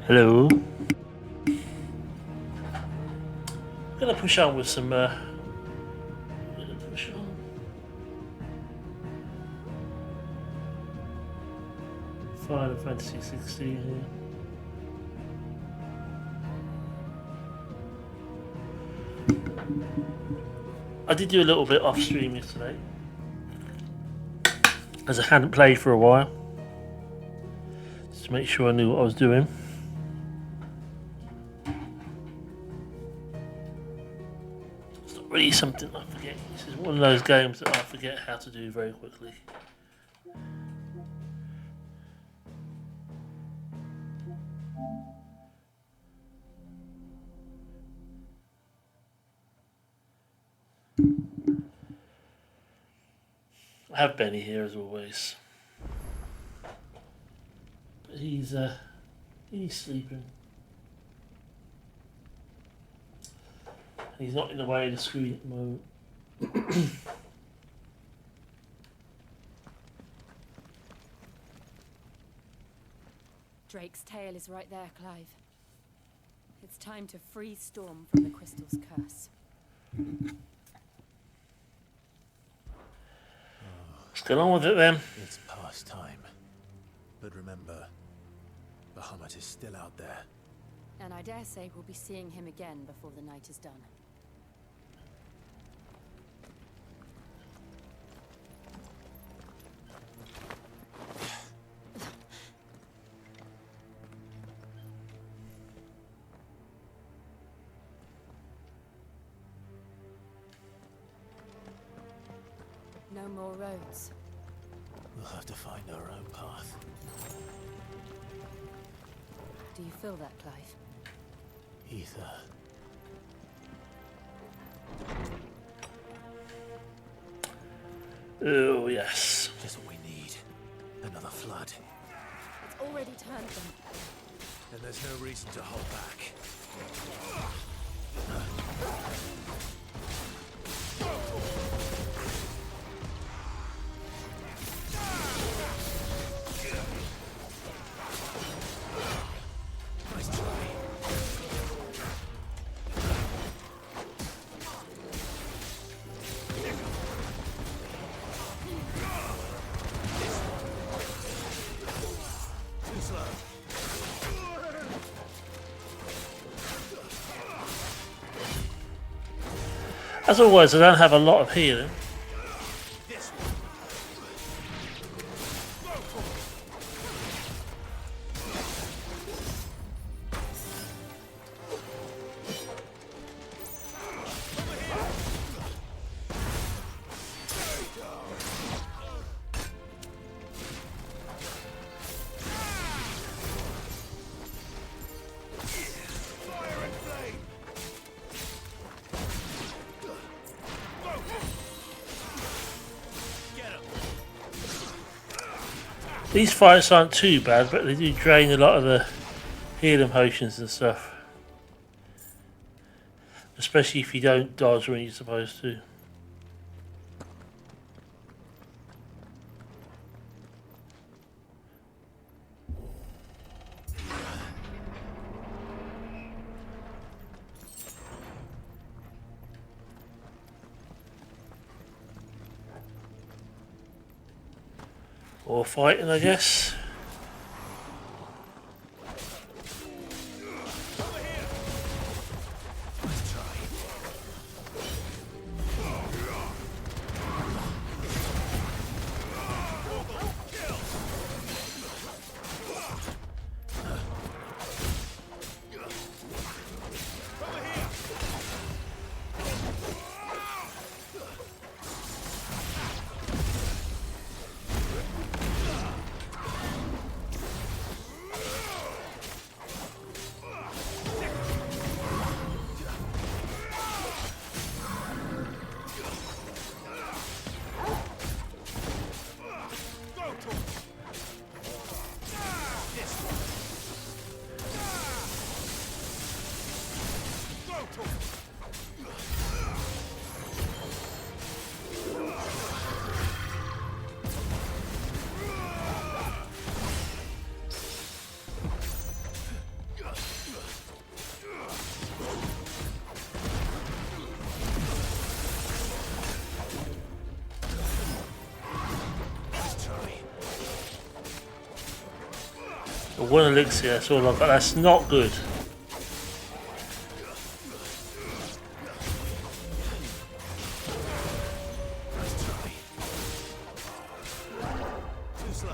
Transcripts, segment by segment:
Hello. I'm gonna push on with some. Push on. Final Fantasy XVI here. I did do a little bit off stream yesterday, as I hadn't played for a while, just to make sure I knew what I was doing. It's not really something I forget. This is one of those games that I forget how to do very quickly. I have Benny here as always. But he's sleeping. He's not in the way of the screen at the moment. Drake's tail is right there, Clive. It's time to free Storm from the crystal's curse. Let's get on with it then. It's past time. But remember, Bahamut is still out there. And I dare say we'll be seeing him again before the night is done. No more roads. We'll have to find our own path. Do you feel that, Clive? Ether. Oh, yes. Just what we need. Another flood. It's already turned them. And there's no reason to hold back. Nice try. Too slow. As always, I don't have a lot of healing. This These fights aren't too bad, but they do drain a lot of the healing potions and stuff. Especially if you don't dodge when you're supposed to. Or fighting, I guess. One elixir, that's all I've got. That's not good. Too slow.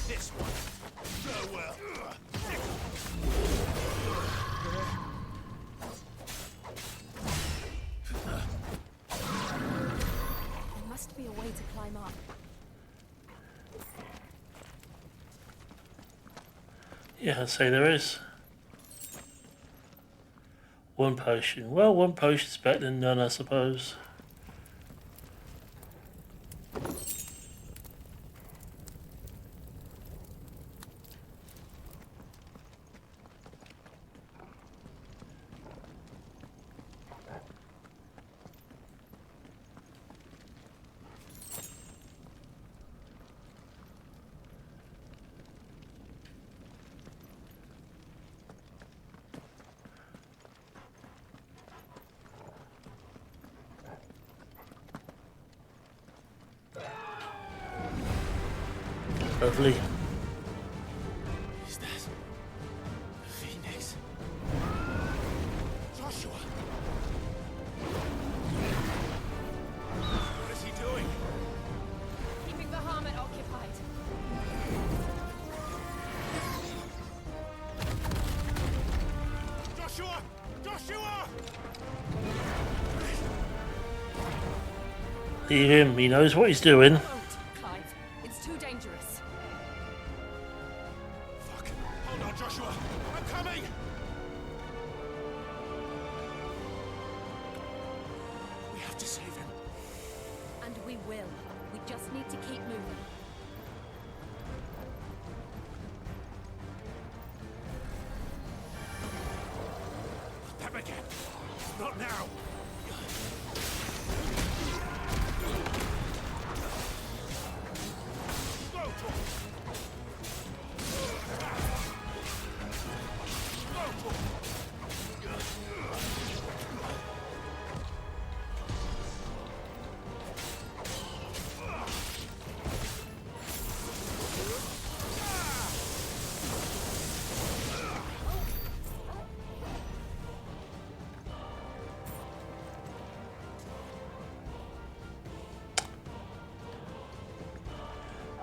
This one. So well. There must be a way to climb up. Yeah, I'd say there is. One potion. Well, one potion's better than none, I suppose. Lovely. Is that the Phoenix? Joshua! What is he doing? Keeping the Bahamut occupied. Joshua! Joshua! Leave him, he knows what he's doing. Don't, Clive. It's too dangerous. Fuck. Hold on, Joshua. I'm coming! We have to save him. And we will. We just need to keep moving. Them again. Not now.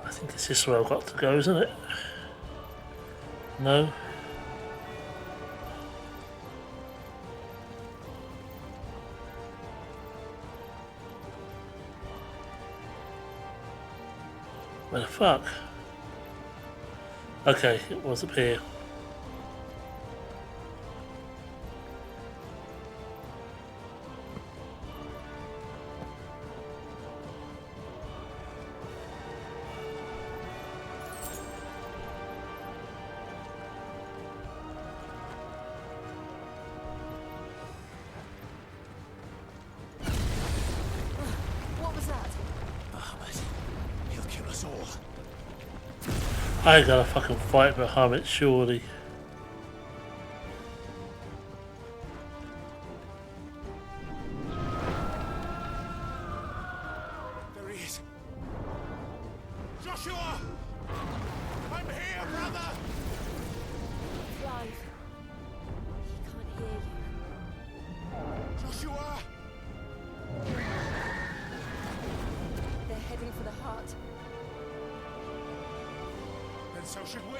I think this is where I've got to go, isn't it? No? Where the fuck? Okay, it was up here. What was that? Bahamut. He'll kill us all. I gotta fucking fight Bahamut, surely. There he is. Joshua! I'm here, brother! Clive. He can't hear you. Joshua! They're heading for the heart. Then so should we.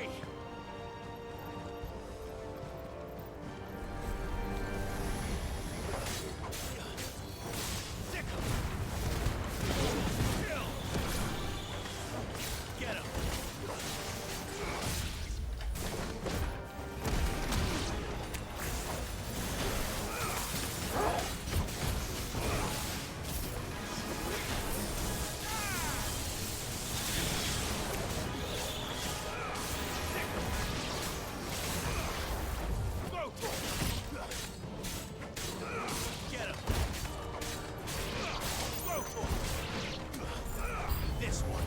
Get him! Get him! This one.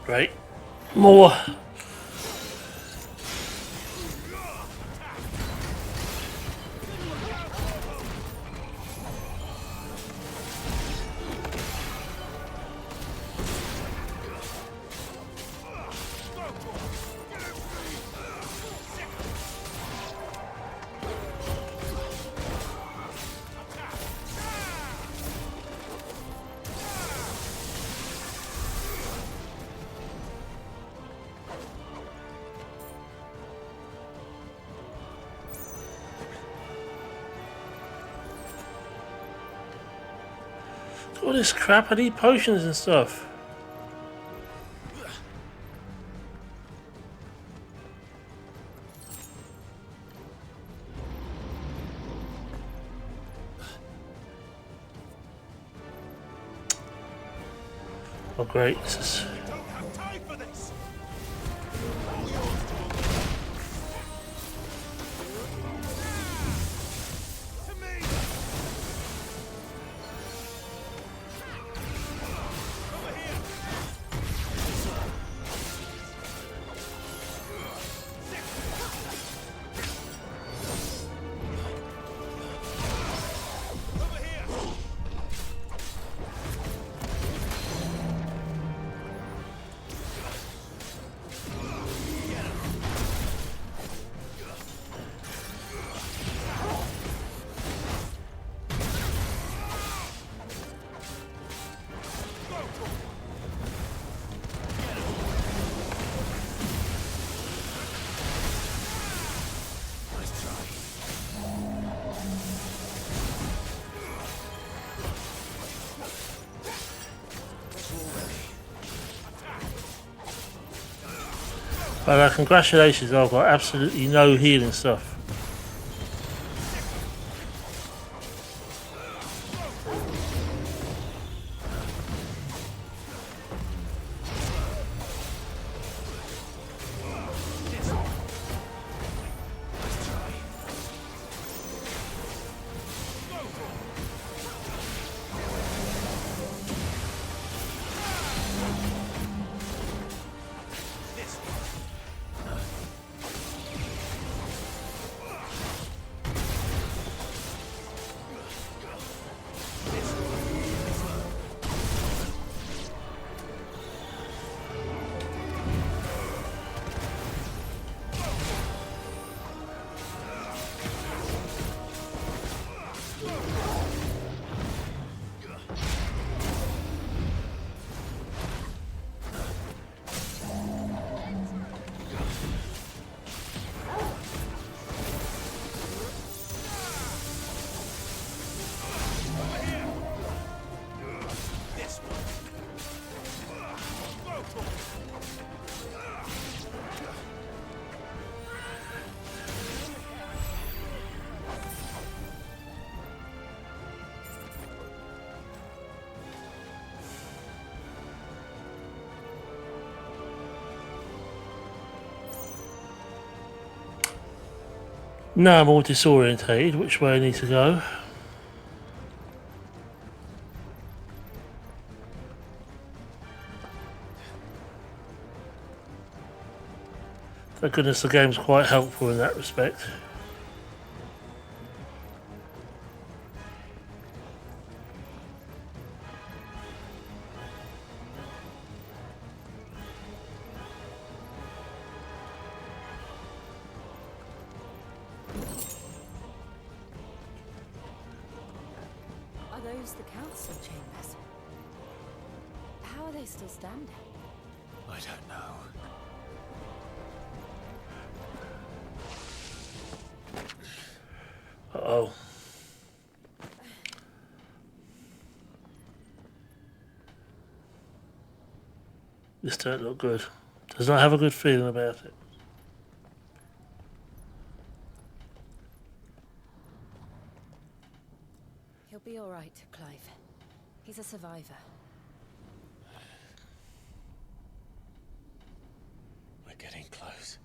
Right. More. All this crap, I need potions and stuff. Oh great, this is... But congratulations, I've got absolutely no healing stuff. Now I'm all disorientated, which way I need to go. Thank goodness the game's quite helpful in that respect. Are those the council chambers? How are they still standing? I don't know. Uh-oh. This don't look good. Does not have a good feeling about it. He'll be all right, Clive. He's a survivor. We're getting close.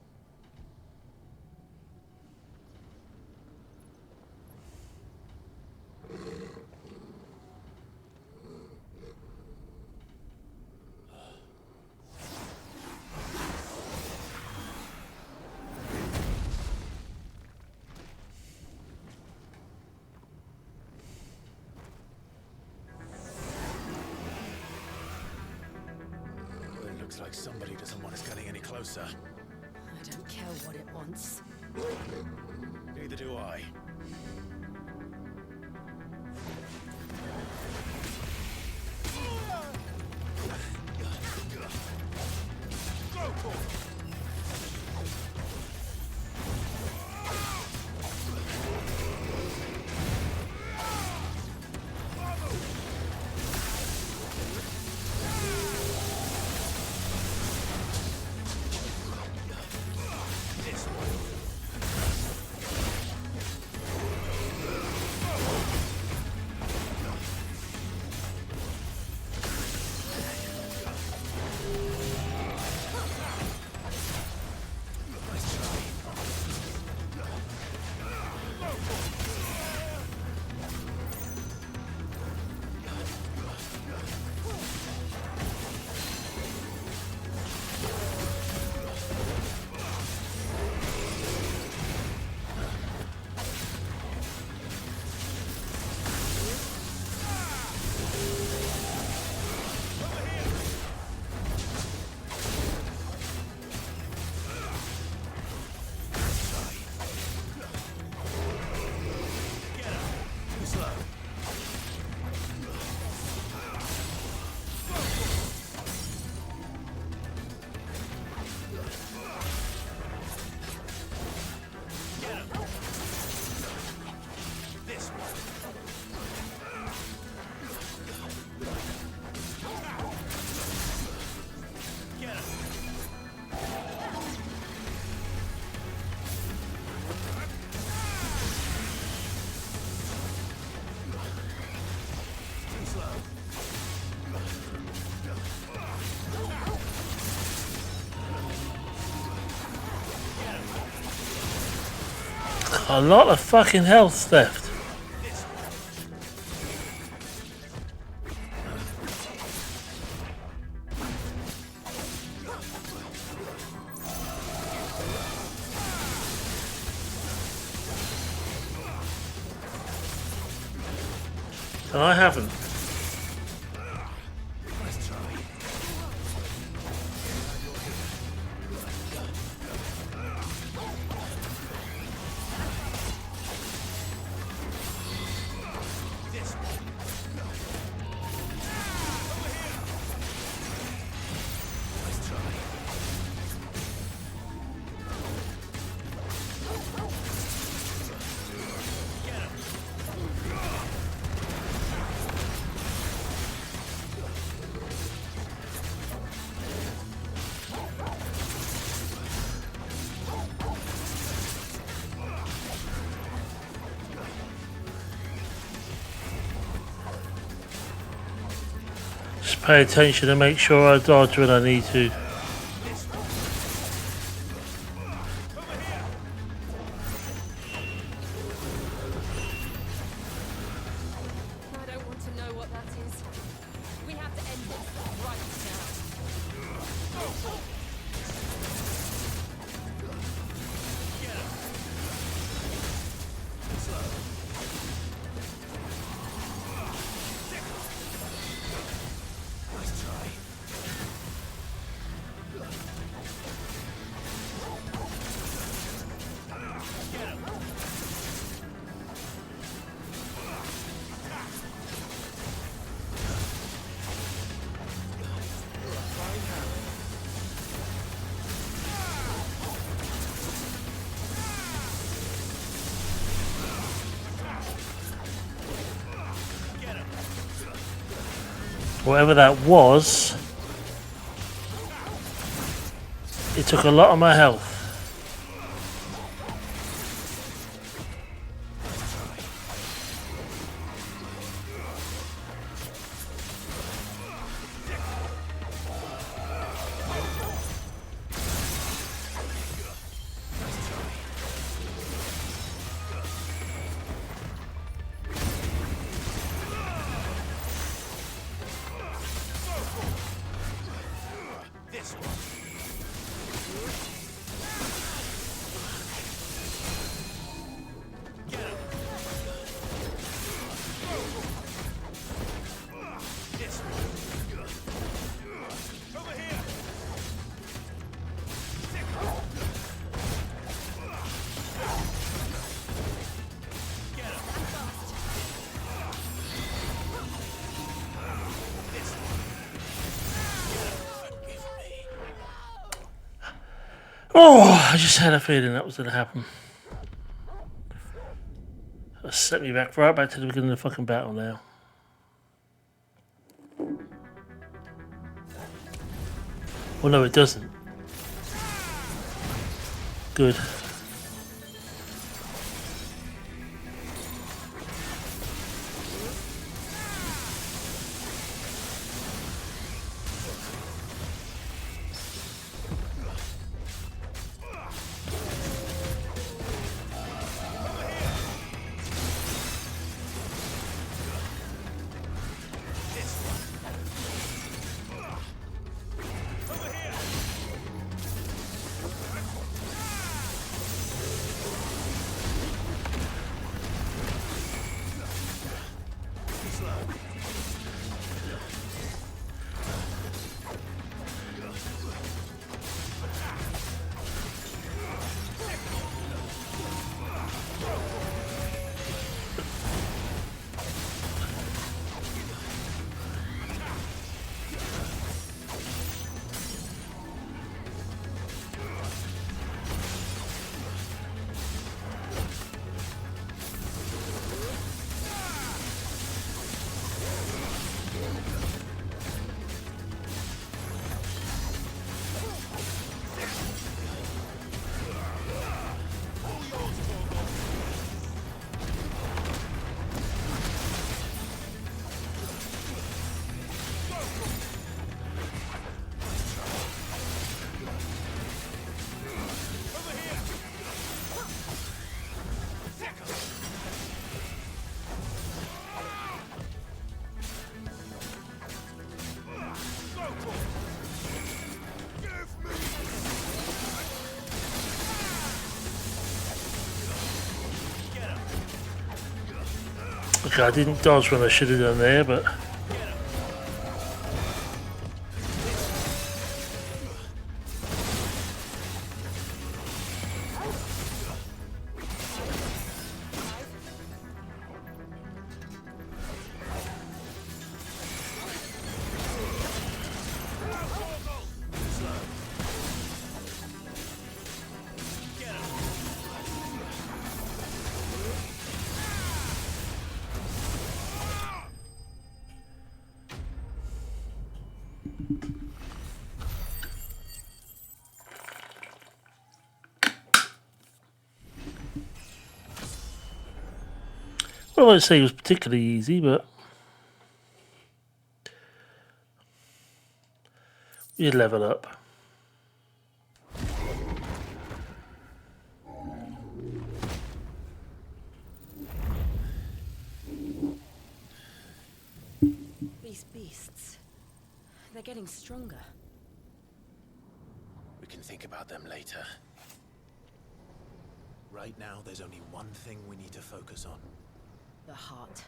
Looks like somebody doesn't want us getting any closer. I don't care what it wants. Neither do I. A lot of fucking health left. And I haven't. Just pay attention and make sure I dodge when I need to. I don't want to know what that is. We have to end this right Whatever that was, it took a lot of my health. Oh, I just had a feeling that was going to happen. That set me right back to the beginning of the fucking battle now. Well, no, it doesn't. Good. Okay, I didn't dodge when I should have done there, but well, I won't say it was particularly easy, but you level up. These beasts, they're getting stronger. We can think about them later. Right now, there's only one thing we need to focus on. The heart.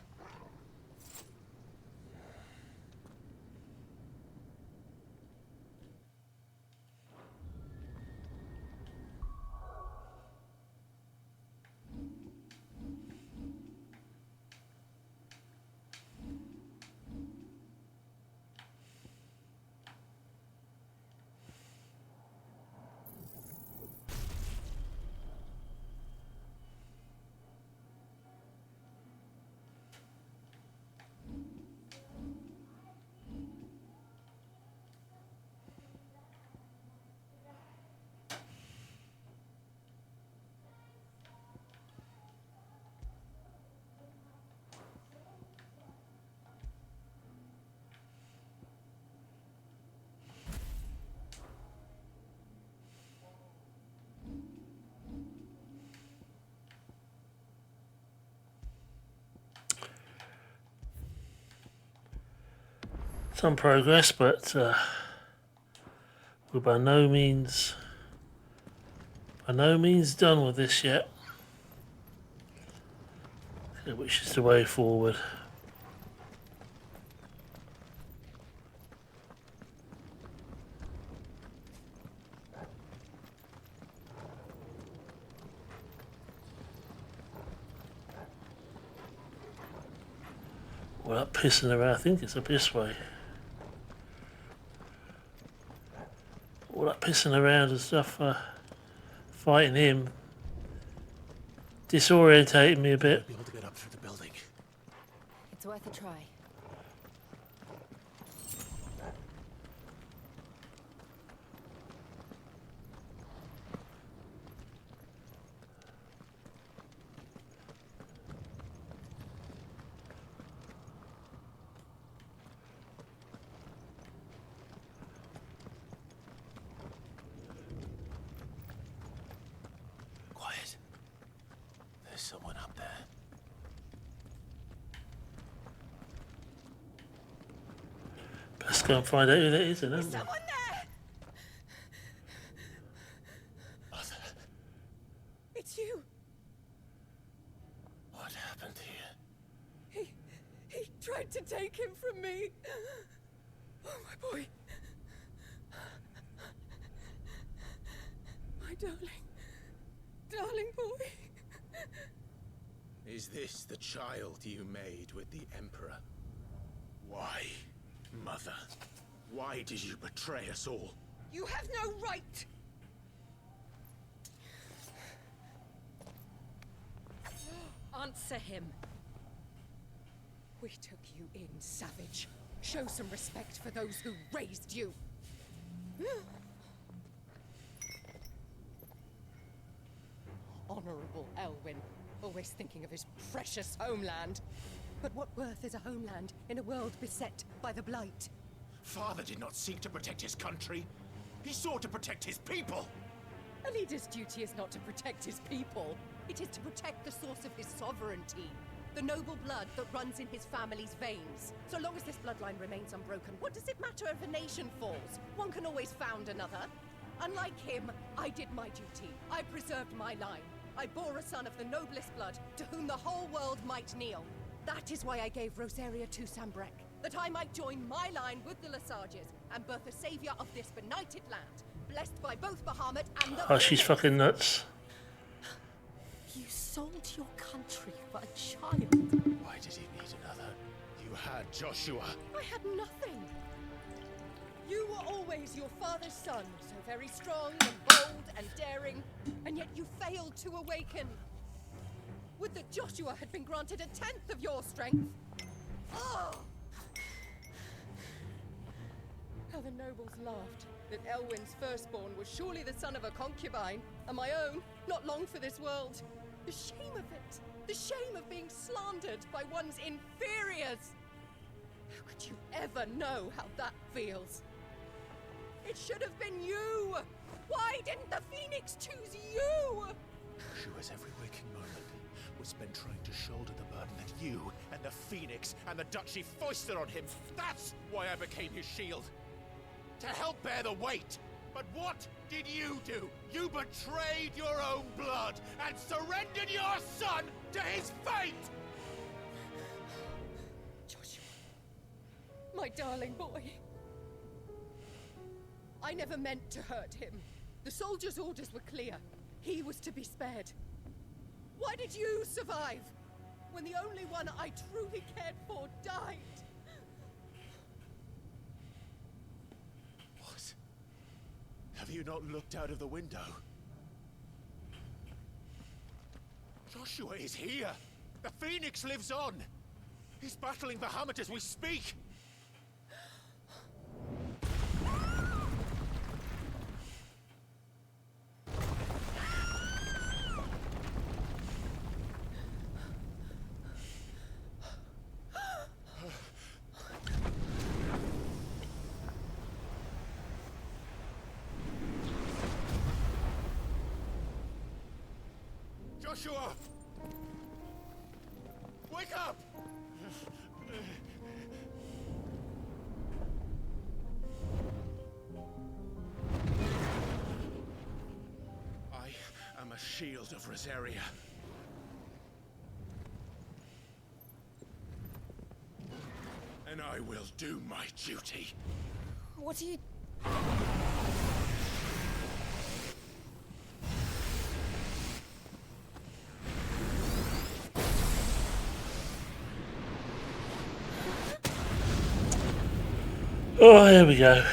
Some progress, but we're by no means done with this yet. Okay, which is the way forward? Well, up pissing around. I think it's up this way. All that pissing around and stuff, fighting him, disorientating me a bit. Be able to get up through the building. It's worth a try. Quiet. There's someone up there. Let's go and find out who that is, isn't it? Someone there! Arthur, It's you! what happened here? He tried to take him from me! Oh, my boy. My darling boy. Is this the child you made with the Emperor? Why, Mother? Why did you betray us all? You have no right! Answer him. We took you in, savage. Show some respect for those who raised you. Honorable Elwyn, always thinking of his precious homeland. But what worth is a homeland in a world beset by the Blight? Father did not seek to protect his country. He sought to protect his people. A leader's duty is not to protect his people. It is to protect the source of his sovereignty. The noble blood that runs in his family's veins. So long as this bloodline remains unbroken, what does it matter if a nation falls? One can always found another. Unlike him, I did my duty. I preserved my line. I bore a son of the noblest blood, to whom the whole world might kneel. That is why I gave Rosaria to Sambrek, that I might join my line with the Lesages and birth a savior of this benighted land, blessed by both Bahamut and the Oh, she's Phoenix. fucking nuts. You sold your country for a child. Why did he need another? You had Joshua. I had nothing. You were always your father's son, so very strong and bold and daring, and yet you failed to awaken. Would that Joshua had been granted 1/10 of your strength. Oh! How the nobles laughed that Elwyn's firstborn was surely the son of a concubine, and my own, not long for this world. The shame of it! The shame of being slandered by one's inferiors! How could you ever know how that feels? It should have been you! Why didn't the Phoenix choose you? Joshua's every waking moment was spent trying to shoulder the burden that you and the Phoenix and the Duchy foisted on him. That's why I became his shield. To help bear the weight. But what did you do? You betrayed your own blood and surrendered your son to his fate! Joshua, my darling boy. I never meant to hurt him. The soldiers' orders were clear. He was to be spared. Why did you survive when the only one I truly cared for died? What? Have you not looked out of the window? Joshua is here! The Phoenix lives on! He's battling Bahamut as we speak! Joshua! Wake up! I am a shield of Rosaria. And I will do my duty. What are you... Oh, here we go.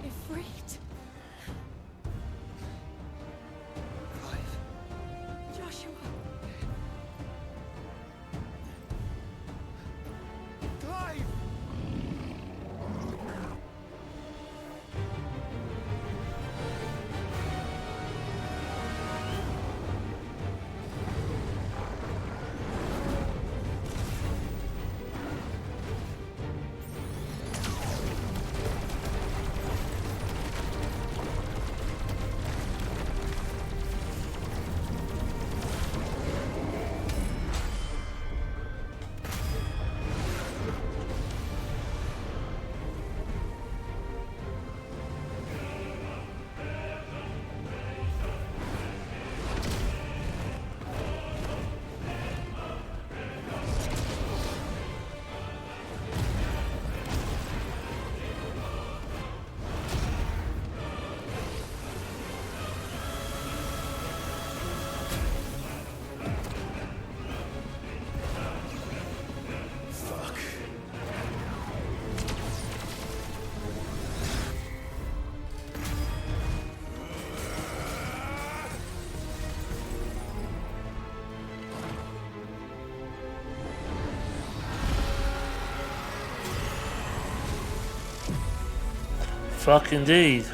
Ifrit? Joshua? Clive! Fuck indeed.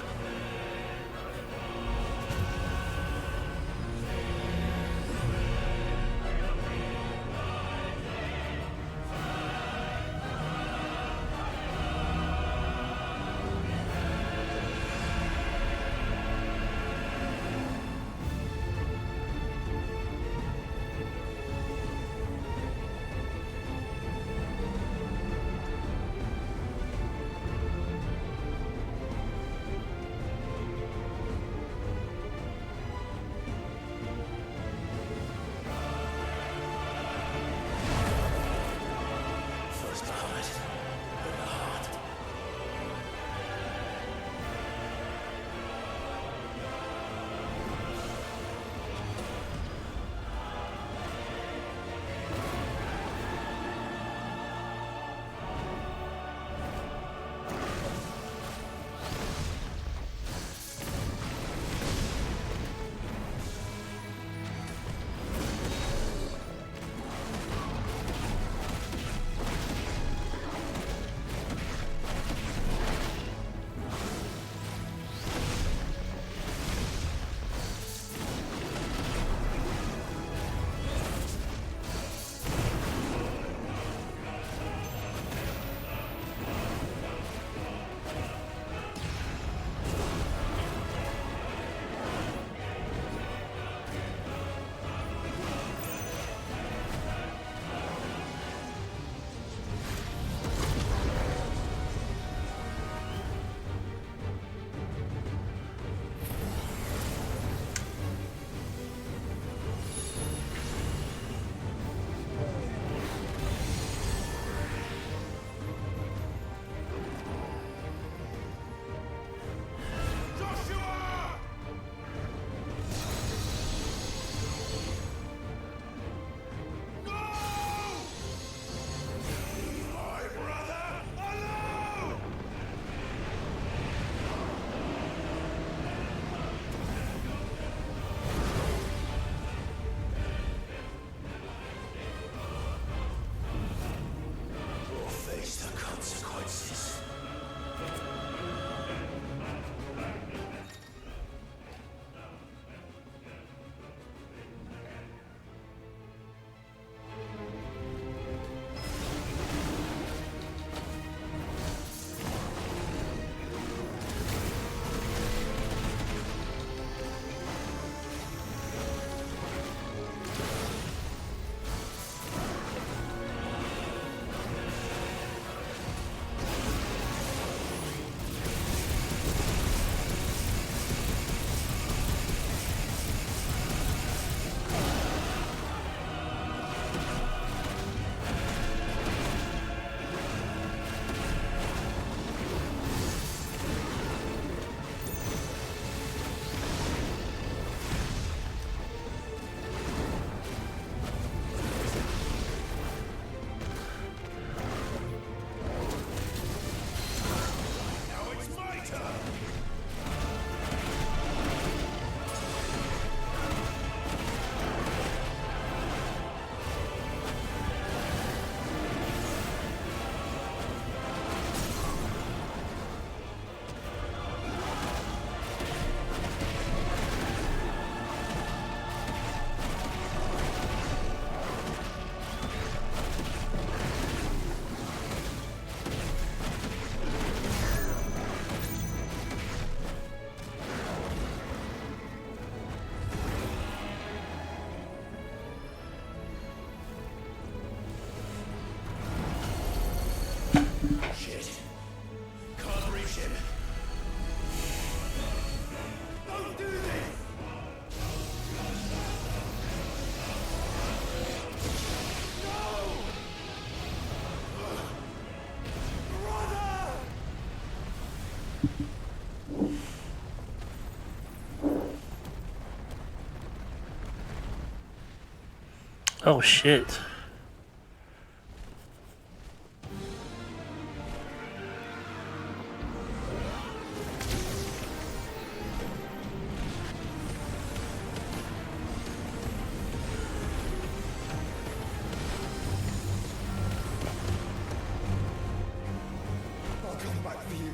Oh shit. I'll come back for you.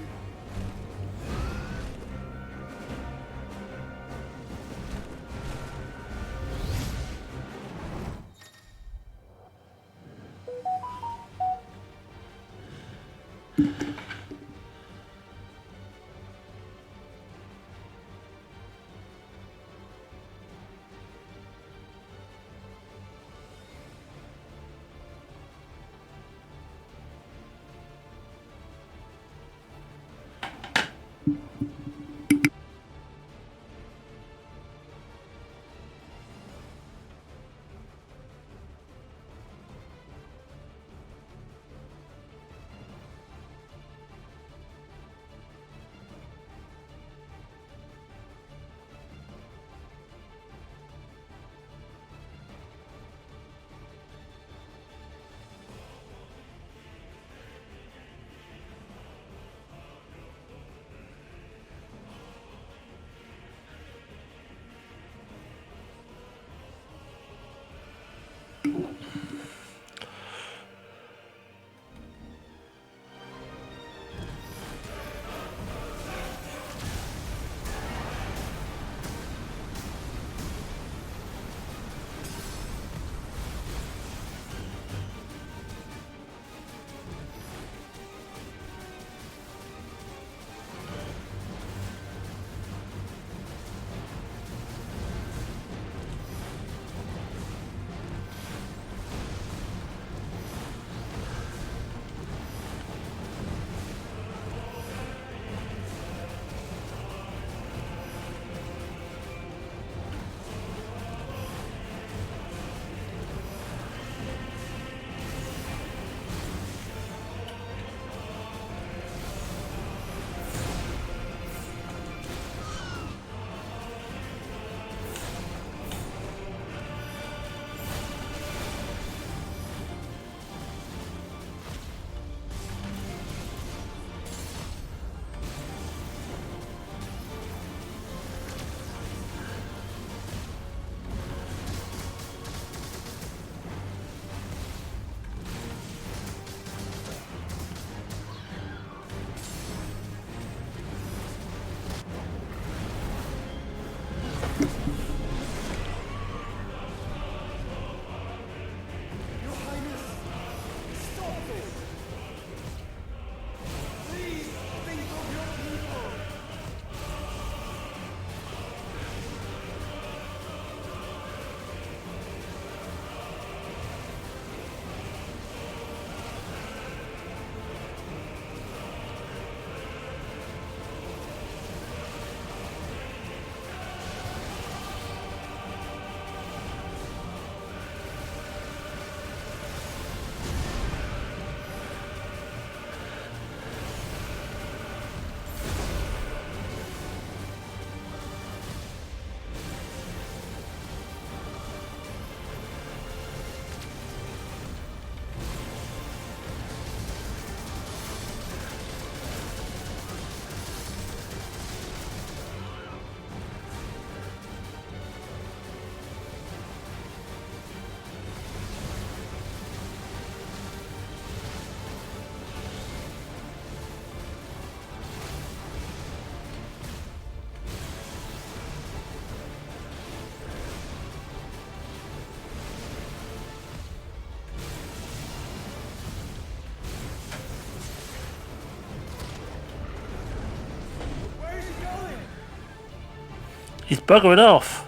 He's buggering off.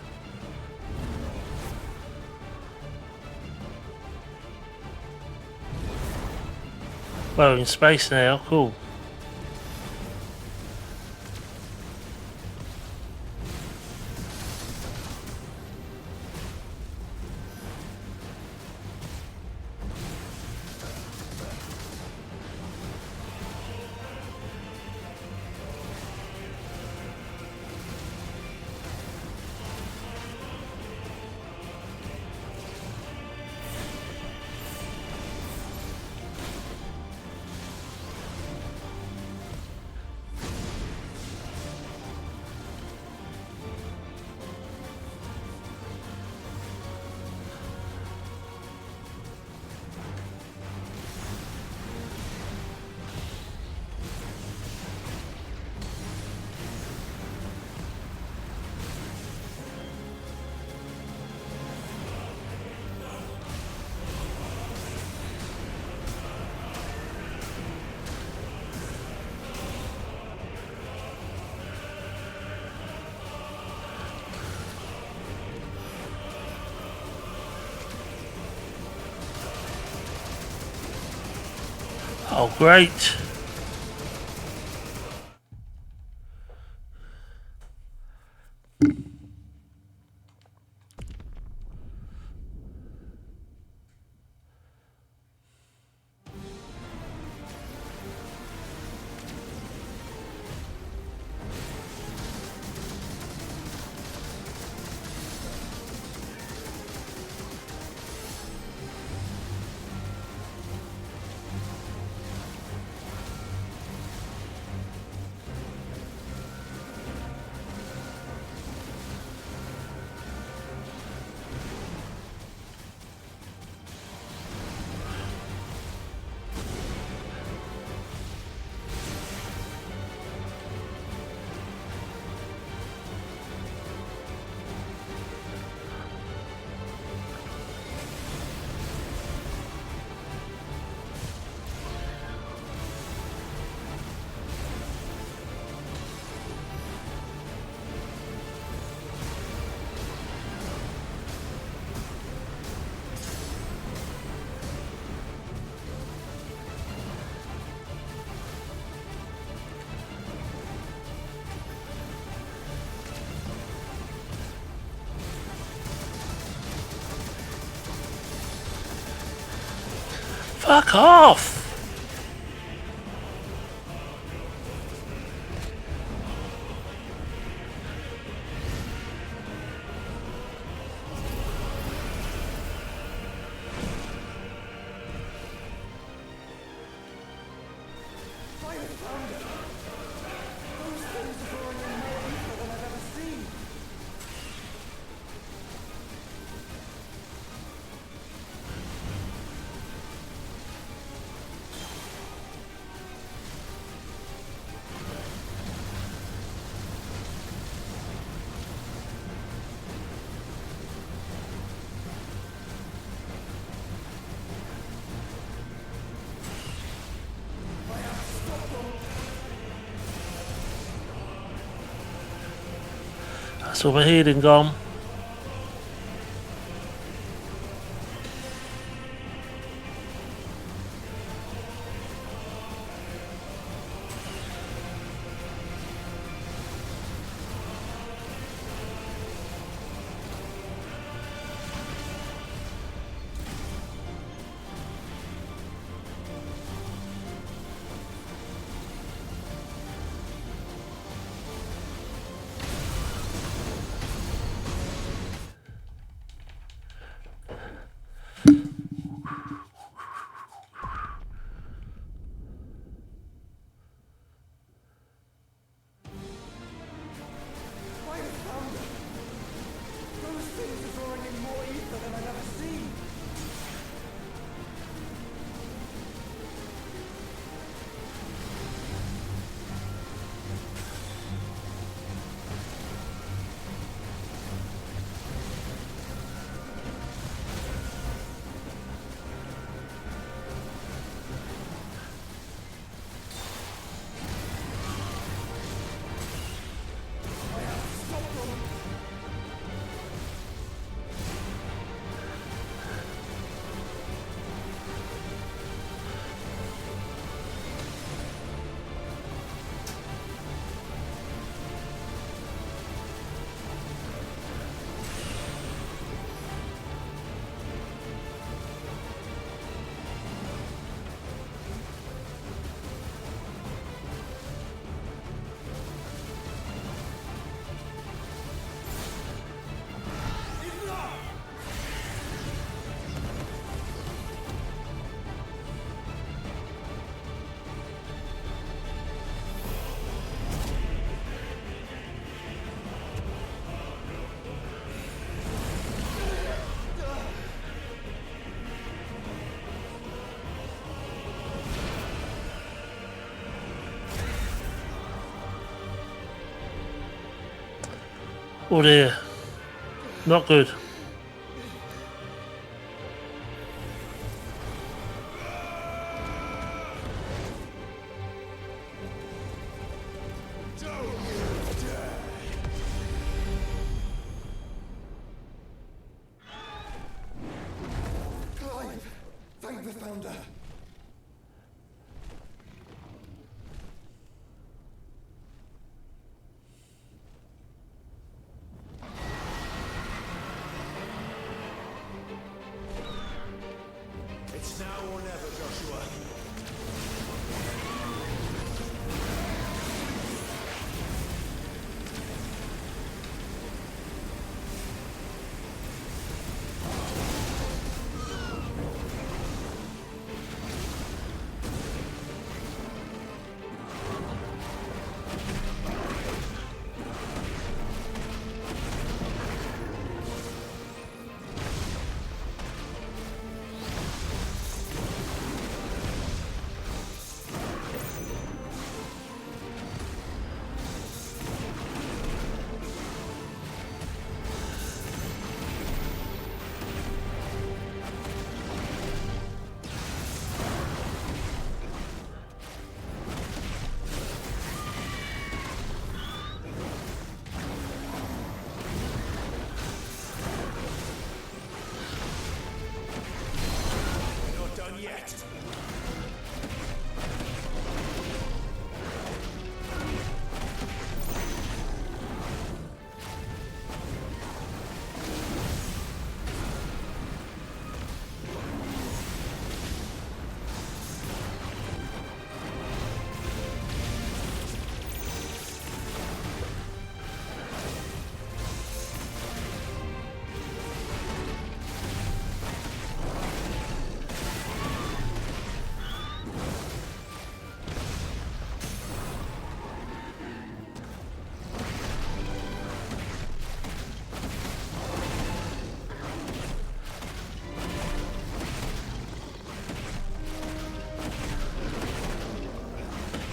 Well, in space now, cool. Oh, great. Fuck off! That's all my healing gone. Oh dear. Not good. Clive! Thank the Founder!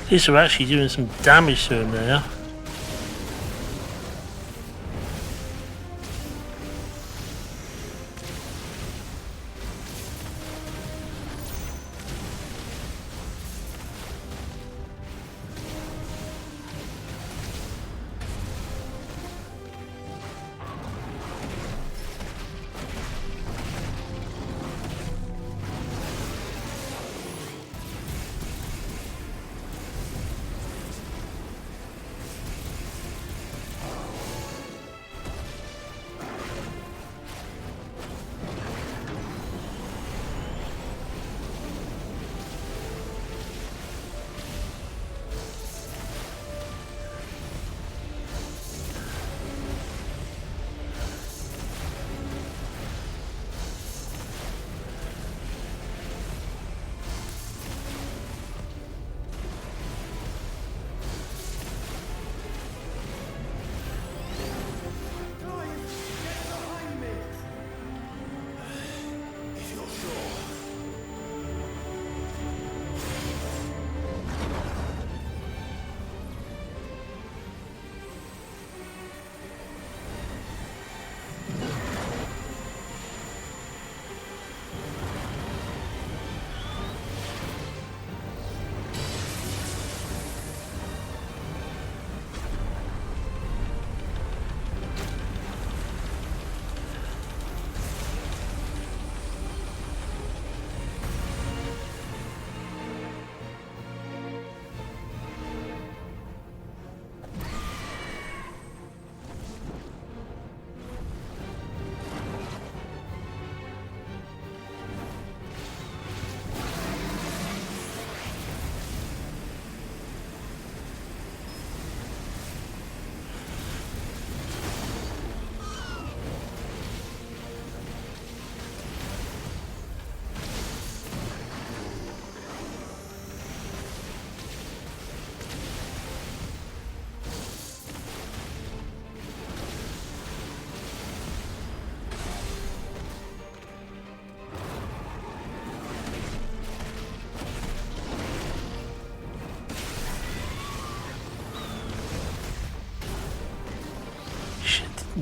At least we're actually doing some damage to him there. If you're sure.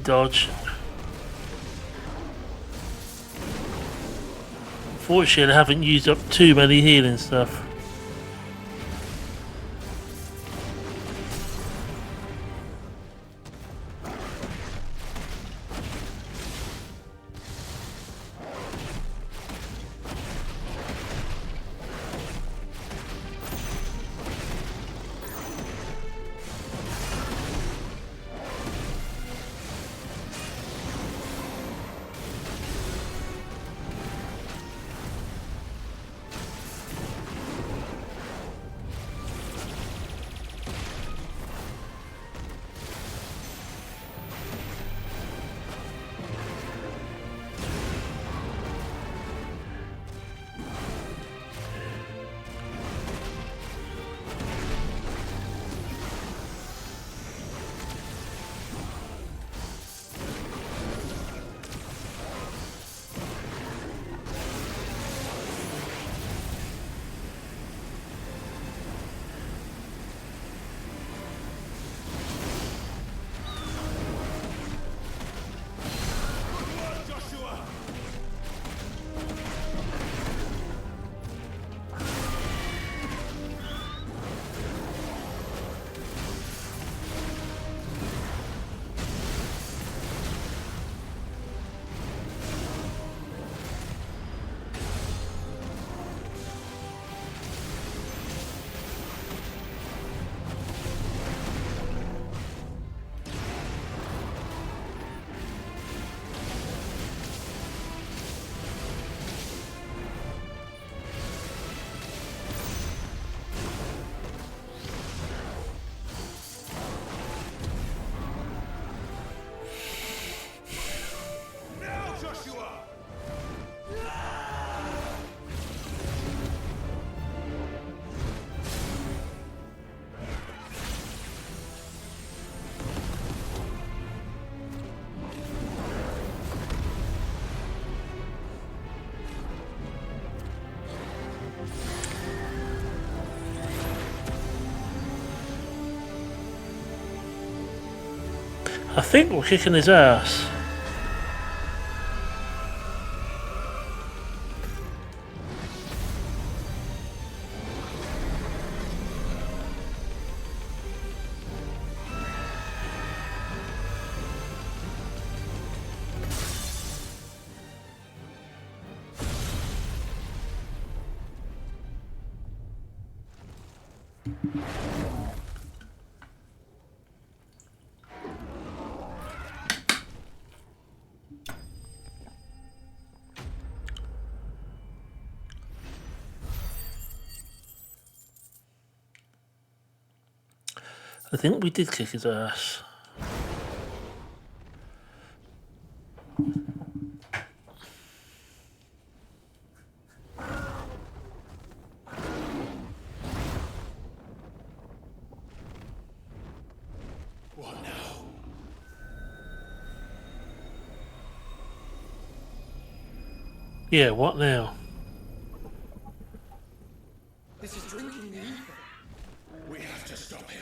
Dodge. Fortunately, I haven't used up too many healing stuff. I think we're kicking his ass. I think we did kick his ass. What now? Yeah, what now? This is drinking the ether. We have to stop him.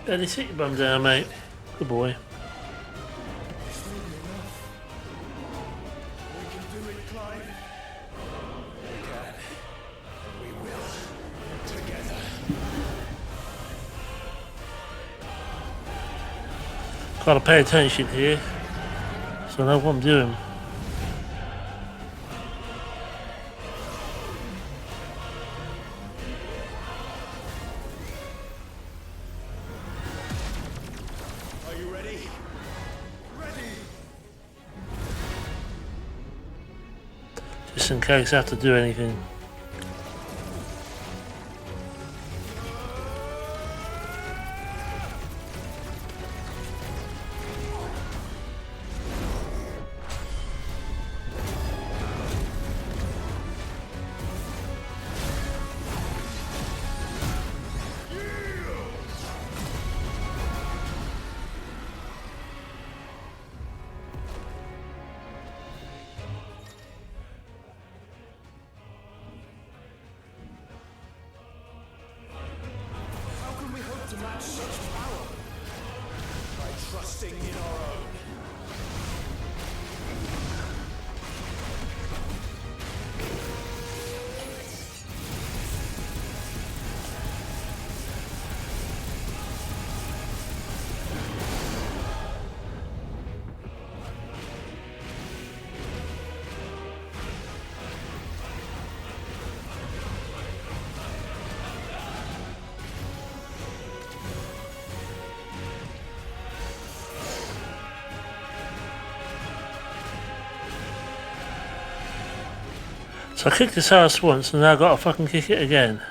Daddy, sit your bum down, mate. Good boy. This will be enough. We can do it, Clive. We can. We will. Together. Gotta pay attention here, so I know what I'm doing. Are you ready? Ready. Just in case I have to do anything. How can we hope to match such power? By trusting in our own. So I kicked his ass once and now I've got to fucking kick it again.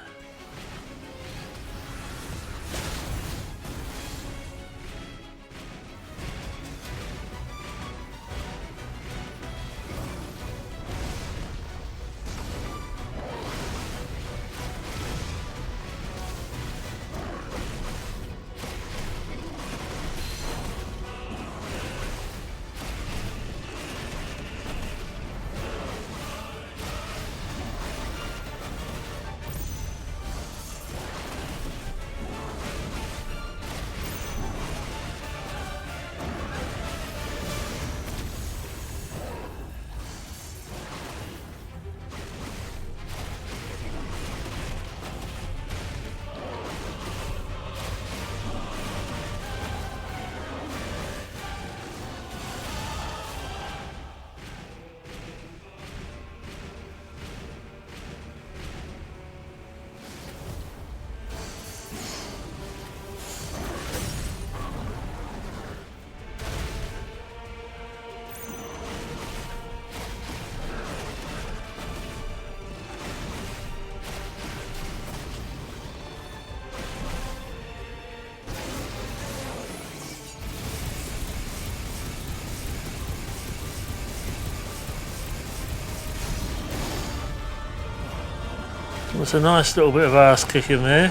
That's a nice little bit of ass kicking there.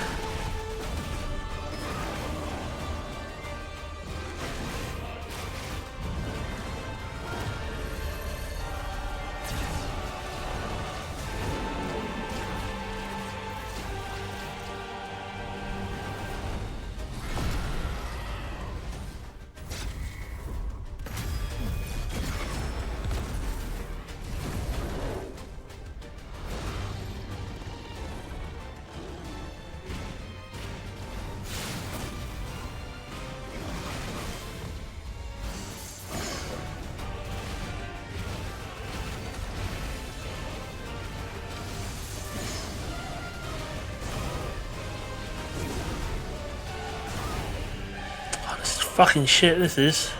Fucking shit, this is.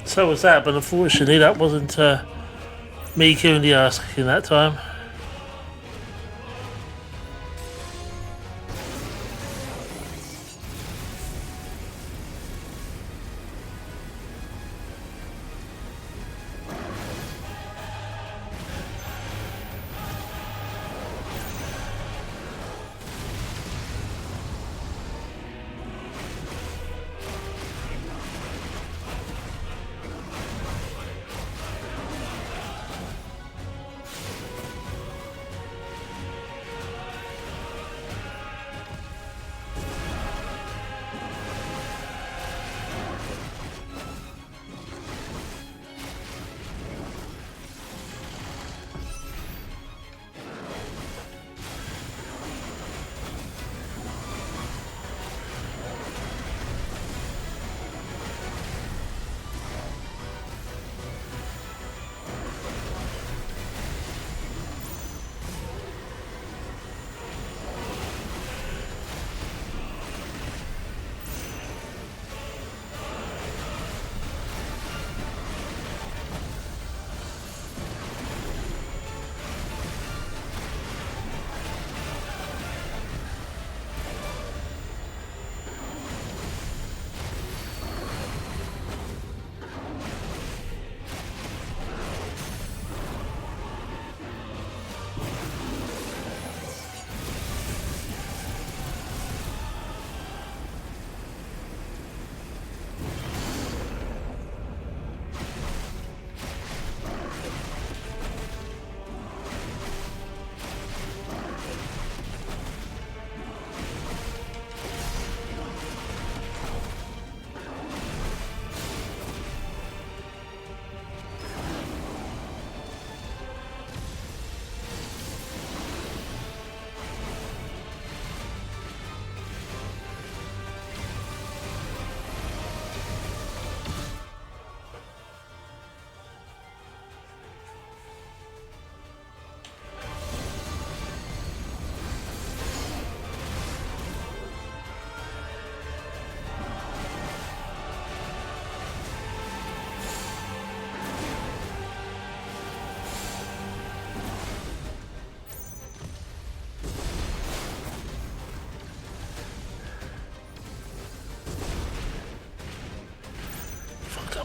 So was that, but unfortunately that wasn't me killing the ass kicking that time.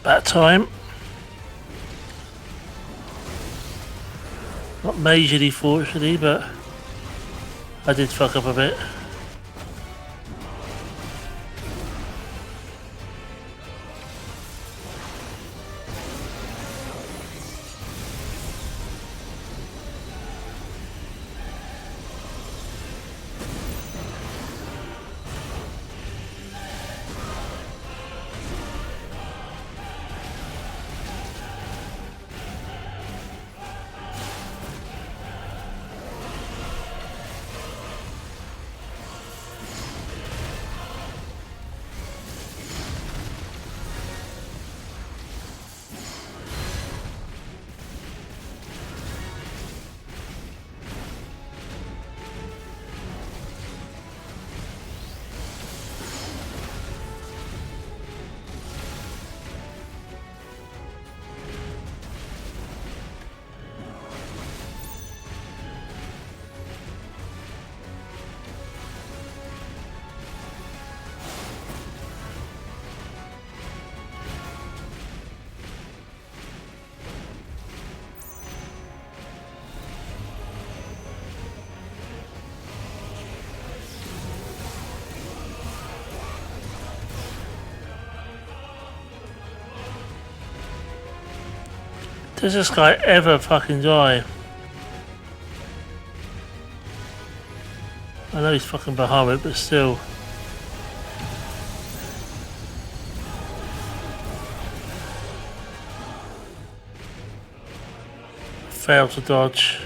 That time. Not majorly, fortunately, but I did fuck up a bit. Does this guy ever fucking die? I know he's fucking Bahamut, but still. Failed to dodge.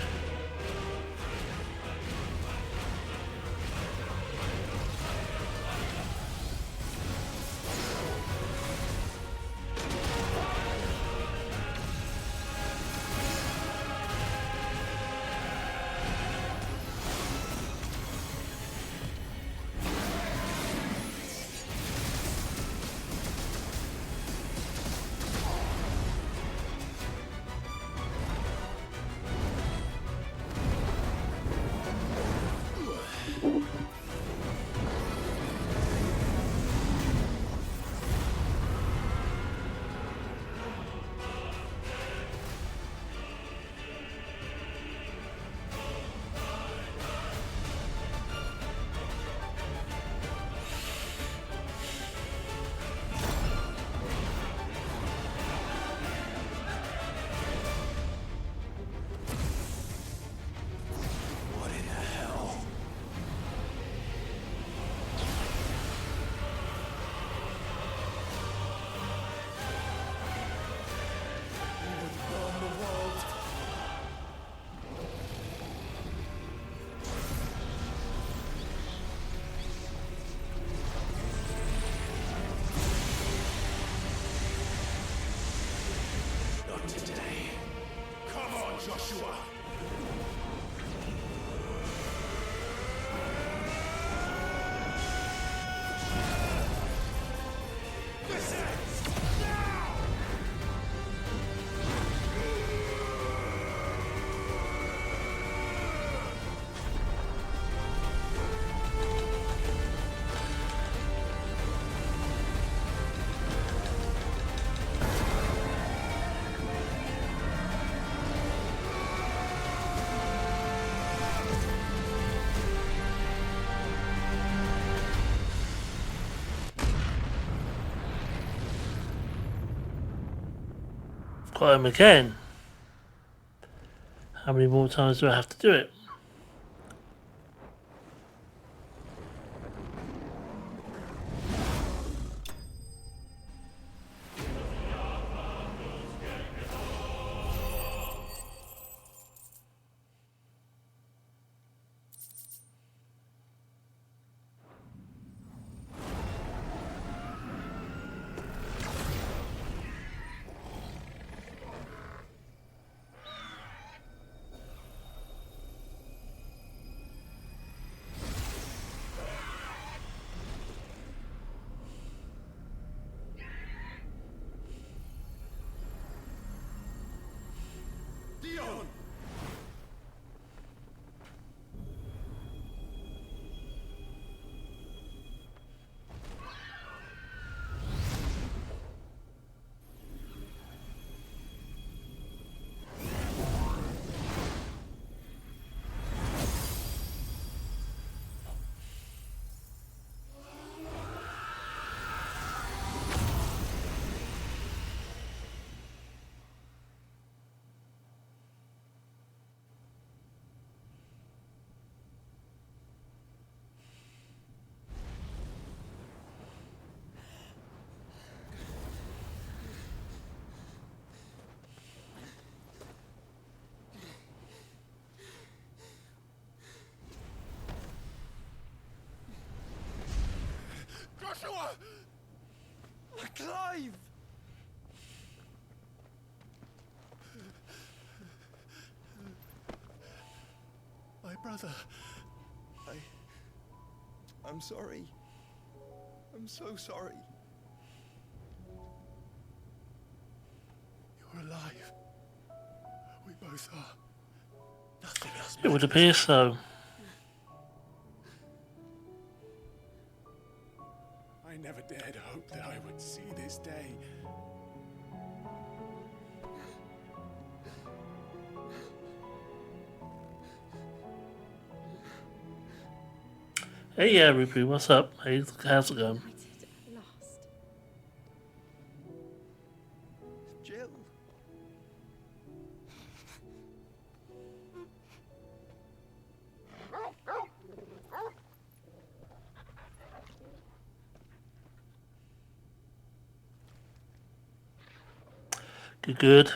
Joshua! This ends now! Got him again. How many more times do I have to do it? Joshua! Clive! My brother. I'm sorry. I'm so sorry. You're alive. We both are. Nothing else It would matters. appear so. I never dared hope that I would see this day. Hey, yeah, Ruby, what's up? Hey, how's it going? United at last. Jill. Good, good.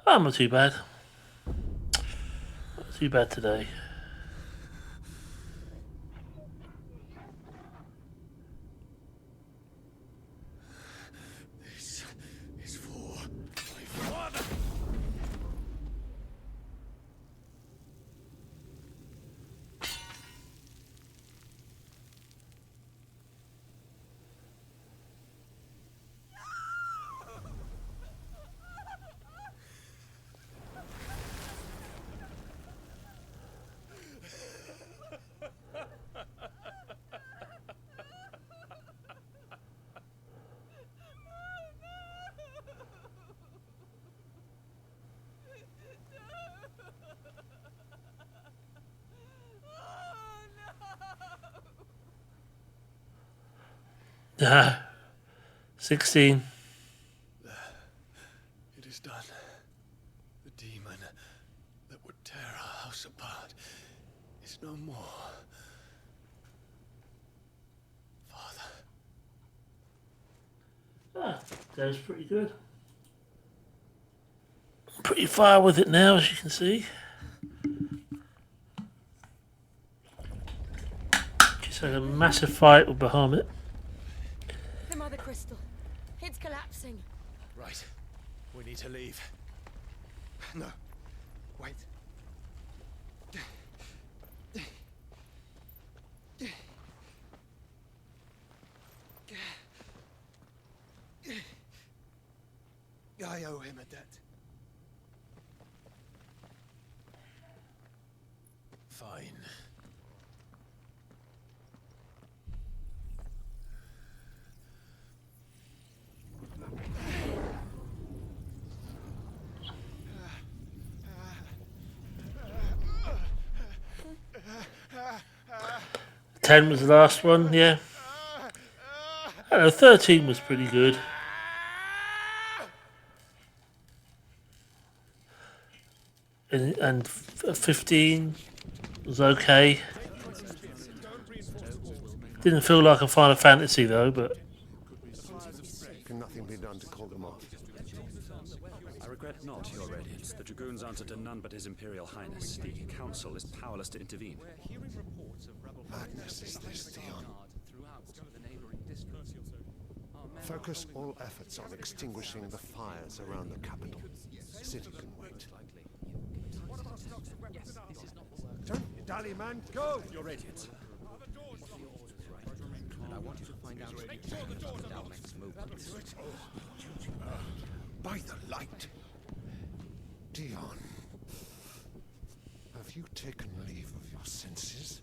Oh, not too bad. Not too bad today. This is for my father. Ah, 16. It is done. The demon that would tear our house apart is no more. Father. Ah, that was pretty good. Pretty far with it now, as you can see. Just had a massive fight with Bahamut. The mother crystal. It's collapsing. Right. We need to leave. No. Wait. I owe him a debt. Fine. Ten was the last one, yeah. I don't know, 13 was pretty good. And 15 was okay. Didn't feel like a Final Fantasy though, but Can nothing be done to call them off? I regret not, Your Radiance. The Dragoons answer to none but His Imperial Highness. The Council is powerless to intervene. Madness is this, Dion. Focus all efforts on extinguishing the fires around the capital. City can wait. Don't dally, man. Go! Your Radiance. I want you to find out our next movements. By the light. Dion. Have you taken leave of your senses?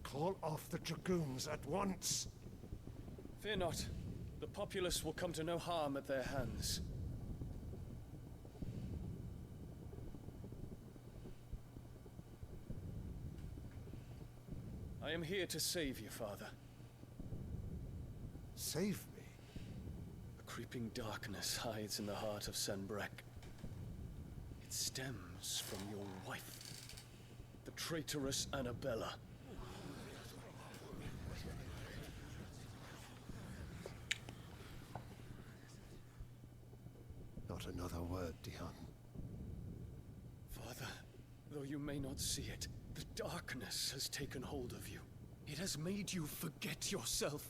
Call off the Dragoons at once. Fear not. The populace will come to no harm at their hands. I am here to save you, Father. Save me? A creeping darkness hides in the heart of Sanbreque. It stems from your wife, the traitorous Annabella. Not another word, Dion. Father, though you may not see it, the darkness has taken hold of you. It has made you forget yourself.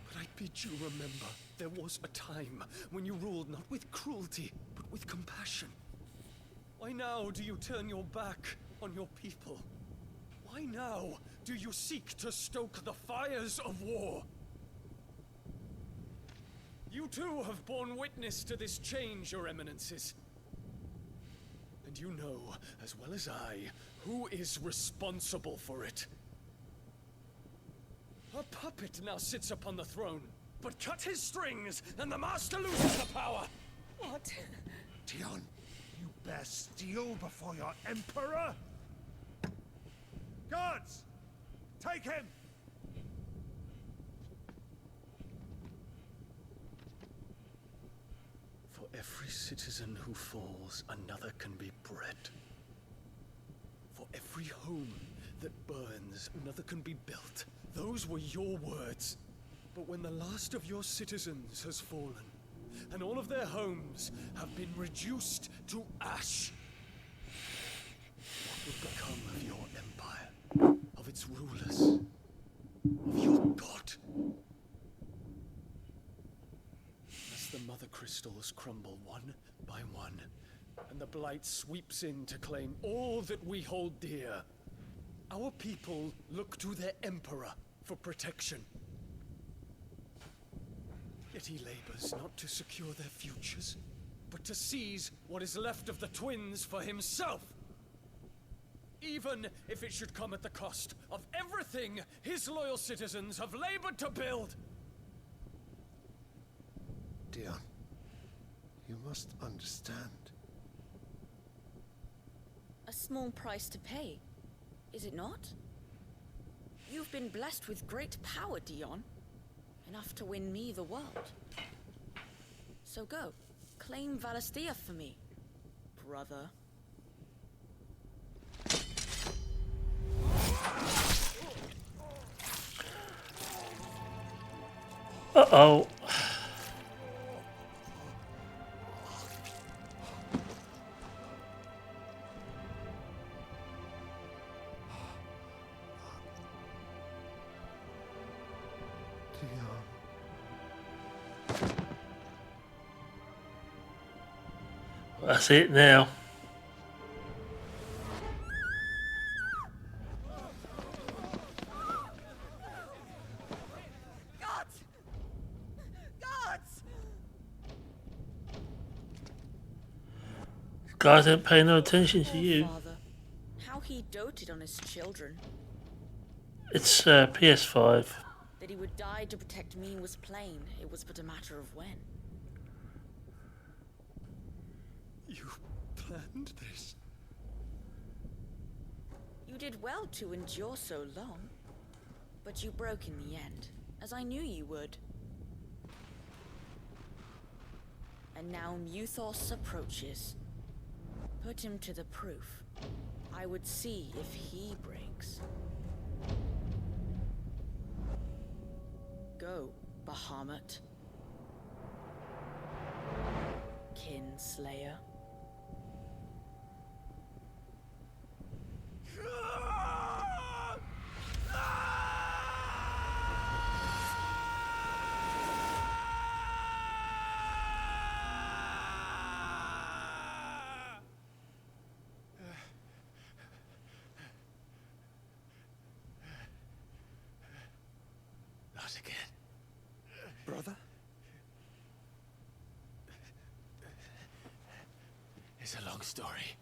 But I bid you remember, there was a time when you ruled not with cruelty, but with compassion. Why now do you turn your back on your people? Why now do you seek to stoke the fires of war? You too have borne witness to this change, Your Eminences. And you know, as well as I, who is responsible for it. A puppet now sits upon the throne, but cut his strings, and the master loses the power! What? Dion, you bear steel before your emperor? Guards! Take him! For every citizen who falls, another can be bred. For every home that burns, another can be built. Those were your words. But when the last of your citizens has fallen, and all of their homes have been reduced to ash, what will become of your empire, of its rulers, of your god? As the Mother Crystals crumble one by one, and the Blight sweeps in to claim all that we hold dear, our people look to their Emperor for protection. Yet he labors not to secure their futures, but to seize what is left of the twins for himself. Even if it should come at the cost of everything his loyal citizens have labored to build. Dion, you must understand. A small price to pay, is it not? You've been blessed with great power, Dion. Enough to win me the world. So go, claim Valisthea for me, brother. Uh-oh. That's it now. Gods! Gods! Guys ain't paying no attention to you. Father, how he doted on his children. It's PS5. That he would die to protect me was plain. It was but a matter of when. You planned this? You did well to endure so long. But you broke in the end, as I knew you would. And now Muthos approaches. Put him to the proof. I would see if he breaks. Go, Bahamut. Kinslayer. Not again. Brother? It's a long story.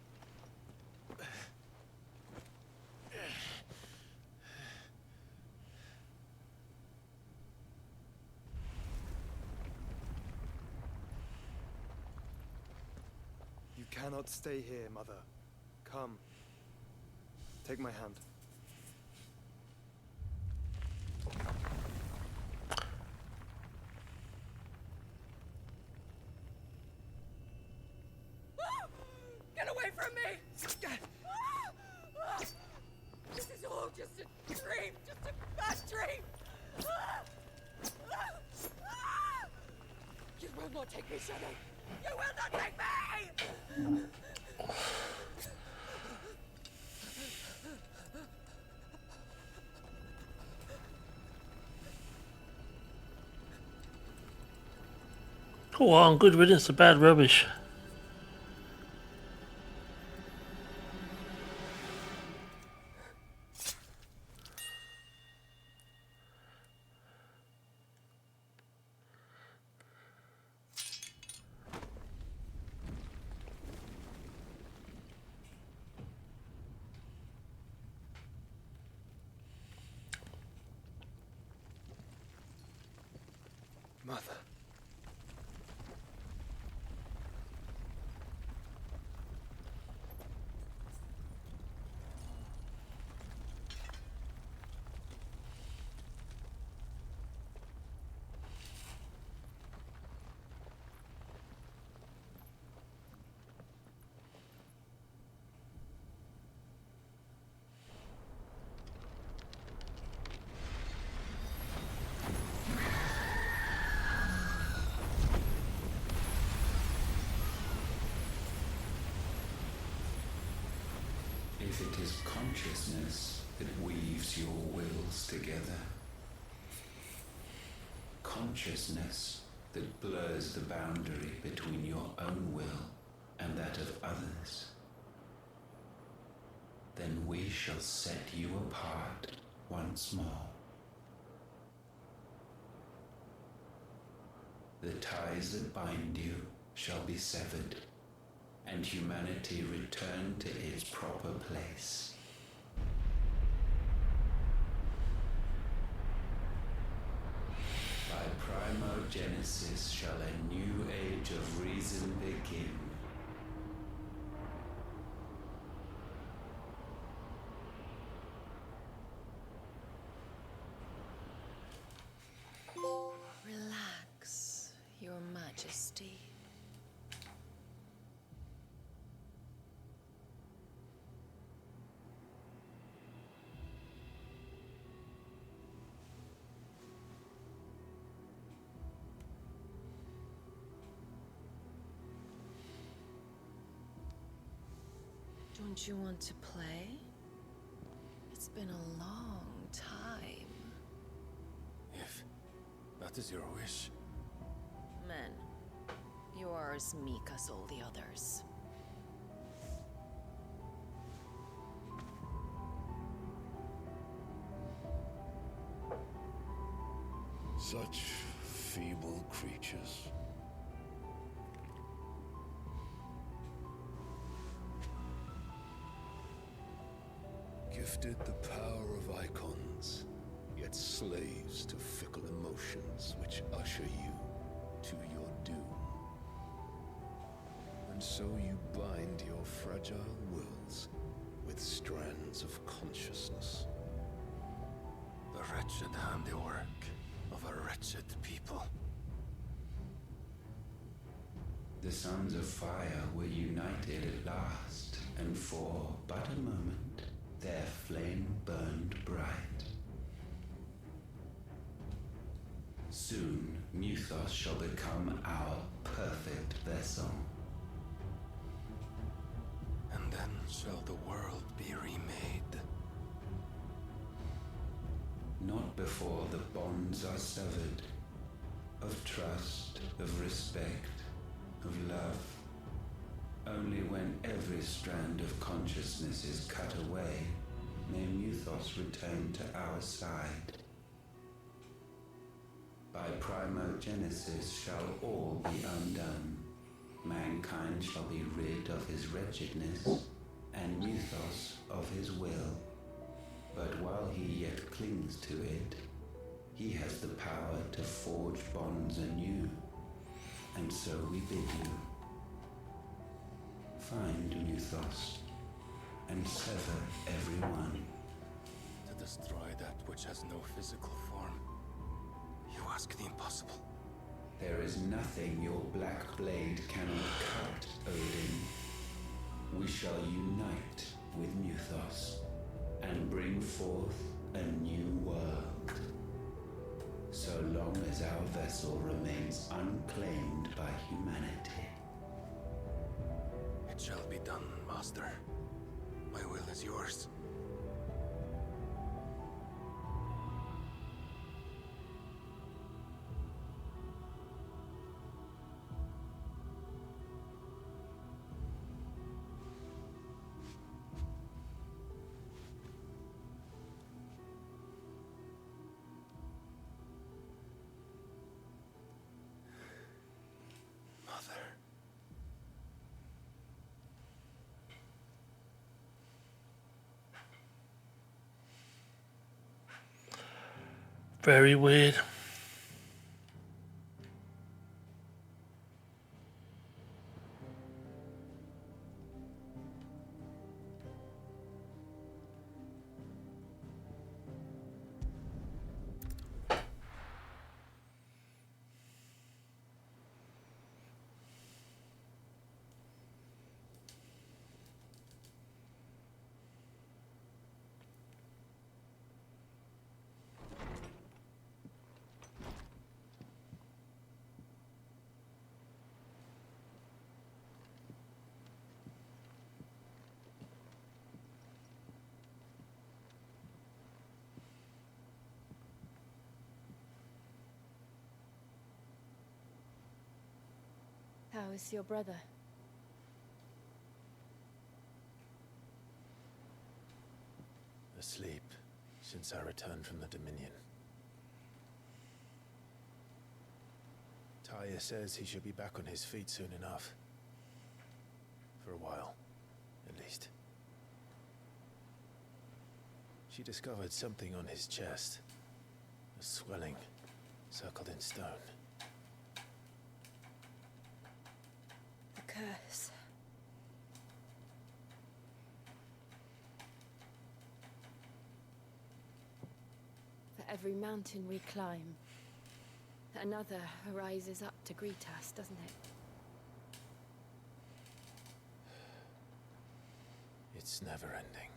You cannot stay here, Mother. Come. Take my hand. Get away from me! This is all just a dream, just a bad dream! You will not take me, Shadow! You will not take me! Go on, good riddance to bad rubbish. Mother. if it is consciousness that weaves your wills together. Consciousness that blurs the boundary between your own will and that of others, then we shall set you apart once more. The ties that bind you shall be severed, and humanity return to its proper place. By primogenesis shall a new age of reason begin. Relax, Your Majesty. Don't you want to play? It's been a long time. If that is your wish. Men, you are as meek as all the others. Such feeble creatures. Gifted the power of icons, yet slaves to fickle emotions which usher you to your doom. And so you bind your fragile wills with strands of consciousness. The wretched handiwork of a wretched people. The sons of fire were united at last, and for but a moment their flame burned bright. Soon Muthos shall become our perfect vessel. And then shall the world be remade. Not before the bonds are severed, of trust, of respect, of love. Only when every strand of consciousness is cut away, may Muthos return to our side. By primogenesis shall all be undone. Mankind shall be rid of his wretchedness, and Muthos of his will. But while he yet clings to it, he has the power to forge bonds anew. And so we bid you, find Muthos, and sever everyone. To destroy that which has no physical form. You ask the impossible. There is nothing your black blade cannot cut, Odin. We shall unite with Muthos, and bring forth a new world. So long as our vessel remains unclaimed by humanity. It shall be done, Master. My will is yours. Mother. Very weird. How is your brother? Asleep since I returned from the Dominion. Talia says he should be back on his feet soon enough. For a while, at least. She discovered something on his chest. A swelling, circled in stone. The curse. For every mountain we climb, another rises up to greet us, doesn't it? It's never ending.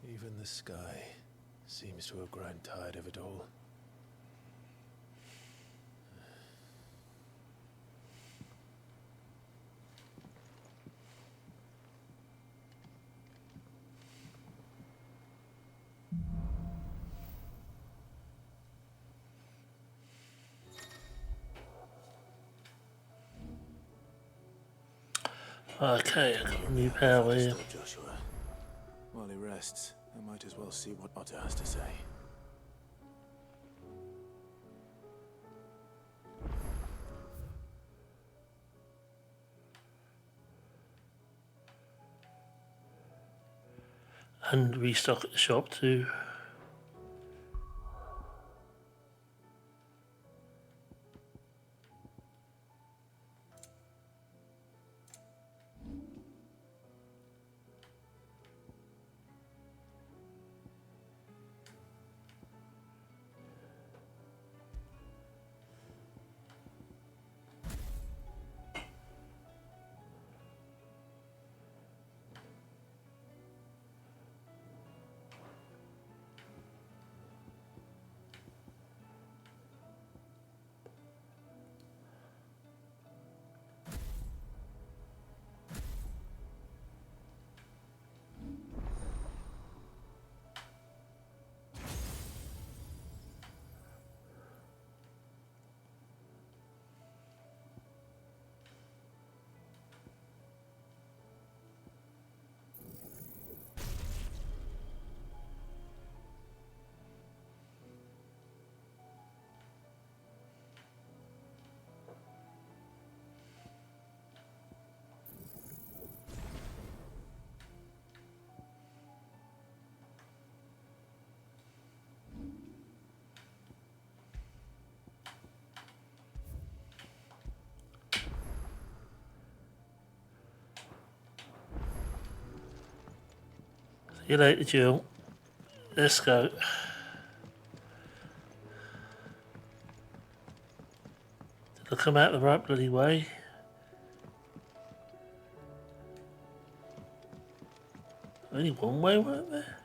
Even the sky seems to have grown tired of it all. Okay, I've got a new power here. Stop Joshua. While he rests, I might as well see what Otter has to say. And restock at the shop too. See you later, Jill. Let's go. Did I come out the right bloody way? Only one way, weren't there?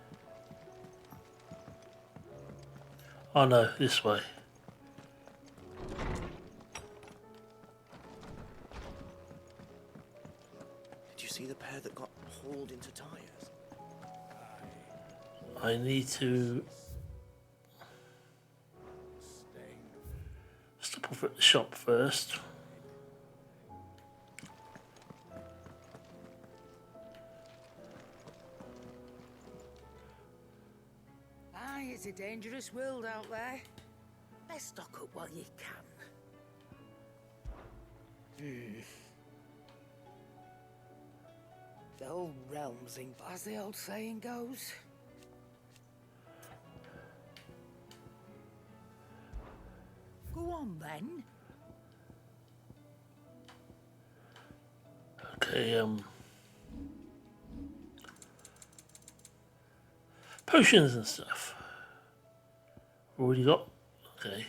Oh no, this way. Did you see the pair that got hauled into tires? I need to stop off at the shop first. Aye, it's a dangerous world out there. Best stock up while you can. The whole realm's in, as the old saying goes. Go on then. Okay, potions and stuff. Already got. Okay.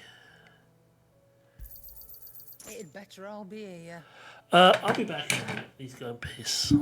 It'd better all be here. I'll be back. Please go and piss.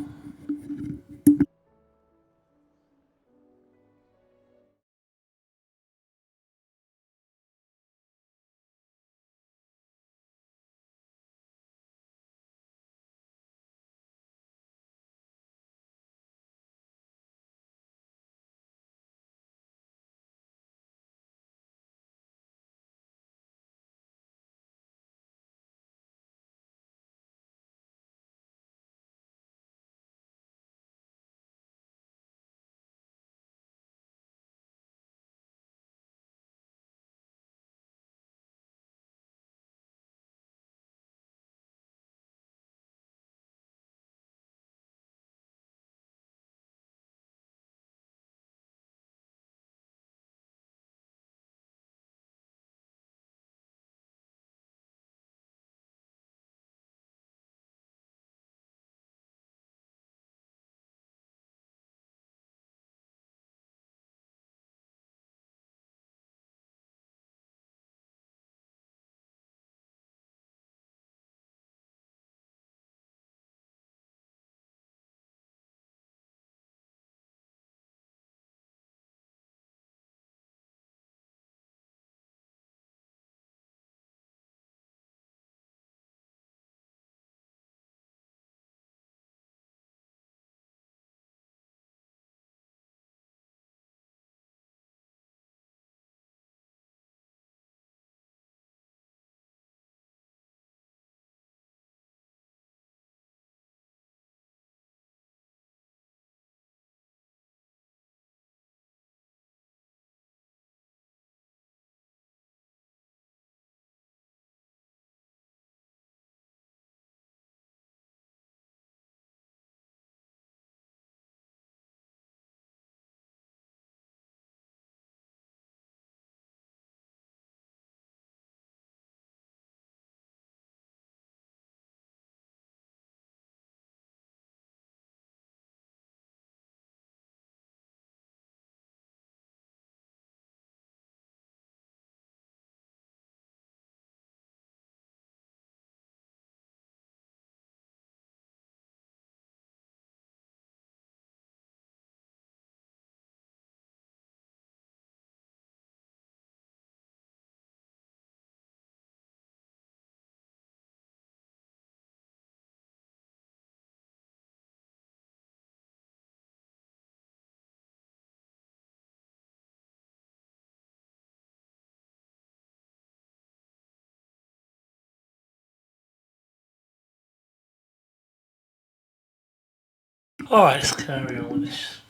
Alright, let's carry on with this.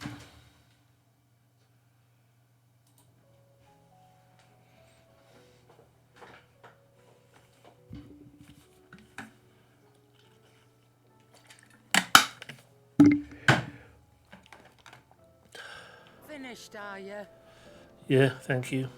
Finished, are you? Yeah, thank you.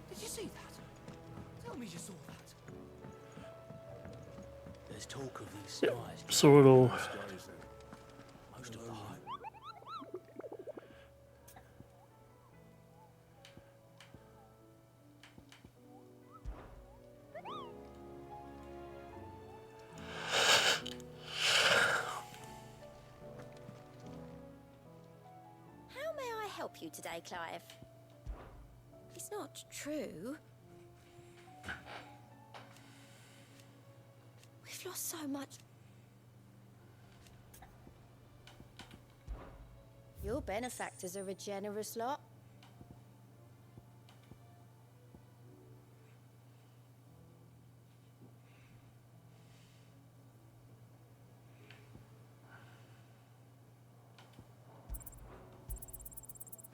Did you see that? Tell me you saw that. There's talk of these skies. Saw it all. Most of the hype. How may I help you today, Clive? It's not true. We've lost so much. Your benefactors are a generous lot.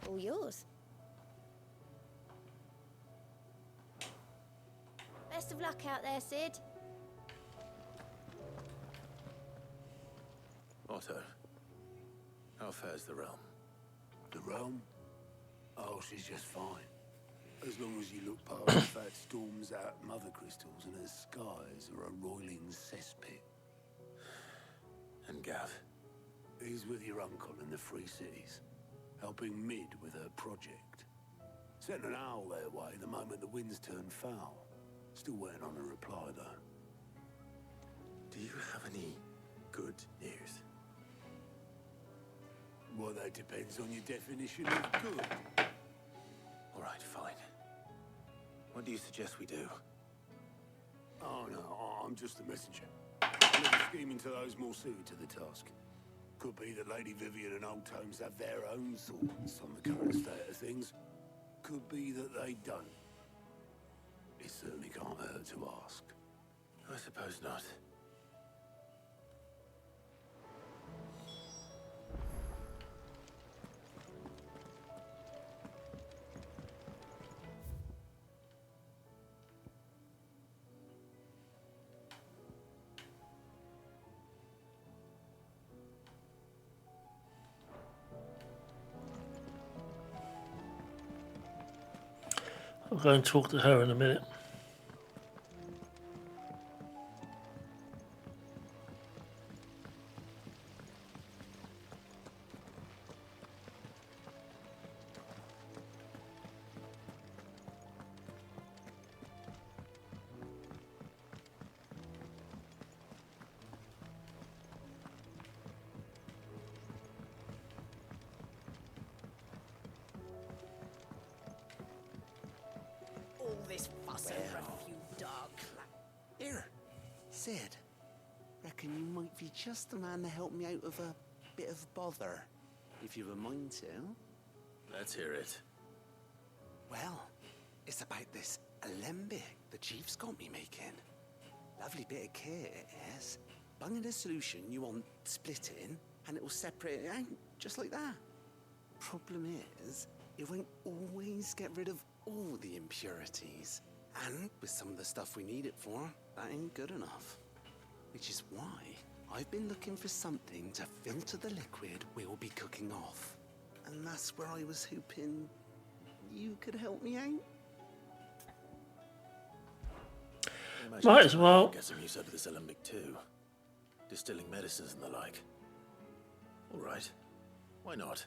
All yours. Best of luck out there, Sid. Otto, how fares the realm? The realm? Oh, she's just fine. As long as you look past the fat storms out mother crystals and her skies are a roiling cesspit. And Gav? He's with your uncle in the Free Cities, helping Mid with her project. Sent an owl their way the moment the winds turned foul. Still waiting on a reply, though. Do you have any good news? Well, that depends on your definition of good. All right, fine. What do you suggest we do? Oh, no, I'm just the messenger. I'll leave a scheme into those more suited to the task. Could be that Lady Vivian and Old Tomes have their own thoughts on the current state of things. Could be that they don't. It certainly can't hurt to ask. I suppose not. I'll go and talk to her in a minute. All this fuss over a few dark Here, Sid. Reckon you might be just the man to help me out of a bit of bother, if you've a mind to. Let's hear it. Well, it's about this alembic the chief's got me making. Lovely bit of kit it is. Bunging a solution you want splitting, and it'll separate it out, just like that. Problem is, it won't always get rid of all the impurities. And with some of the stuff we need it for, that ain't good enough. Which is why I've been looking for something to filter the liquid we'll be cooking off. And that's where I was hoping you could help me out. Might as well. I'm guessing you said this alembic too. Distilling medicines and the like. All right. Why not?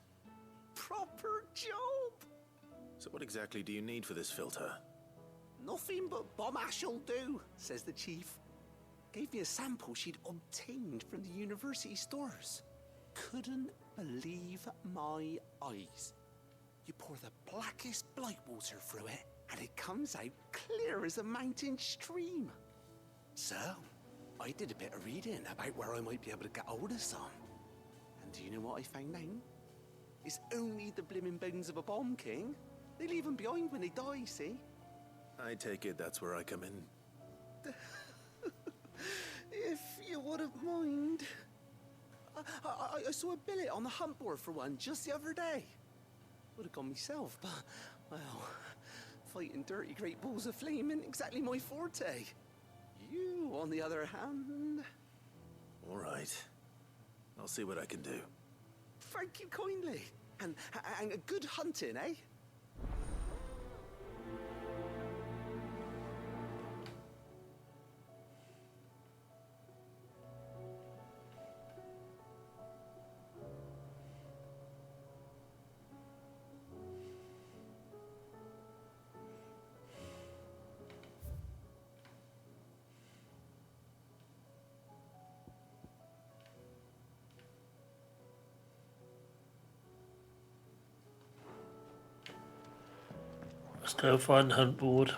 Proper job! So what exactly do you need for this filter? Nothing but bomb ash'll do, says the chief. Gave me a sample she'd obtained from the university stores. couldn't believe my eyes. You pour the blackest blight water through it, and it comes out clear as a mountain stream. So, I did a bit of reading about where I might be able to get hold of some. And do you know what I found out? It's only the blimmin' bones of a bomb king. They leave them behind when they die, see? I take it that's where I come in. If you wouldn't mind. I saw a billet on the hunt board for one just the other day. Would have gone myself, but, well, fighting dirty great balls of flame isn't exactly my forte. You, on the other hand... All right. I'll see what I can do. Thank you kindly. And good hunting, eh? Let's go find the hunt board.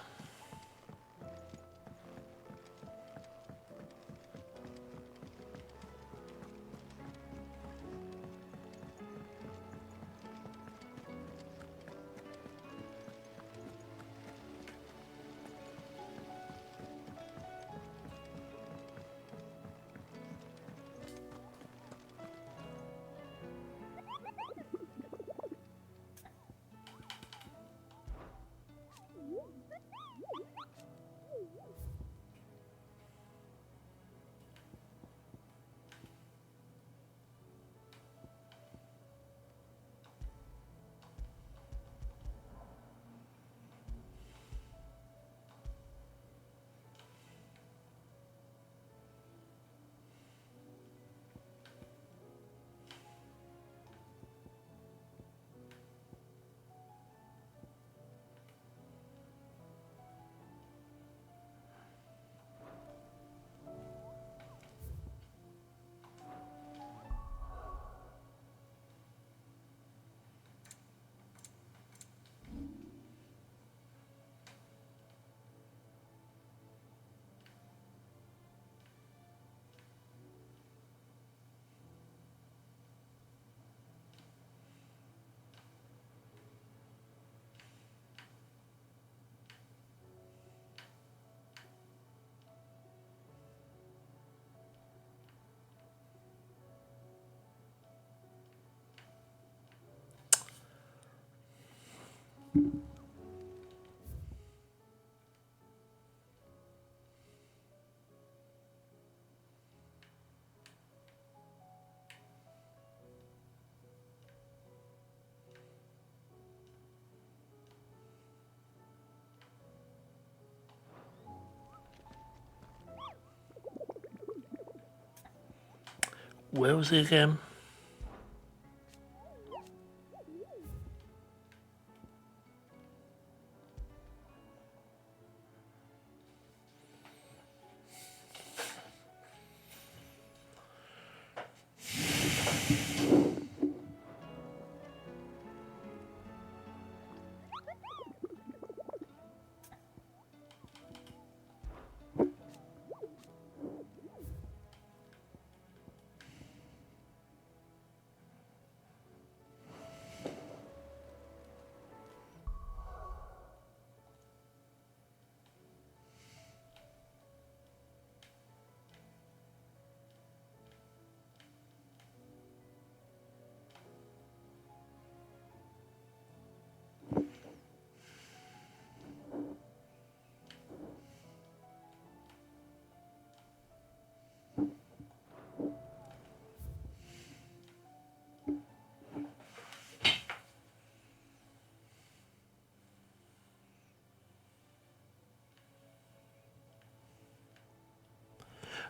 Where was he again?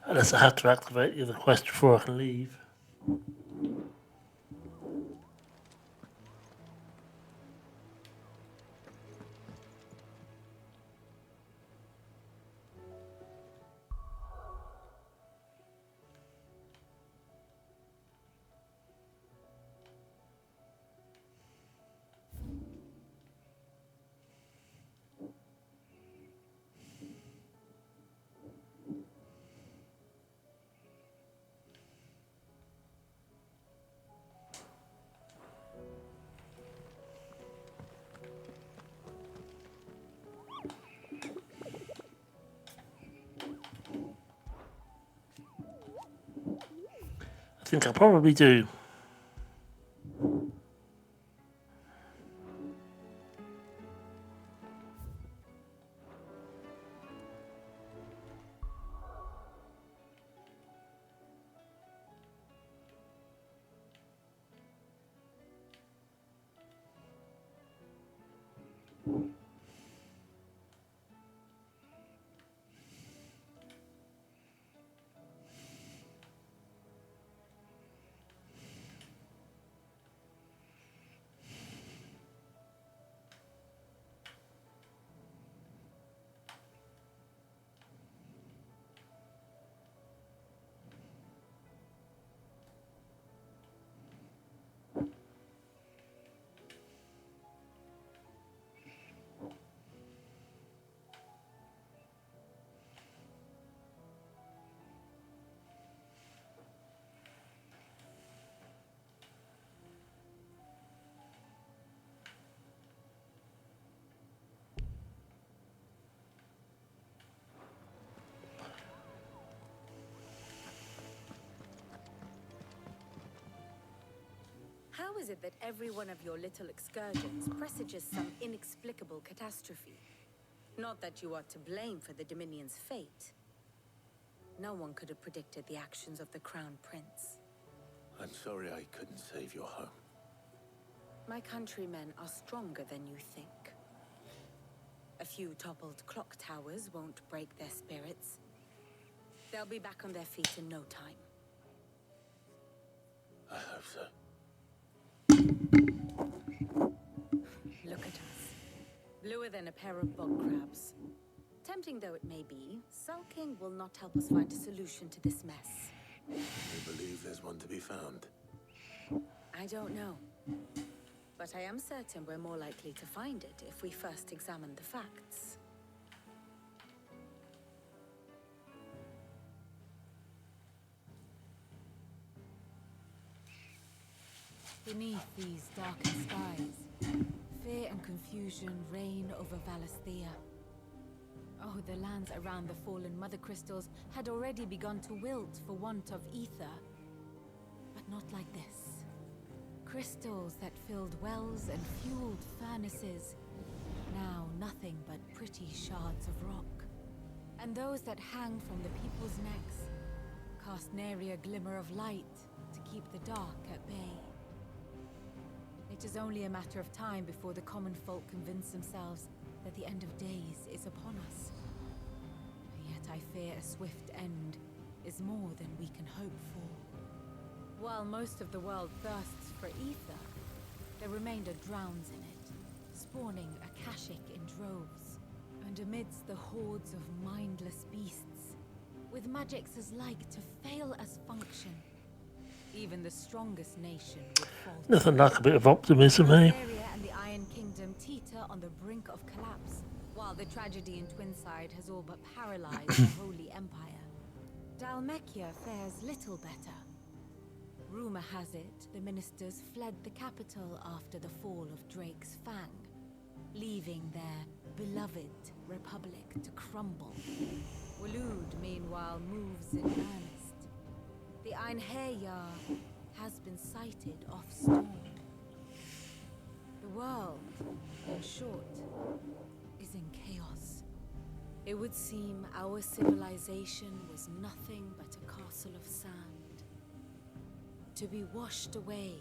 Unless I have to activate the other quest before I can leave. think I probably do. How is it that every one of your little excursions presages some inexplicable catastrophe? Not that you are to blame for the Dominion's fate. No one could have predicted the actions of the Crown Prince. I'm sorry I couldn't save your home. My countrymen are stronger than you think. A few toppled clock towers won't break their spirits. They'll be back on their feet in no time. I hope so. Look at us. Bluer than a pair of bog crabs. Tempting though it may be, sulking will not help us find a solution to this mess. You believe there's one to be found? I don't know. But I am certain we're more likely to find it if we first examine the facts. Beneath these darkened skies, fear and confusion reign over Valisthea. Oh, the lands around the fallen Mother Crystals had already begun to wilt for want of ether. But not like this. Crystals that filled wells and fueled furnaces. Now nothing but pretty shards of rock. And those that hang from the people's necks cast nary a glimmer of light to keep the dark at bay. It is only a matter of time before the common folk convince themselves that the end of days is upon us. Yet I fear a swift end is more than we can hope for. While most of the world thirsts for ether, the remainder drowns in it, spawning Akashic in droves. And amidst the hordes of mindless beasts, with magics as like to fail as function, even the strongest nation would fall. Nothing like a bit of optimism, eh? Syria and the Iron Kingdom teeter on the brink of collapse, while the tragedy in Twinside has all but paralyzed the Holy Empire. Dalmekia fares little better. Rumor has it the ministers fled the capital after the fall of Drake's Fang, leaving their beloved republic to crumble. Waloed, meanwhile, moves in earnest. The Einherjar has been sighted off-storm. The world, in short, is in chaos. It would seem our civilization was nothing but a castle of sand, to be washed away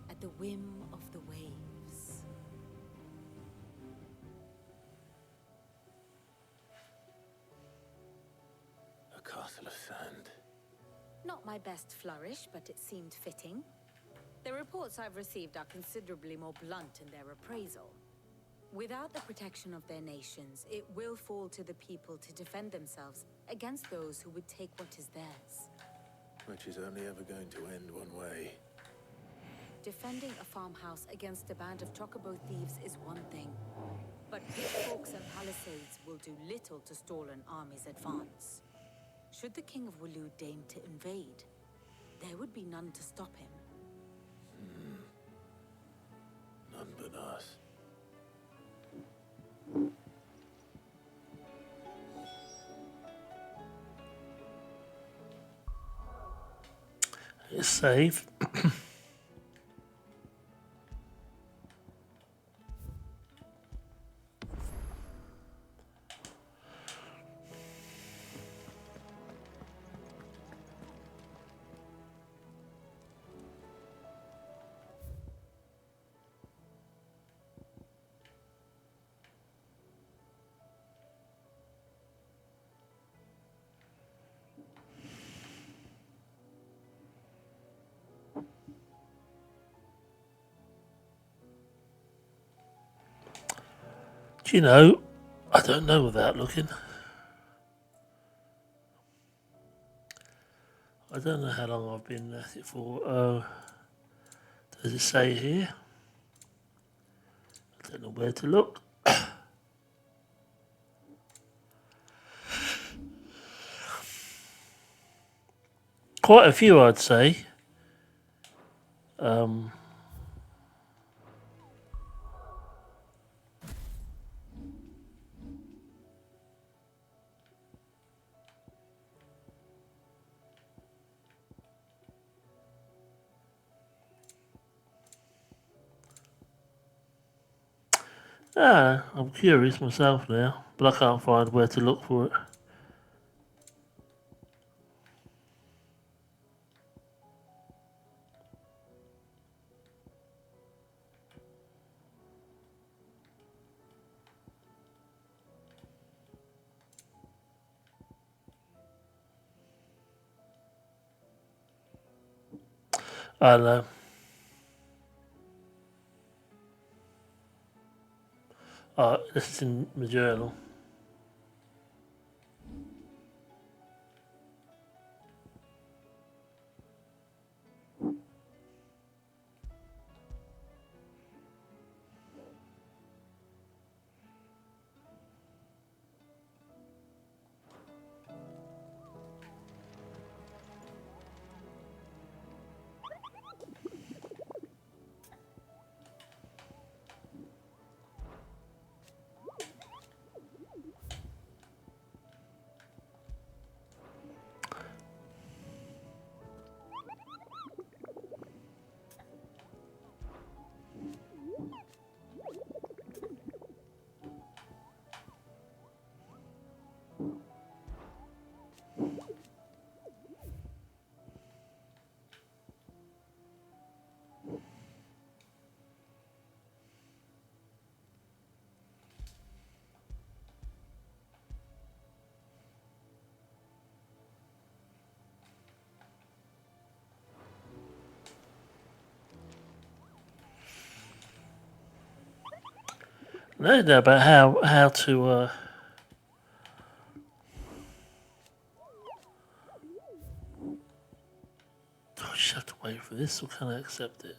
at the whim of the waves. A castle of sand. Not my best flourish, but it seemed fitting. The reports I've received are considerably more blunt in their appraisal. Without the protection of their nations, it will fall to the people to defend themselves against those who would take what is theirs. Which is only ever going to end one way. Defending a farmhouse against a band of chocobo thieves is one thing, but pitchforks and palisades will do little to stall an army's advance. Should the King of Waloed deign to invade, there would be none to stop him. None but us. Let's save. Do you know, I don't know without looking. I don't know how long I've been at it for. Does it say here? I don't know where to look. Quite a few, I'd say. I'm curious myself now, but I can't find where to look for it. I don't know. This is in my journal. No idea about how to. Do I just have to wait for this, or can I accept it?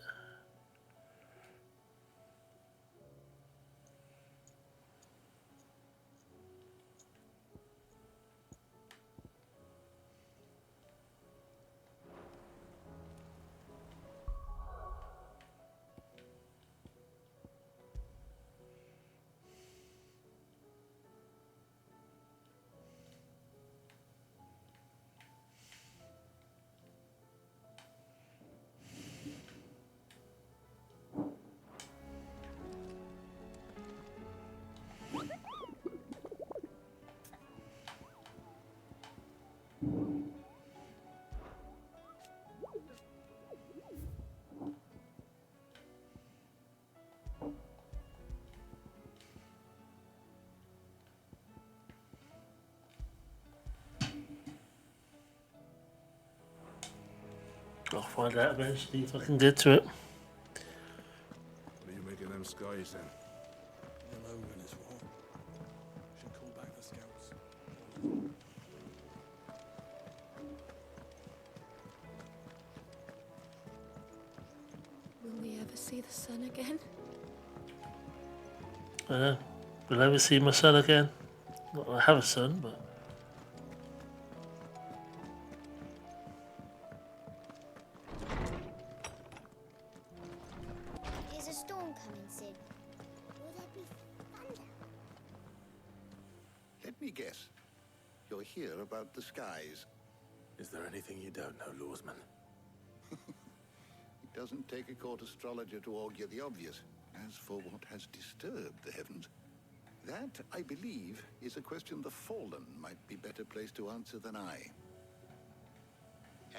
I'll find out eventually if I can get to it. What are you making them skies then? The Logan is what? Should call back the scouts. Will we ever see the sun again? I know. Will I ever see my son again? Not that I have a son, but. There's a storm coming soon. Will there be thunder? Let me guess. You're here about the skies. Is there anything you don't know, Lawsman? It doesn't take a court astrologer to augur the obvious. As for what has disturbed the heavens, that, I believe, is a question the Fallen might be better placed to answer than I.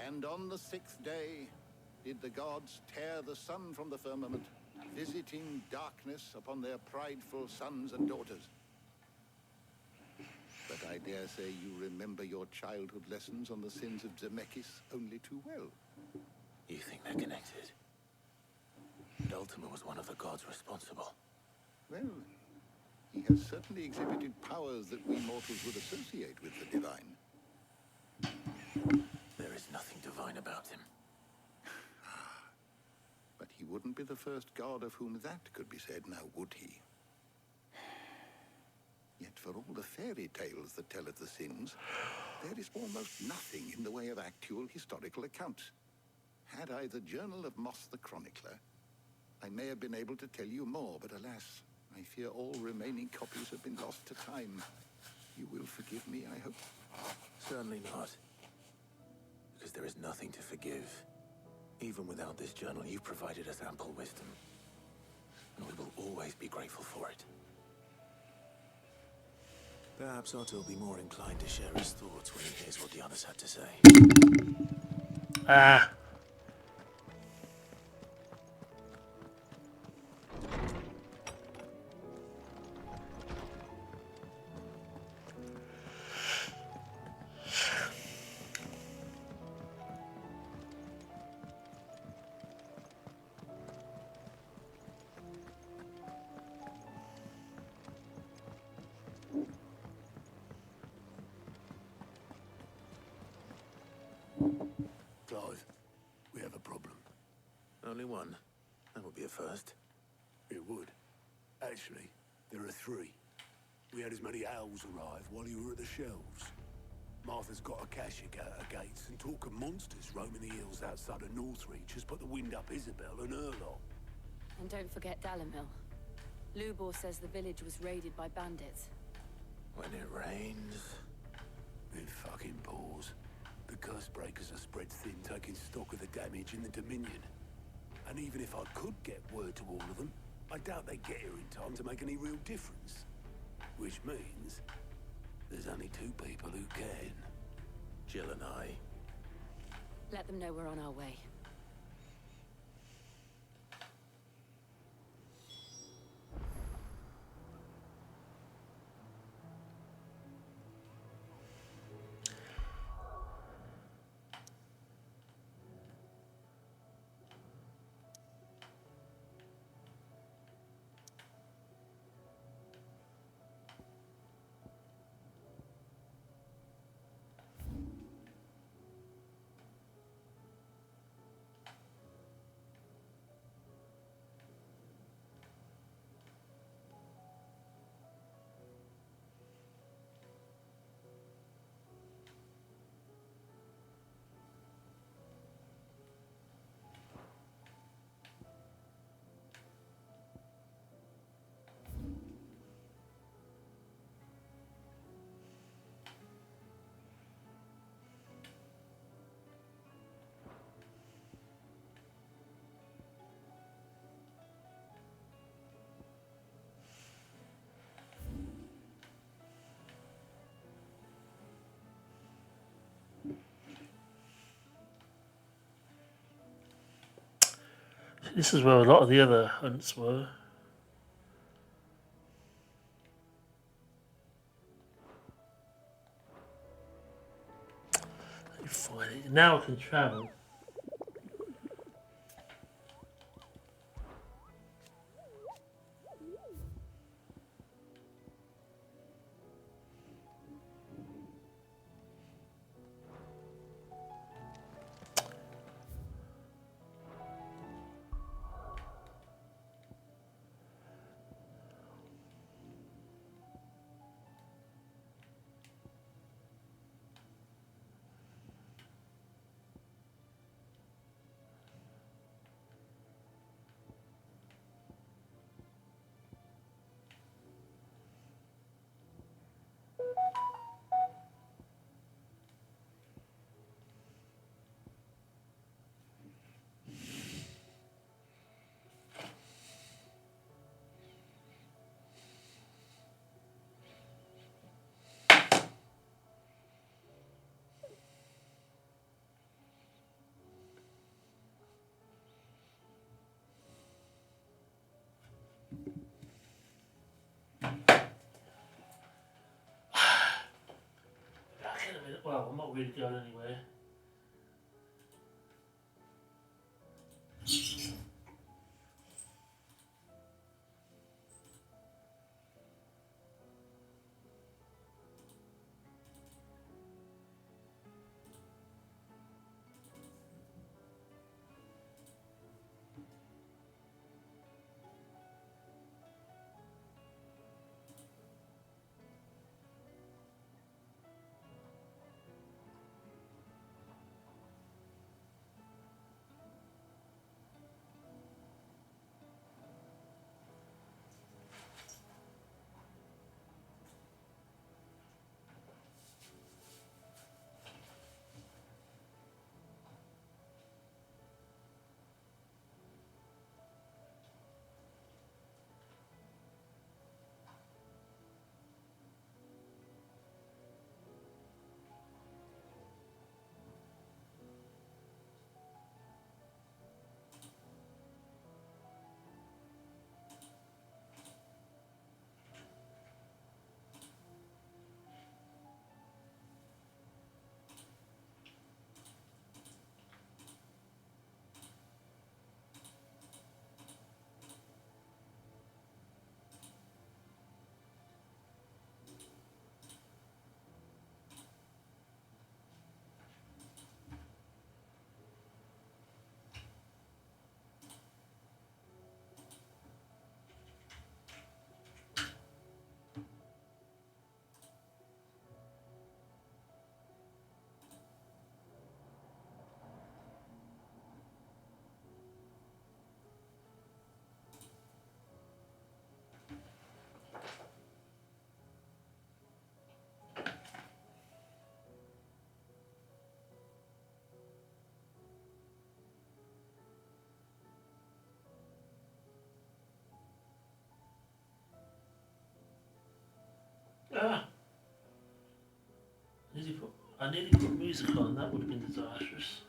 And on the 6th day did the gods tear the sun from the firmament, visiting darkness upon their prideful sons and daughters. But I dare say you remember your childhood lessons on the sins of Zemeckis only too well. You think they're connected? But Ultima was one of the gods responsible. Well, he has certainly exhibited powers that we mortals would associate with the divine. There is nothing divine about him. But he wouldn't be the first god of whom that could be said, now would he? Yet for all the fairy tales that tell of the sins, there is almost nothing in the way of actual historical accounts. Had I the Journal of Moss the Chronicler, I may have been able to tell you more, but alas, I fear all remaining copies have been lost to time. You will forgive me, I hope? Certainly not. Because there is nothing to forgive. Even without this journal, you've provided us ample wisdom. And we will always be grateful for it. Perhaps Otto will be more inclined to share his thoughts when he hears what the others had to say. Ah. Clive, we have a problem. Only one. That would be a first. It would. Actually, there are 3. We had as many owls arrive while you were at the shelves. Martha's got a cashier at her gates, and talk of monsters roaming the hills outside of Northreach has put the wind up Isabel and her lot. And don't forget Dalamil. Lubor says the village was raided by bandits. When it rains... It fucking pours. The curse breakers are spread thin, taking stock of the damage in the Dominion. And even if I could get word to all of them, I doubt they'd get here in time to make any real difference. Which means there's only 2 people who can. Jill and I. Let them know we're on our way. This is where a lot of the other hunts were. Let me find it. Now I can travel. Well, I'm not really going anywhere. Ah! I nearly put music on, that would have been disastrous.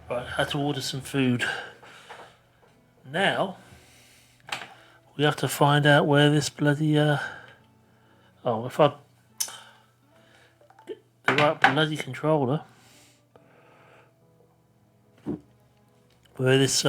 Right, had to order some food. Now, we have to find out where this bloody, oh, if I get the right bloody controller, where this,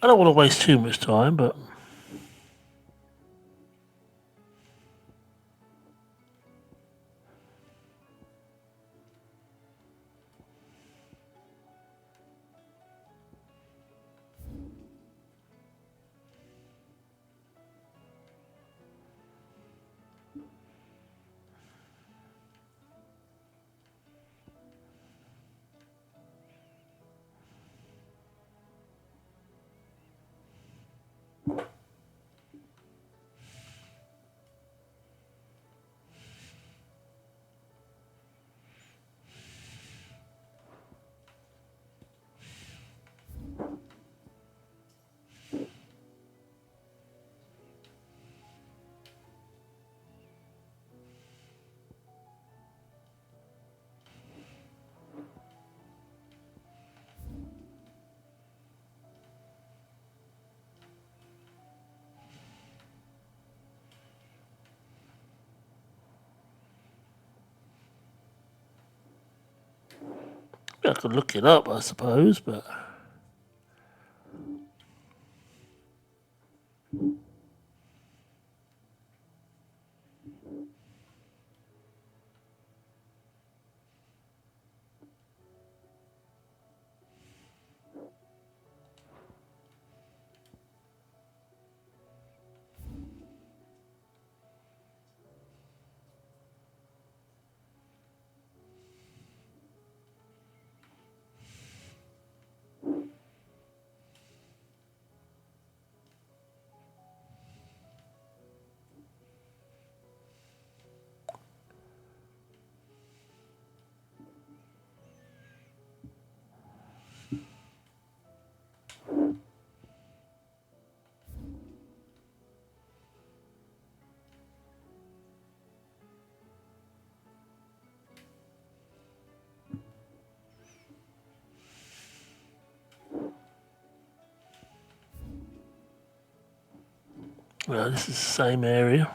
I don't want to waste too much time, but I could look it up, I suppose, but well, this is the same area.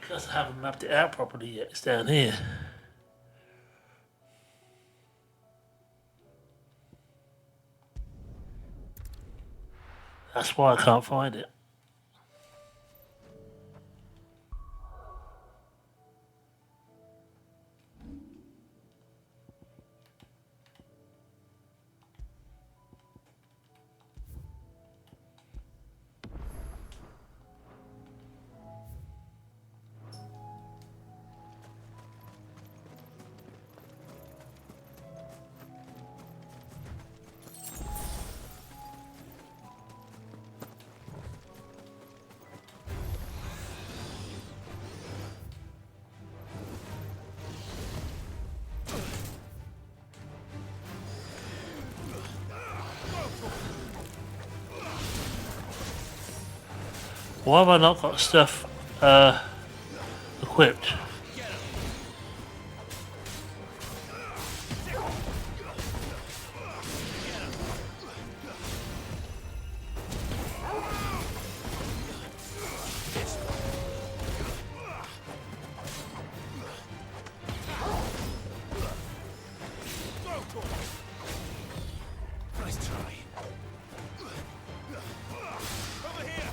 Because I haven't mapped it out properly yet. It's down here. That's why I can't find it. Why have I not got stuff equipped? Nice try. Over here.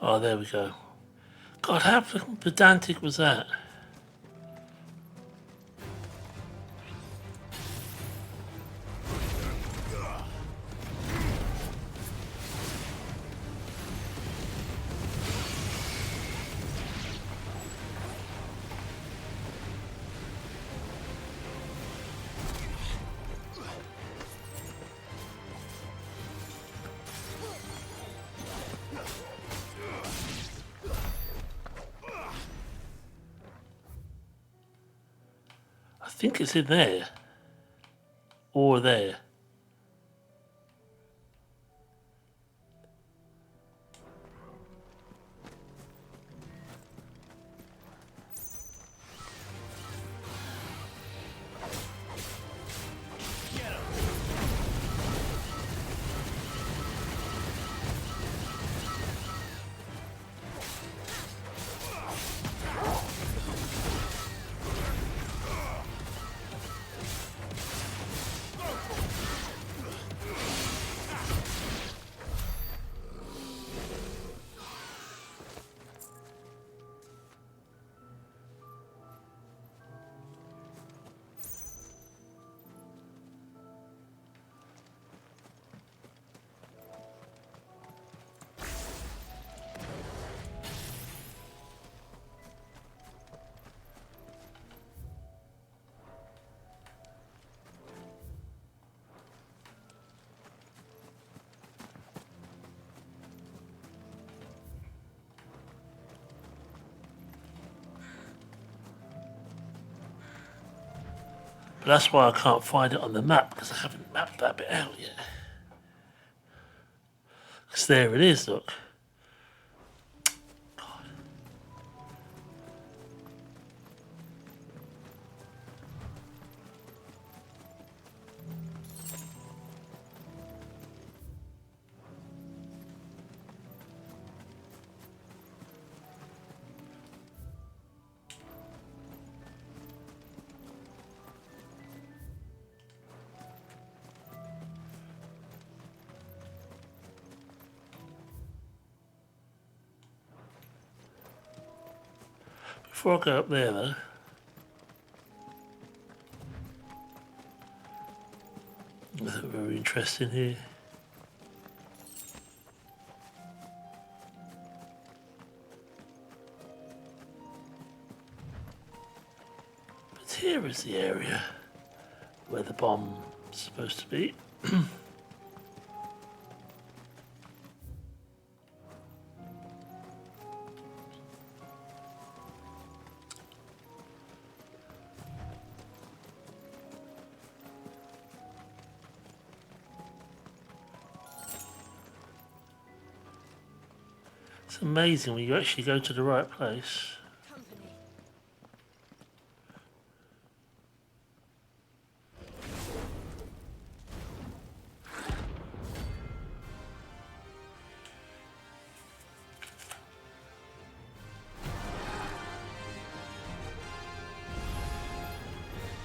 Oh, there we go. God, how pedantic was that? I think it's in there. Or there. But that's why I can't find it on the map, because I haven't mapped that bit out yet. Because there it is, look. Before I go up there though, nothing very interesting here. is the area where the bomb's supposed to be. It's amazing when you actually go to the right place.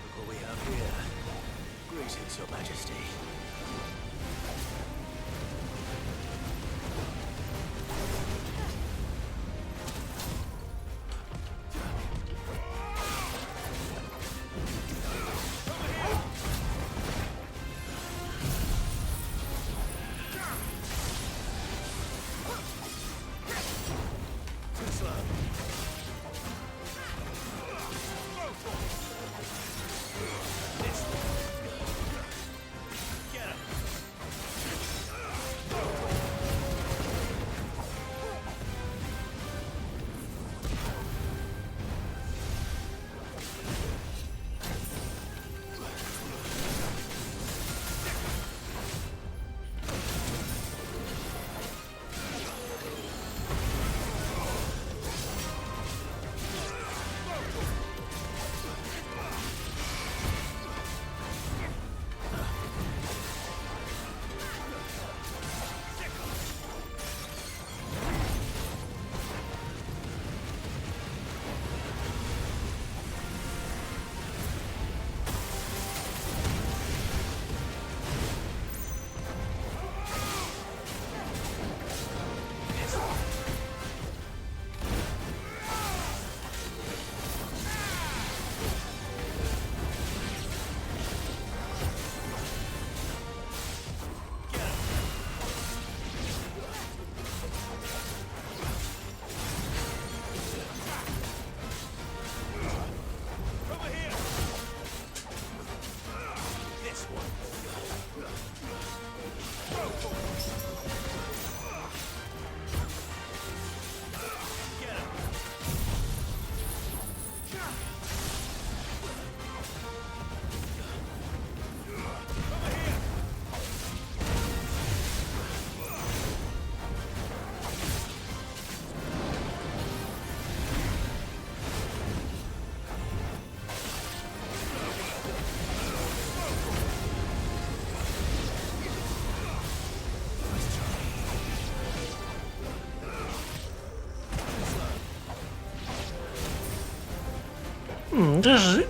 Look what we have here. Greetings, Your Majesty.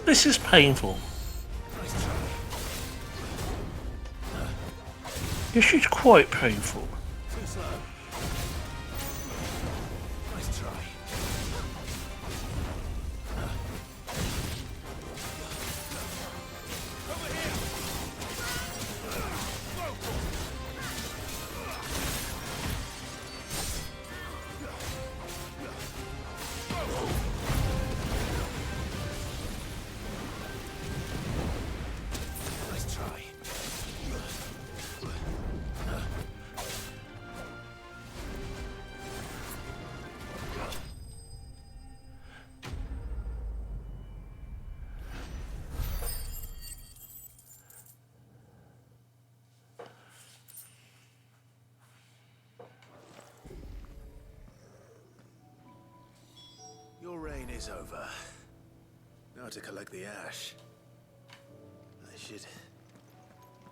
This is painful. This is quite painful. Your reign is over. Now to collect the ash. I should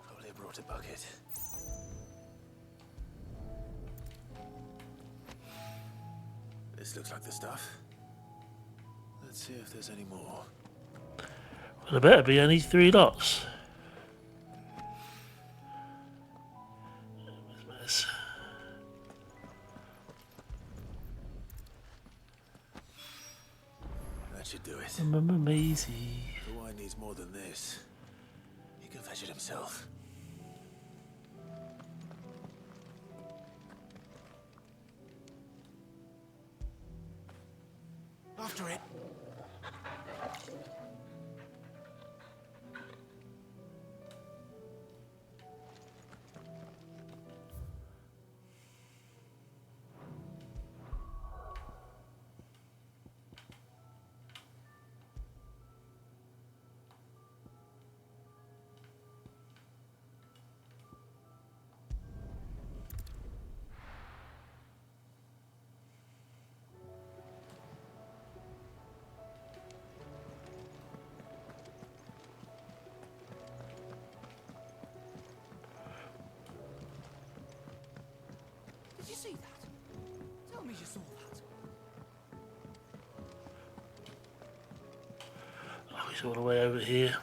probably have brought a bucket. This looks like the stuff. Let's see if there's any more. Well, there better be only 3 lots. That should do it. Amazing. The wine needs more than this. He can fetch it himself. After it. Takes all the way over here.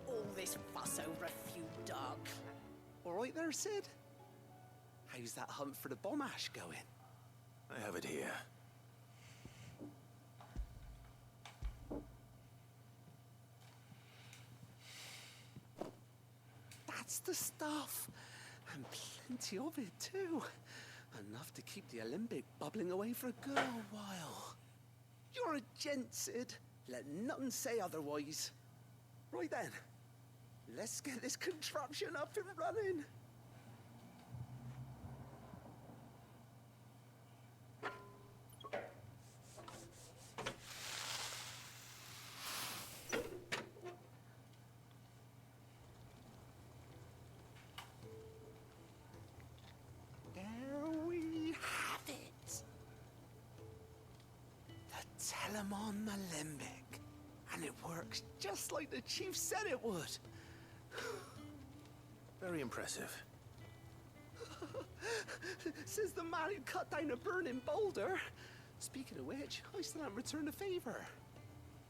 All this fuss over a few dark. All right there, Sid? How's that hunt for the bomb ash going? I have it here. That's the stuff. And plenty of it, too. Enough to keep the Olympic bubbling away for a good old while. You're a gent, Sid. Let nothing say otherwise. Right then. Let's get this contraption up and running. There we have it. The Telemon Alembic. And it works just like the chief said it would. Very impressive. Says the man who cut down a burning boulder. Speaking of which, I still haven't returned the favor.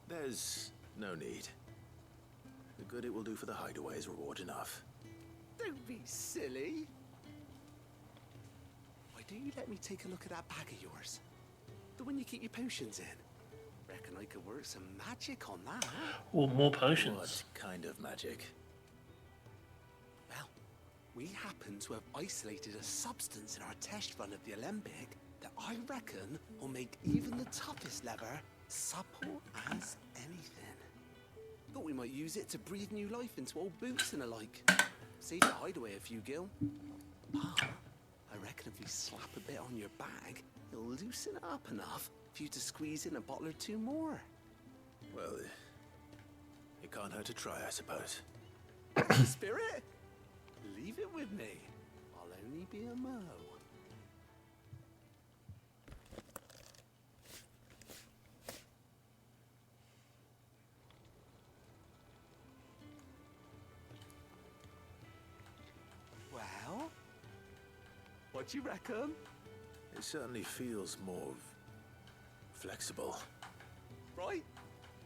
There's no need. The good it will do for the hideaway is reward enough. Don't be silly. Why don't you let me take a look at that bag of yours? The one you keep your potions in. Reckon I could work some magic on that. Or more potions. What kind of magic? Well, we happen to have isolated a substance in our test run of the Alembic that I reckon will make even the toughest leather supple as anything. Thought we might use it to breathe new life into old boots and the like. Save the hideaway a few gil. But I reckon if we slap a bit on your bag, it'll loosen it up enough for you to squeeze in a bottle or two more. Well, it can't hurt to try, I suppose. Spirit, leave it with me. I'll only be a mo. Well, what do you reckon? It certainly feels more flexible. Right?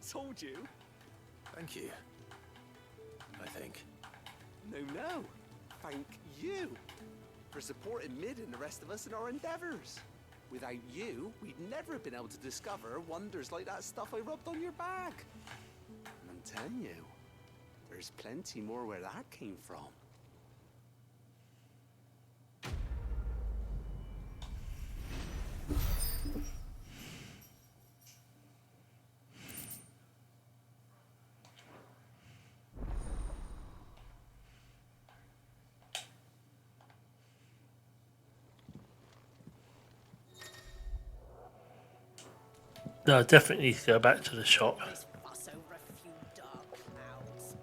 Told you. Thank you. I think. No. Thank you for supporting Mid and the rest of us in our endeavors. Without you, we'd never have been able to discover wonders like that stuff I rubbed on your bag. And I'm telling you, there's plenty more where that came from. No, I definitely need to go back to the shop. Fuss over a few dark clouds.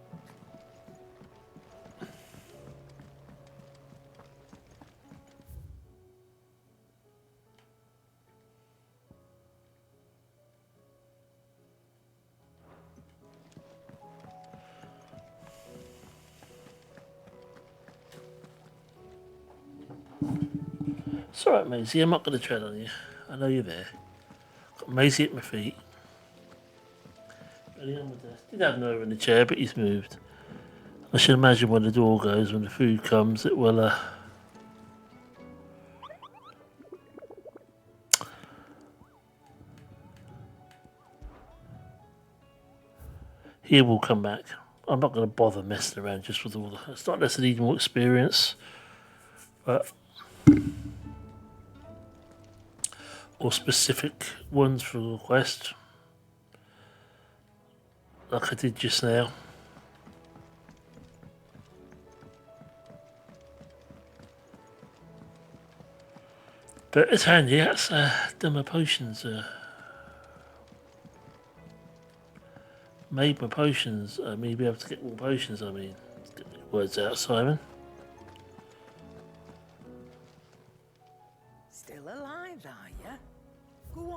It's alright, Maisie. I'm not going to tread on you. I know you're there. Got Maisie at my feet. Ready on the desk. Did have Noah in the chair, but he's moved. I should imagine when the door goes, when the food comes, it will. He will come back. I'm not going to bother messing around just with all the. It's not unless I need more experience, but. Or specific ones for the quest, like I did just now. But it's handy, that's done my potions. Made my potions, me be able to get more potions, I mean. Get the words out, Simon.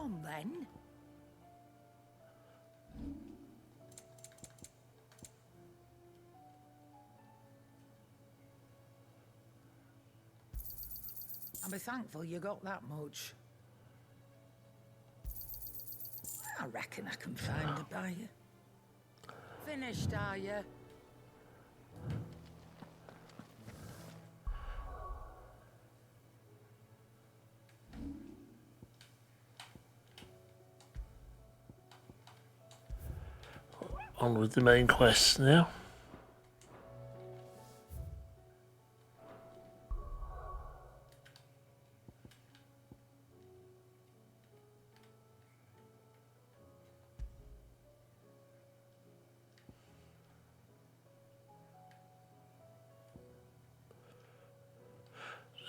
on then. I'll be thankful you got that much. I reckon I can find a buyer. Finished, are you? On with the main quest now.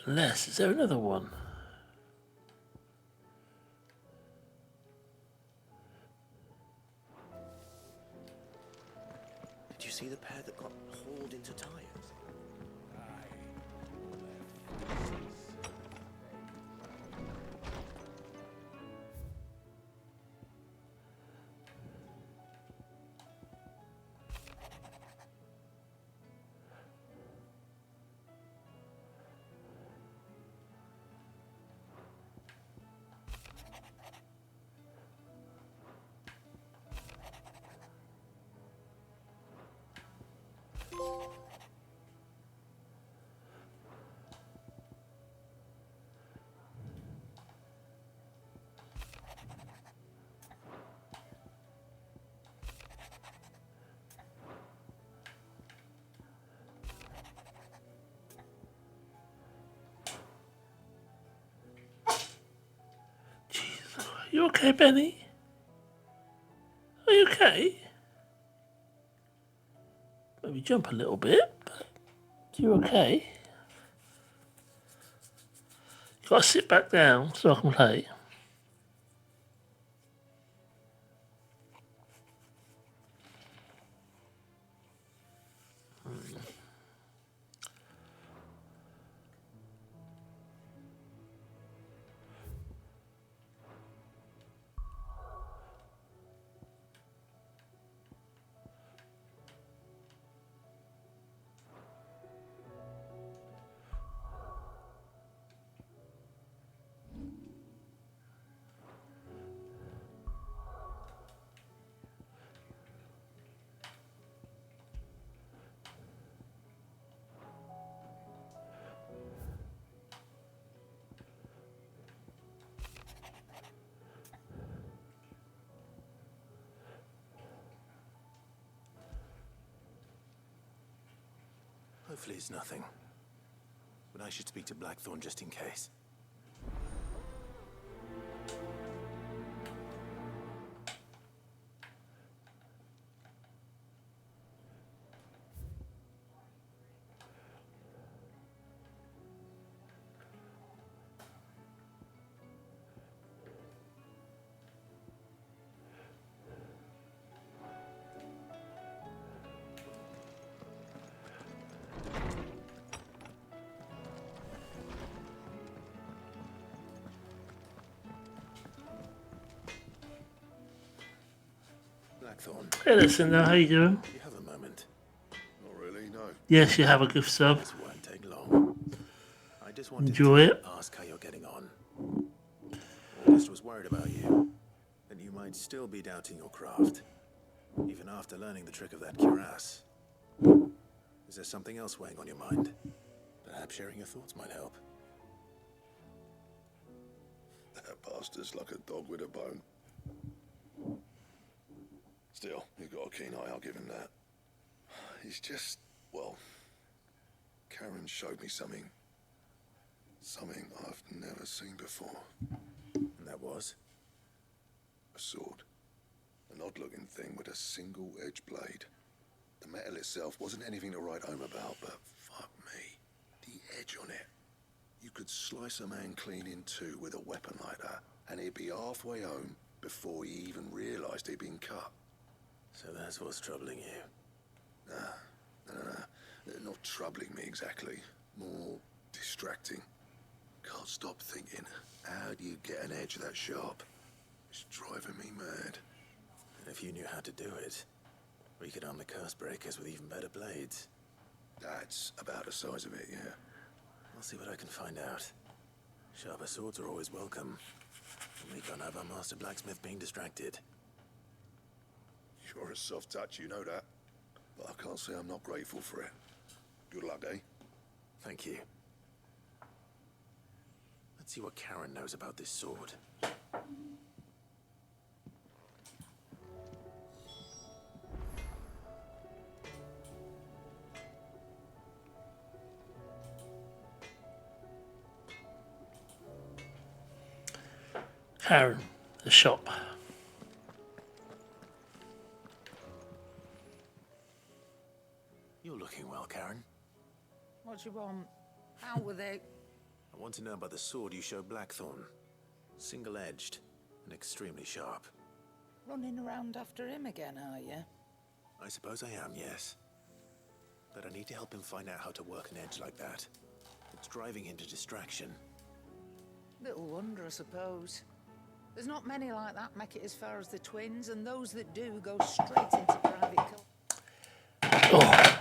Unless, is there another one? Did you see the pair that got hauled into tires? You okay, Benny? Are you okay? Maybe jump a little bit, but you okay? You gotta sit back down so I can play. Hopefully it's nothing. But I should speak to Blackthorn just in case. Blackthorn. Hey, listen now, how you doing? You have a moment. Not really, no. Yes, you have a gift sub. This won't take long. I just wanted Enjoy to it. ask how you're getting on. August was worried about you, that you might still be doubting your craft, even after learning the trick of that cuirass. Is there something else weighing on your mind? Perhaps sharing your thoughts might help. That bastard's like a dog with a bone. Still, you've got a keen eye, I'll give him that. He's just, well, Karen showed me something. Something I've never seen before. And that was? A sword. An odd-looking thing with a single-edged blade. The metal itself wasn't anything to write home about, but fuck me. The edge on it. You could slice a man clean in two with a weapon like that, and he'd be halfway home before he even realised he'd been cut. So that's what's troubling you. Not troubling me exactly. More distracting. Can't stop thinking, how do you get an edge that sharp? It's driving me mad. And if you knew how to do it, we could arm the curse breakers with even better blades. That's about the size of it, yeah. I'll see what I can find out. Sharper swords are always welcome. And we can't have our master blacksmith being distracted. You're a soft touch, you know that. But I can't say I'm not grateful for it. Good luck, eh? Thank you. Let's see what Karen knows about this sword. Karen, the shop. You're looking well, Karen. What you want? Out with it. I want to know about the sword you showed Blackthorn. Single-edged and extremely sharp. Running around after him again, are you? I suppose I am, yes. But I need to help him find out how to work an edge like that. It's driving him to distraction. Little wonder, I suppose. There's not many like that make it as far as the twins, and those that do go straight into private. Oh.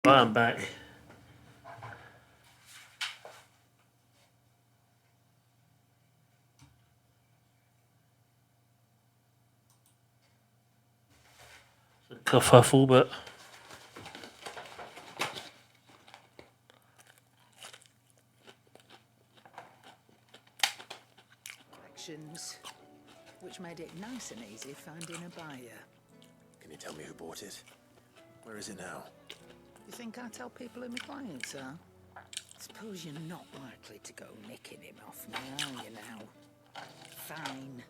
Right, I'm back. Kerfuffle, but Collections, which made it nice and easy finding a buyer. Can you tell me who bought it? Where is it now? You think I tell people who my clients are? Suppose you're not likely to go nicking him off me, are you now? Fine.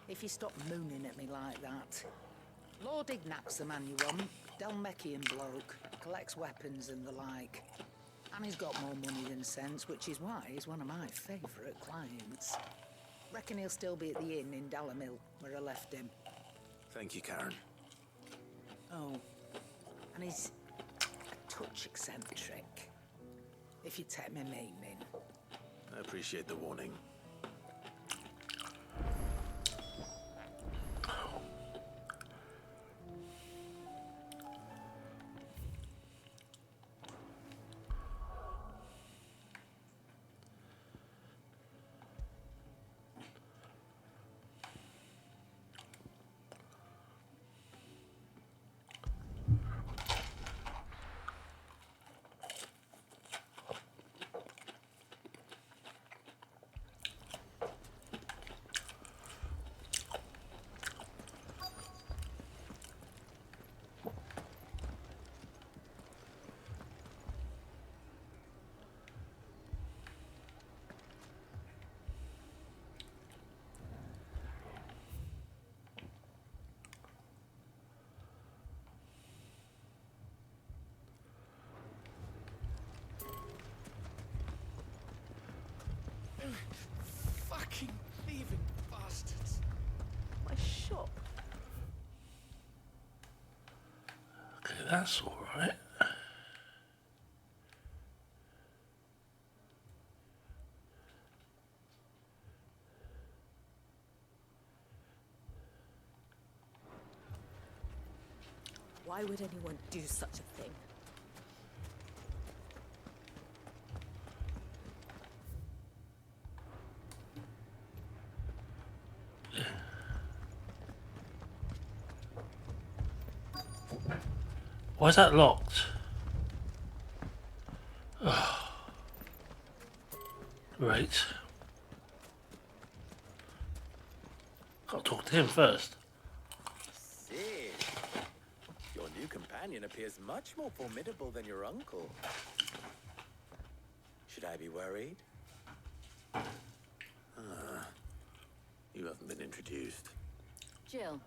If you stop mooning at me like that. Lord Ignat's the man you want. Dalmekian bloke. Collects weapons and the like. And he's got more money than sense, which is why he's one of my favourite clients. Reckon he'll still be at the inn in Dalamil, where I left him. Thank you, Karen. Oh, and he's a touch eccentric, if you take my meaning. I appreciate the warning. Fucking thieving bastards. My shop. okay, that's all right. Why would anyone do such a thing? Why is that locked? Ugh. Great. Gotta talk to him first. Sid, your new companion appears much more formidable than your uncle. Should I be worried? You haven't been introduced. Jill,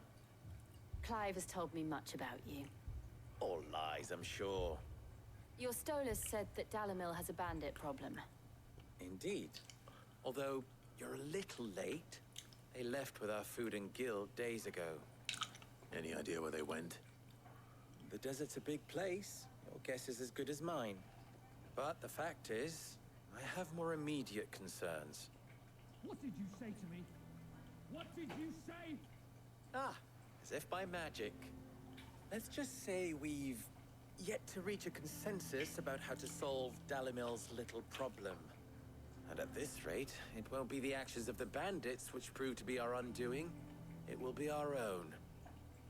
Clive has told me much about you. All lies, I'm sure. Your Stolas said that Dalamil has a bandit problem. Indeed. Although, you're a little late. They left with our food and guild days ago. Any idea where they went? The desert's a big place. Your guess is as good as mine. But the fact is, I have more immediate concerns. What did you say to me? What did you say? Ah, as if by magic. Let's just say we've yet to reach a consensus about how to solve Dalamil's little problem. And at this rate, it won't be the actions of the bandits which prove to be our undoing. It will be our own.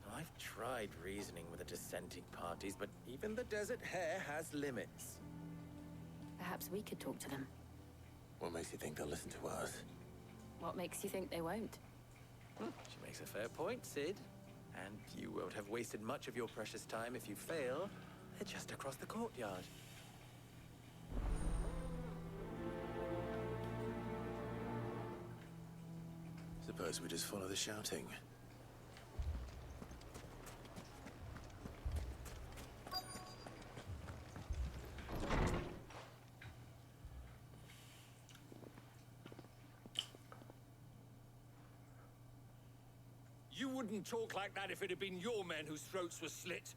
Now, I've tried reasoning with the dissenting parties, but even the Desert Hare has limits. Perhaps we could talk to them. What makes you think they'll listen to us? What makes you think they won't? She makes a fair point, Sid. And you won't have wasted much of your precious time if you fail. They're just across the courtyard. Suppose we just follow the shouting. You wouldn't talk like that if it had been your men whose throats were slit.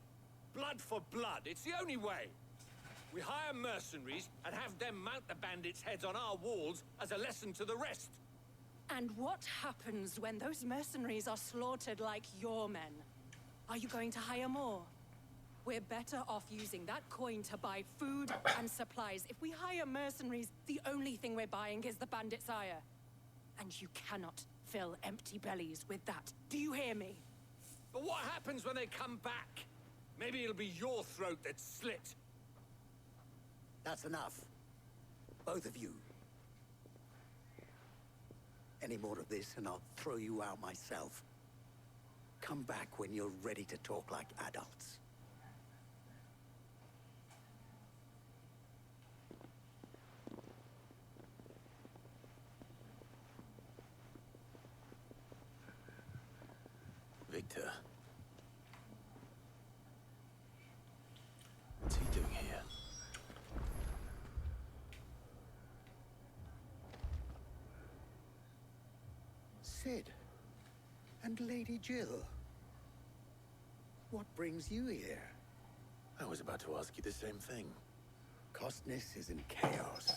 Blood for blood, it's the only way. We hire mercenaries and have them mount the bandits' heads on our walls as a lesson to the rest. And what happens when those mercenaries are slaughtered like your men? Are you going to hire more? We're better off using that coin to buy food and supplies. If we hire mercenaries, the only thing we're buying is the bandit's ire. And you cannot fill empty bellies with that. Do you hear me? But what happens when they come back? Maybe it'll be your throat that's slit. That's enough. Both of you. Any more of this and I'll throw you out myself. Come back when you're ready to talk like adults. Victor. What's he doing here? Sid. And Lady Jill. What brings you here? I was about to ask you the same thing. Costness is in chaos.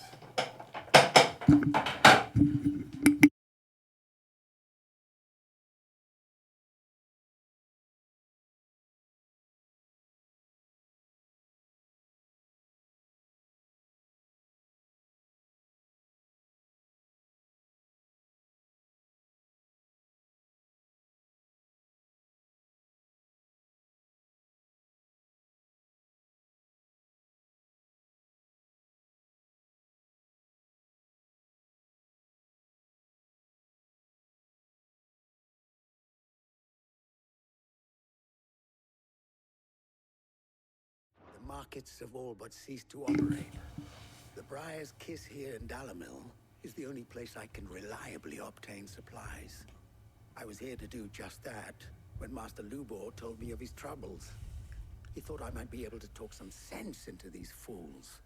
The markets have all but ceased to operate. The Briar's Kiss here in Dalamil is the only place I can reliably obtain supplies. I was here to do just that when Master Lubor told me of his troubles. He thought I might be able to talk some sense into these fools.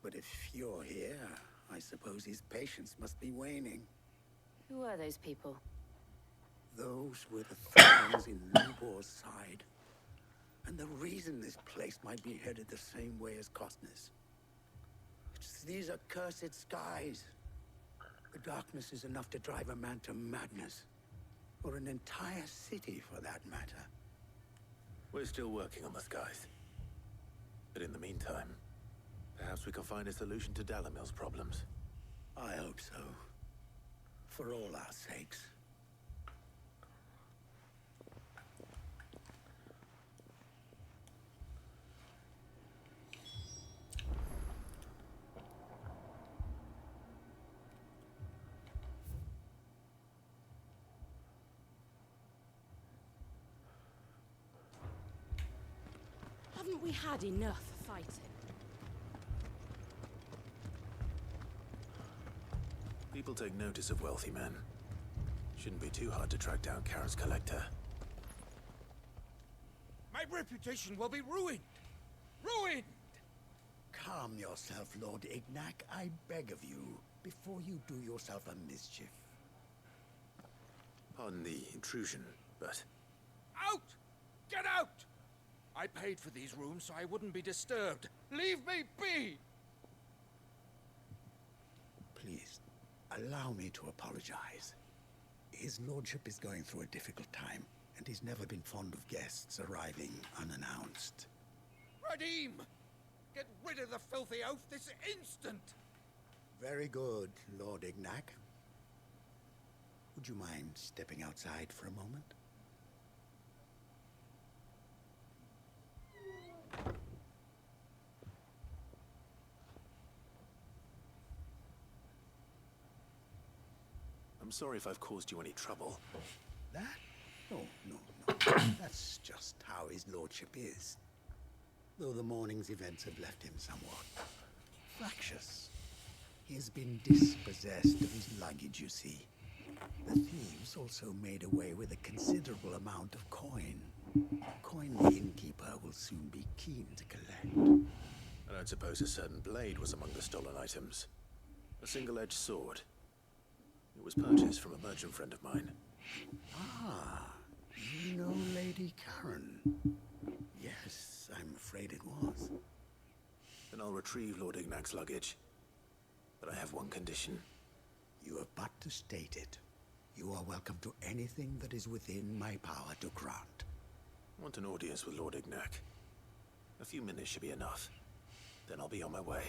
But if you're here, I suppose his patience must be waning. Who are those people? Those were the thorns in Lubor's side. And the reason this place might be headed the same way as Costness. It's these accursed skies. The darkness is enough to drive a man to madness. Or an entire city, for that matter. We're still working on the skies. But in the meantime, perhaps we can find a solution to Dalamil's problems. I hope so. For all our sakes. Haven't we had enough fighting? People take notice of wealthy men. Shouldn't be too hard to track down Karen's collector. My reputation will be ruined! Ruined! Calm yourself, Lord Ignac, I beg of you, before you do yourself a mischief. Pardon the intrusion, but... Out! Get out! I paid for these rooms so I wouldn't be disturbed. Leave me be! Please, allow me to apologize. His lordship is going through a difficult time, and he's never been fond of guests arriving unannounced. Radim! Get rid of the filthy oaf this instant! Very good, Lord Ignac. Would you mind stepping outside for a moment? I'm sorry if I've caused you any trouble. That? No. That's just how his lordship is. Though the morning's events have left him somewhat fractious. He has been dispossessed of his luggage, you see. The thieves also made away with a considerable amount of coin. Coin the innkeeper will soon be keen to collect. I don't suppose a certain blade was among the stolen items. A single-edged sword. It was purchased from a merchant friend of mine. Ah, you know Lady Karen? Yes, I'm afraid it was. Then I'll retrieve Lord Ignac's luggage. But I have one condition. You have but to state it. You are welcome to anything that is within my power to grant. I want an audience with Lord Ignac. A few minutes should be enough. Then I'll be on my way.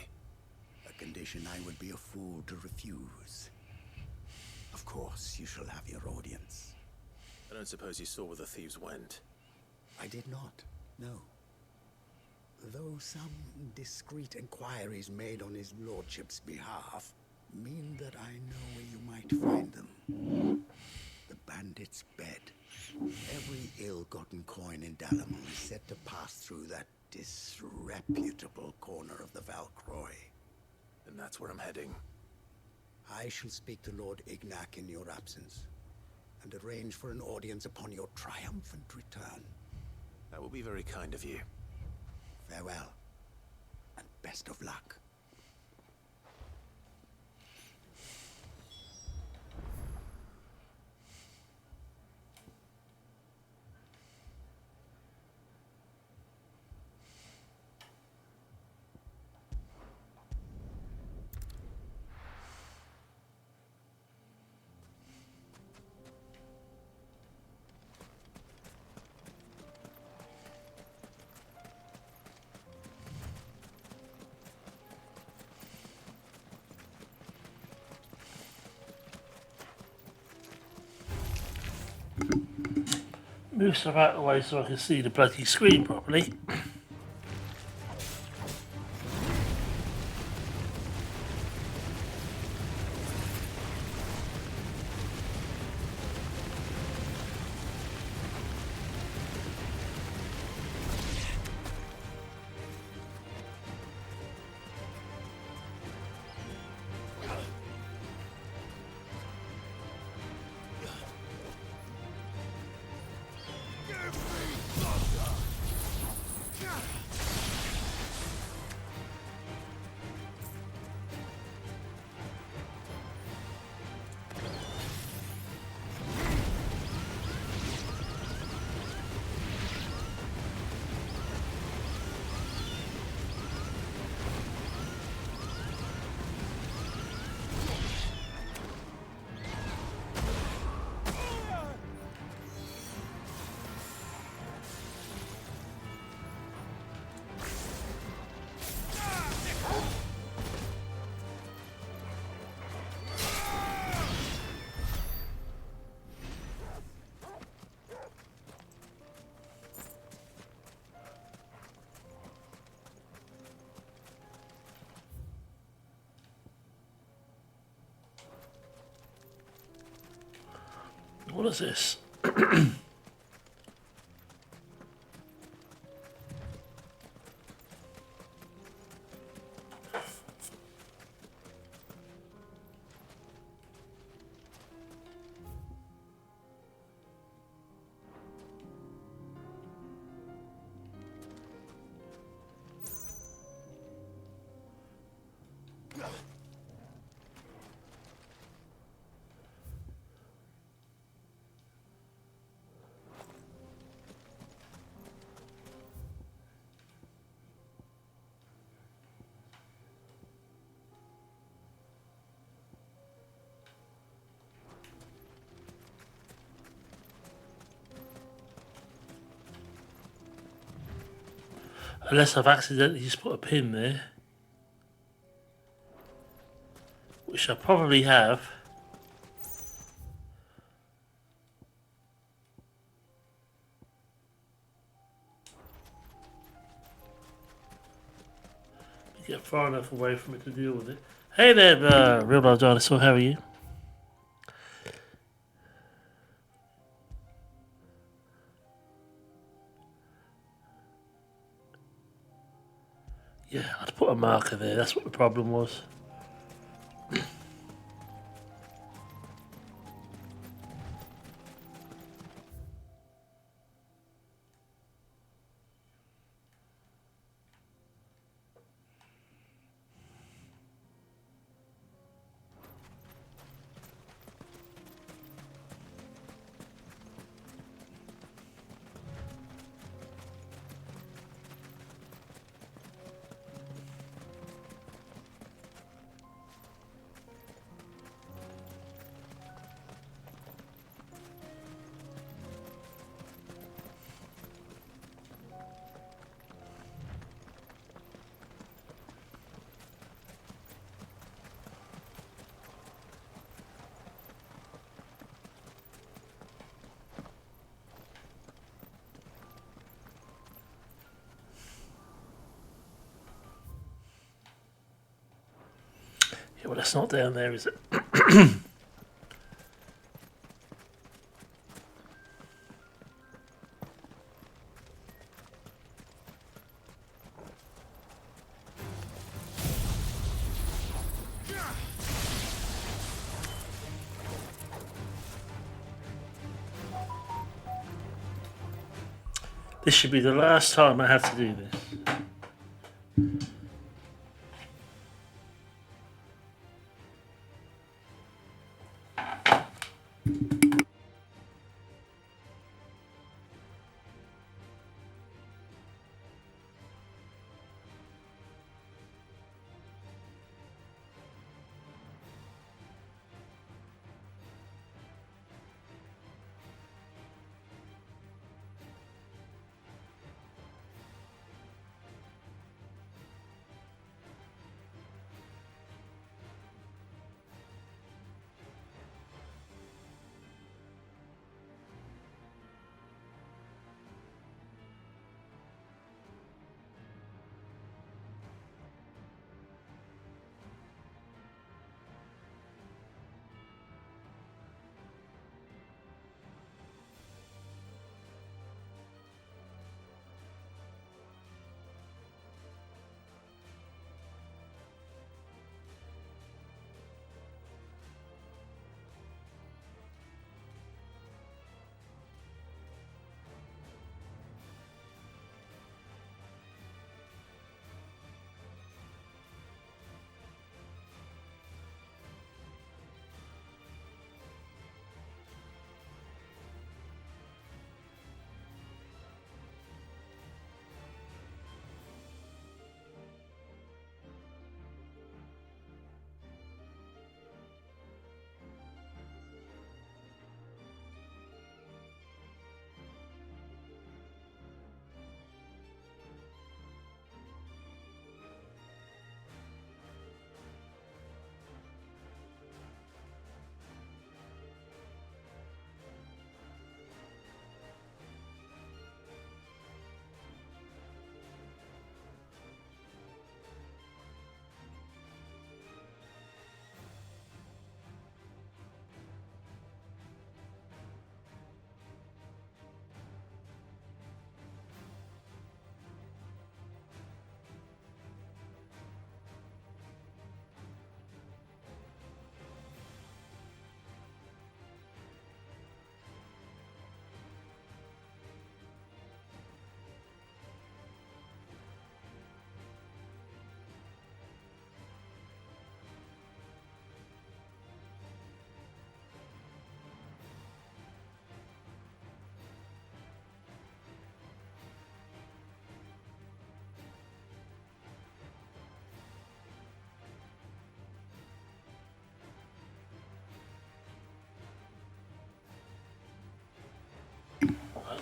A condition I would be a fool to refuse. Of course, you shall have your audience. I don't suppose you saw where the thieves went. I did not, no. Though some discreet inquiries made on his lordship's behalf mean that I know where you might find them. The bandit's bed. Every ill-gotten coin in Dalamon is set to pass through that disreputable corner of the Valcroy. And that's where I'm heading. I shall speak to Lord Ignac in your absence, and arrange for an audience upon your triumphant return. That will be very kind of you. Farewell, and best of luck. Move stuff out of the way so I can see the bloody screen properly. What is this? Unless I've accidentally just put a pin there. Which I probably have. Get far enough away from it to deal with it. Hey there, Real Life Dinosaur, how are you? Yeah, I'd put a marker there, that's what the problem was. well, that's not down there, is it? This should be the last time I have to do this.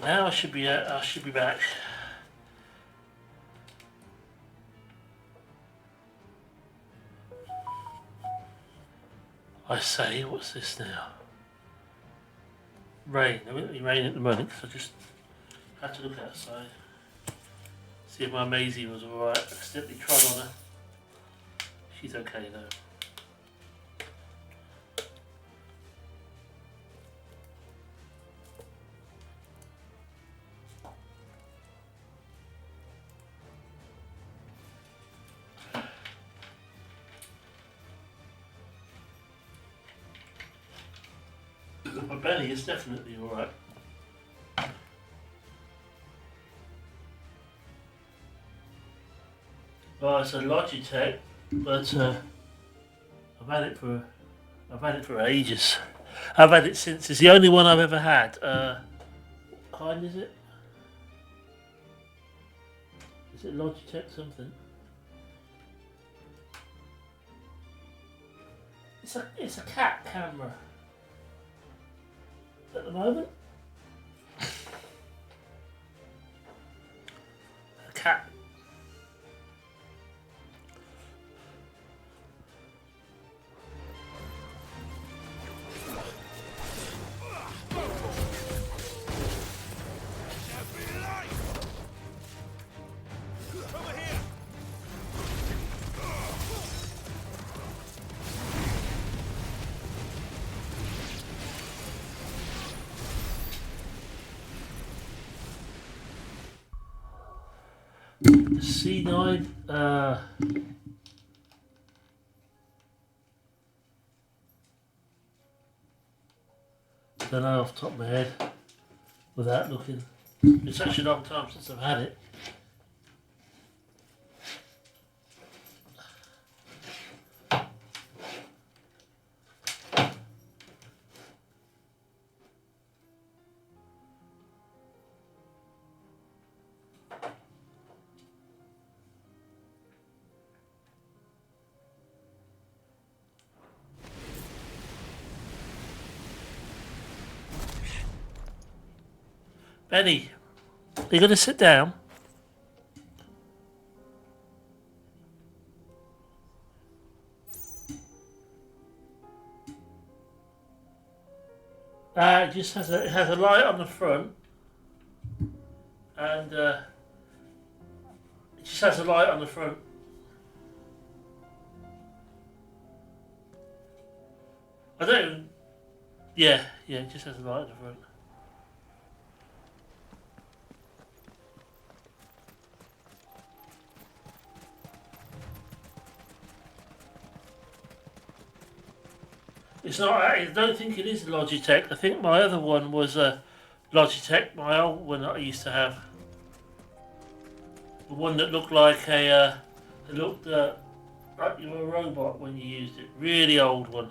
Now I should be back. I say, what's this now? Rain. There won't be rain at the moment, so I just had to look outside. See if my Maisie was alright. Accidentally trod on her. She's okay though. My belly is definitely alright. Well, it's a Logitech, but I've had it for ages. I've had it since it's the only one I've ever had. What kind is it? Is it Logitech something? It's a cat camera. At the moment, a cat. C9. Don't know off the top of my head without looking. It's such a long time since I've had it. Benny, are you going to sit down? It just has a light on the front, and it just has a light on the front. I don't even. Yeah, it just has a light on the front. It's not. I don't think it is Logitech. I think my other one was Logitech. My old one that I used to have. The one that looked like a. It looked like you were a robot when you used it. Really old one.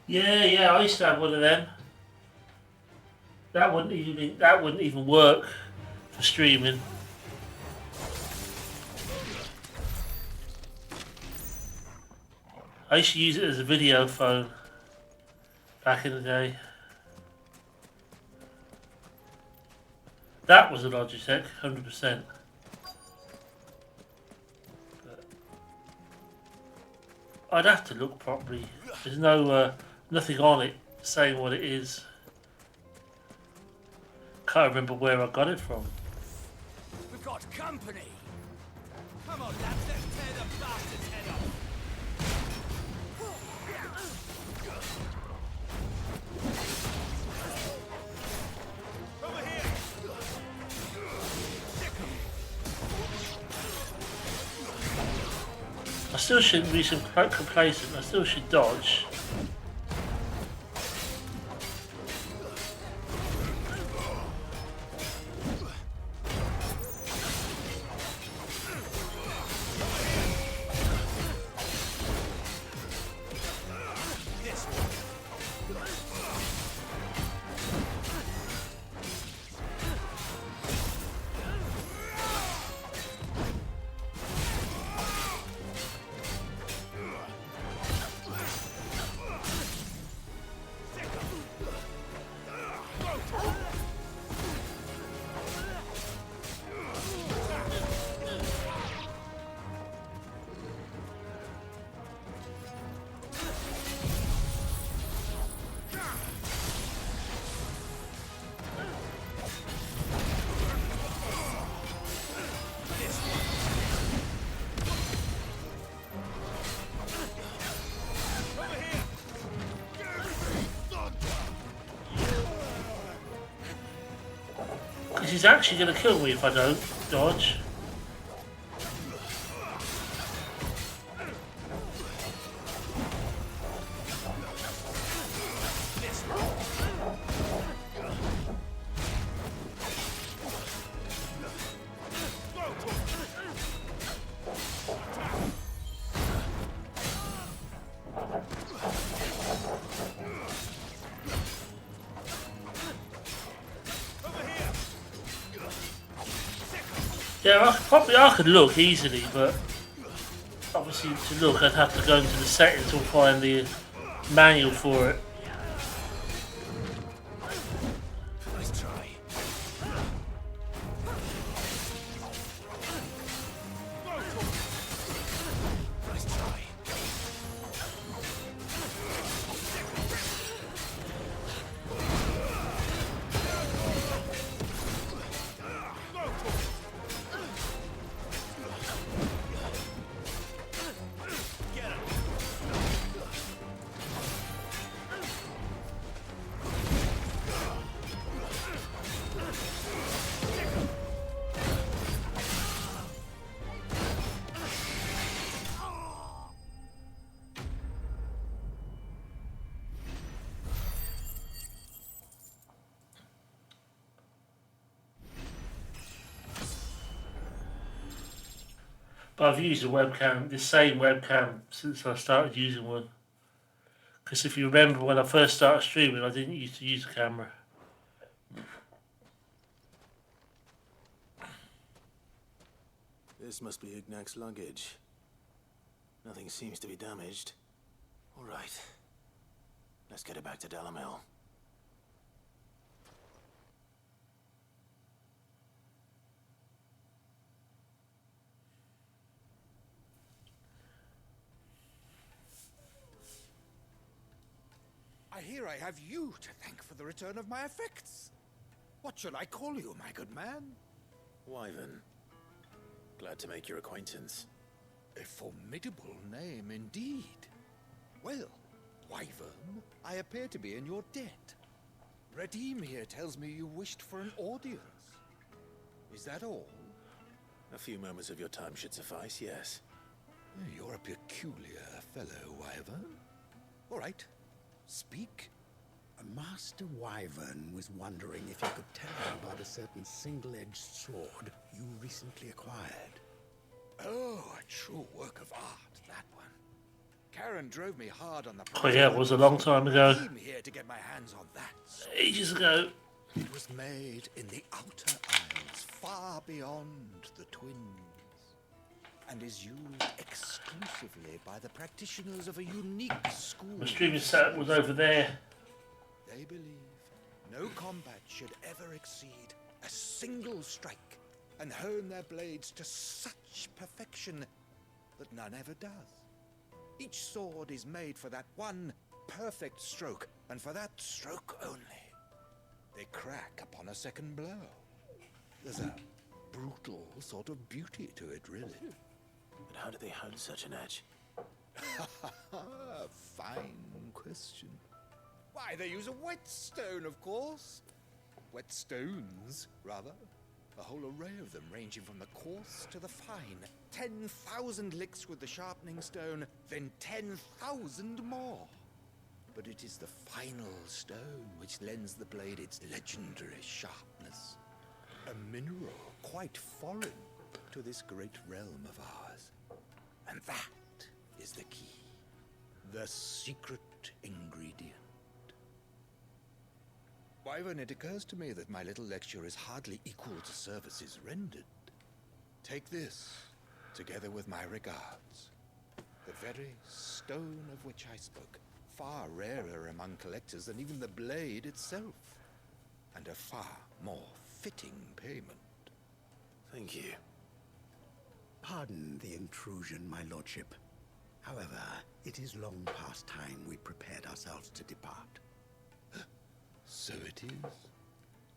Yeah, I used to have one of them. That wouldn't even work for streaming. I used to use it as a video phone back in the day. That was a Logitech, 100%. I'd have to look properly. There's no nothing on it saying what it is. Can't remember where I got it from. We've got company. Come on, lads, let's tear the bastard's head off. Over here. I still shouldn't be complacent. I still should dodge. Because he's actually going to kill me if I don't dodge. Yeah, I could look easily, but obviously to look I'd have to go into the settings or find the manual for it. Nice try. Nice try. But I've used a webcam, this same webcam, since I started using one. Because if you remember when I first started streaming, I didn't used to use a camera. This must be Ignac's luggage. Nothing seems to be damaged. All right. Let's get it back to Dalamil. I hear I have you to thank for the return of my effects. What shall I call you, my good man? Wyvern. Glad to make your acquaintance. A formidable name indeed. Well, Wyvern, I appear to be in your debt. Redeem here tells me you wished for an audience. Is that all? A few moments of your time should suffice, yes. You're a peculiar fellow, Wyvern. All right, speak. Master Wyvern was wondering if you could tell him about a certain single-edged sword you recently acquired. Oh, a true work of art, that one. Karen drove me hard on the Oh yeah, it was a long time ago. I'm here to get my hands on that sword. Ages ago. It was made in the Outer Isles, far beyond the Twins, and is used exclusively by the practitioners of a unique school. My streaming setup was over there. They believe no combat should ever exceed a single strike, and hone their blades to such perfection that none ever does. Each sword is made for that one perfect stroke, and for that stroke only. They crack upon a second blow. There's a brutal sort of beauty to it, really. But how do they hone such an edge? Fine question. Why, they use a whetstone, of course. Whetstones, rather. A whole array of them, ranging from the coarse to the fine. 10,000 licks with the sharpening stone, then 10,000 more. But it is the final stone which lends the blade its legendary sharpness. A mineral quite foreign to this great realm of ours. And that is the key. The secret ingredient. Wyvern, it occurs to me that my little lecture is hardly equal to services rendered. Take this, together with my regards. The very stone of which I spoke, far rarer among collectors than even the blade itself, and a far more fitting payment. Thank you. Pardon the intrusion, my lordship. However, it is long past time we prepared ourselves to depart. So it is.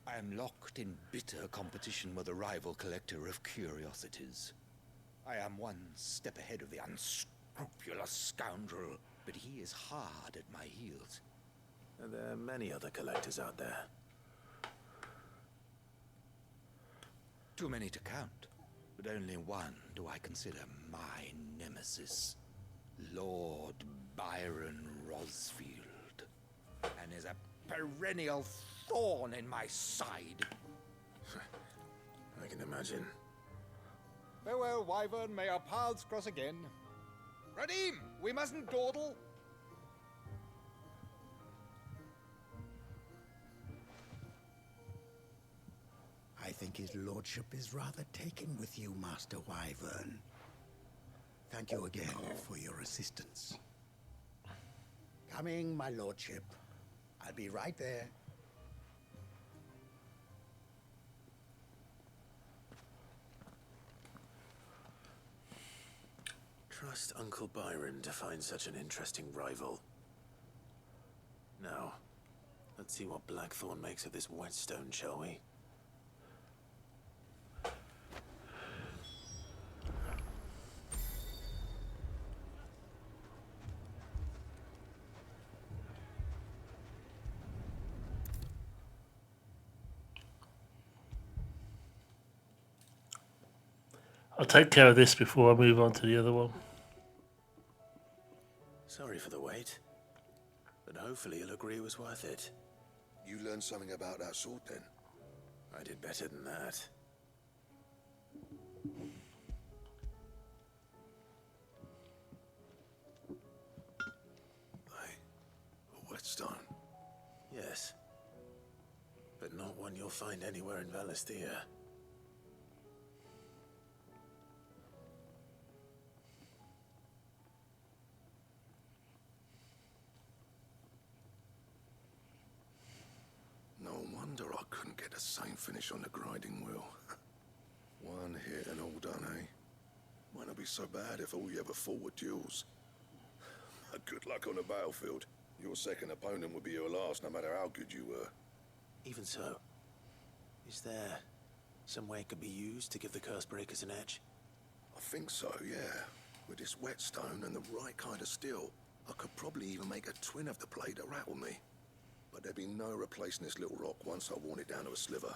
I am locked in bitter competition with a rival collector of curiosities. I am one step ahead of the unscrupulous scoundrel, but he is hard at my heels. Are there many other collectors out there? Too many to count, but only one do I consider my nemesis. Lord Byron Rosfield. And is a perennial thorn in my side. I can imagine. Farewell, Wyvern. May our paths cross again. Redeem! We mustn't dawdle. I think think his lordship is rather taken with you, Master Wyvern. Thank you again for your assistance. Coming, my lordship. I'll be right there. Trust Uncle Byron to find such an interesting rival. Now, let's see what Blackthorn makes of this whetstone, shall we? I'll take care of this before I move on to the other one. Sorry for the wait, but hopefully you'll agree it was worth it. You learned something about that sword then? I did better than that. A whetstone? Yes. But not one you'll find anywhere in Valisthea. No wonder I couldn't get the same finish on the grinding wheel. One hit and all done, eh? Might not be so bad if all you ever fought were duels. Good luck on the battlefield. Your second opponent would be your last, no matter how good you were. Even so, is there some way it could be used to give the curse breakers an edge? I think so, yeah. With this whetstone and the right kind of steel, I could probably even make a twin of the blade to rattle me. But there'd be no replacing this little rock once I worn it down to a sliver.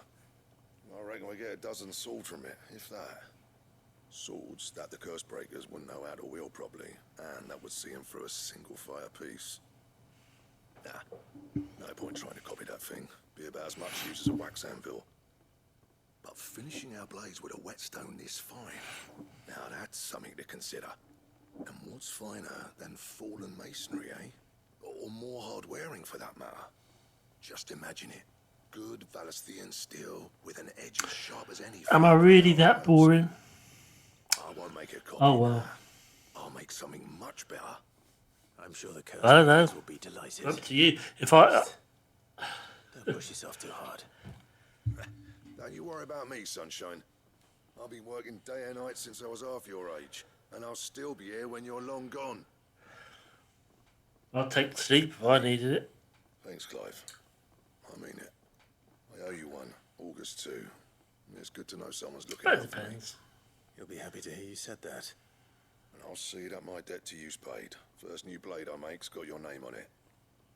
I reckon we get a dozen swords from it, if that. Swords that the curse breakers wouldn't know how to wield properly, and that would see them through a single fire piece. Nah, no point trying to copy that thing. Be about as much use as a wax anvil. But finishing our blades with a whetstone this fine, now that's something to consider. And what's finer than fallen masonry, eh? Or more hard-wearing, for that matter. Just imagine it. Good Valisthean steel with an edge as sharp as any. Am I really that boring? I won't make a copy. Oh well. I'll make something much better. I'm sure the curse I don't know. breakers will be delighted. Up to you. If I Don't push yourself too hard. Don't you worry about me, sunshine. I'll be working day and night since I was half your age, and I'll still be here when you're long gone. I'll take the sleep if I needed it. Thanks, Clive. I mean it. I owe you one. August 2. It's good to know someone's looking That out for me. depends. You'll be happy to hear you said that. And I'll see that my debt to you's paid. First new blade I make's got your name on it.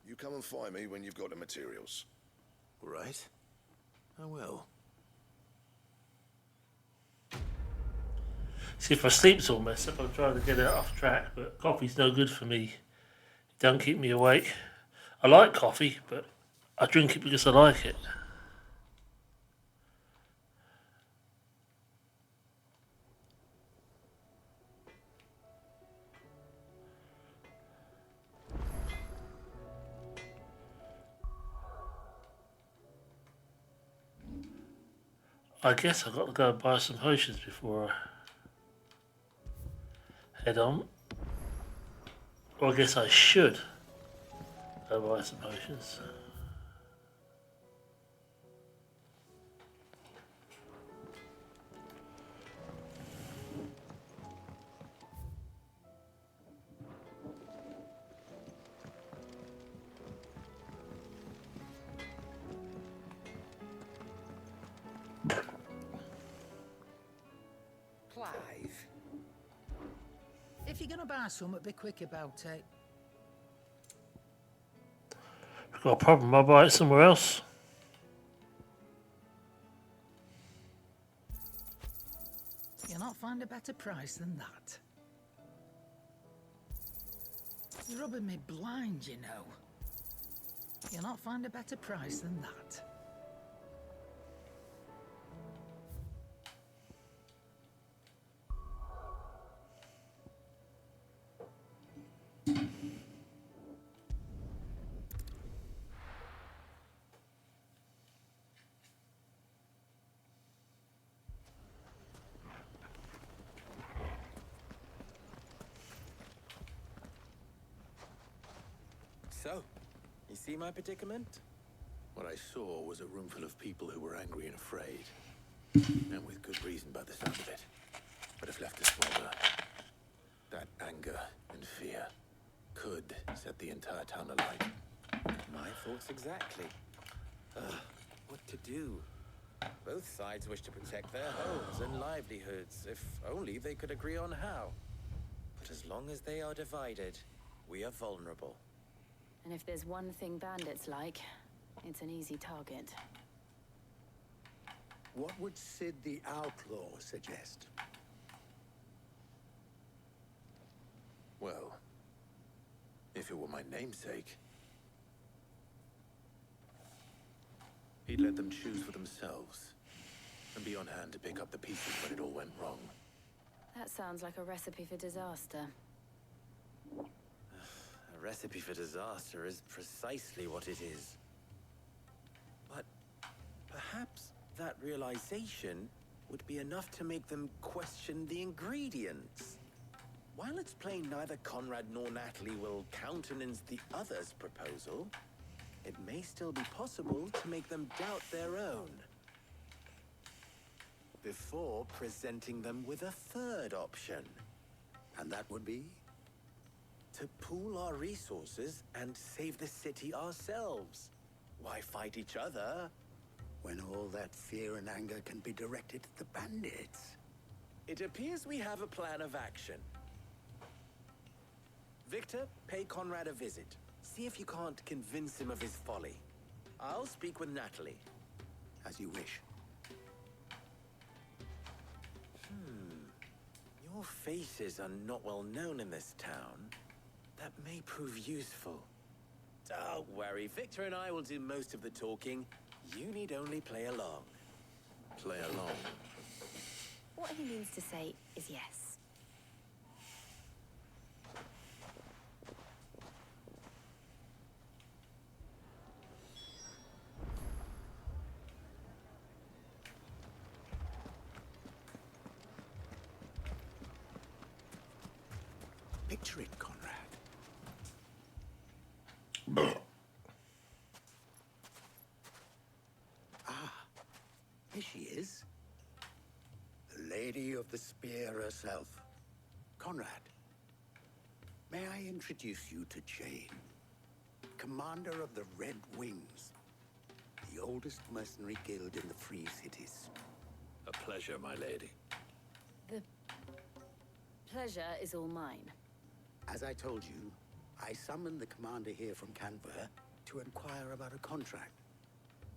You come and find me when you've got the materials. All right. I will. See, if my sleep's all messed up, I'm trying to get it off track, but coffee's no good for me. It don't keep me awake. I like coffee, but I drink it because I like it. I guess I've got to go and buy some potions before I head on. Or I guess I should go buy some potions. Clive. If you're gonna buy something, be quick about it. If I've got a problem, I'll buy it somewhere else. You'll not find a better price than that. You're rubbing me blind, you know. You'll not find a better price than that. So, you see my predicament? What I saw was a room full of people who were angry and afraid. And with good reason by the sound of it. But if left to smolder, that anger and fear could set the entire town alight. My thoughts exactly. What to do? Both sides wish to protect their homes and livelihoods, if only they could agree on how. But as long as they are divided, we are vulnerable. And if there's one thing bandits like, it's an easy target. What would Sid the Outlaw suggest? Well, if it were my namesake, he'd let them choose for themselves and be on hand to pick up the pieces when it all went wrong. That sounds like a recipe for disaster. A recipe for disaster is precisely what it is. But perhaps that realization would be enough to make them question the ingredients. While it's plain neither Conrad nor Natalie will countenance the other's proposal, it may still be possible to make them doubt their own. Before presenting them with a third option. And that would be? To pool our resources and save the city ourselves. Why fight each other? When all that fear and anger can be directed at the bandits. It appears we have a plan of action. Victor, pay Conrad a visit. See if you can't convince him of his folly. I'll speak with Natalie. As you wish. Your faces are not well known in this town. That may prove useful. Don't worry, Victor and I will do most of the talking. You need only play along. Play along? What he means to say is yes. Picture it, Conrad. Here she is. The Lady of the Spear herself. Conrad, may I introduce you to Jane, commander of the Red Wings, the oldest mercenary guild in the Free Cities. A pleasure, my lady. The pleasure is all mine. As I told you, I summoned the commander here from Canberra to inquire about a contract.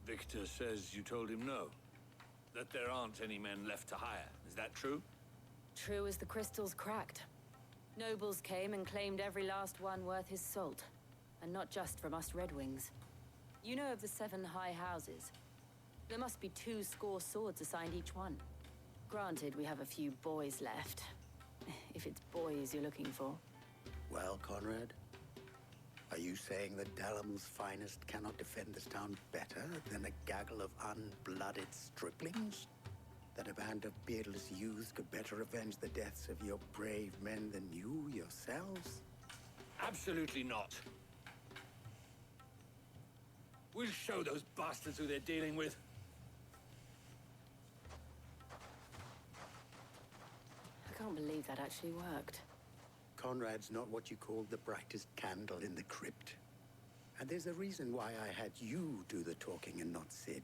Victor says you told him no. That there aren't any men left to hire. Is that true? True as the crystals cracked. Nobles came and claimed every last one worth his salt. And not just from us Red Wings. You know of the 7 high houses. There must be 2 swords assigned each one. Granted, we have a few boys left. If it's boys you're looking for. Well, Conrad, are you saying that Dalamil's finest cannot defend this town better than a gaggle of unblooded striplings? That a band of beardless youths could better avenge the deaths of your brave men than you yourselves? Absolutely not. We'll show those bastards who they're dealing with. I can't believe that actually worked. Conrad's not what you call the brightest candle in the crypt. And there's a reason why I had you do the talking and not Sid.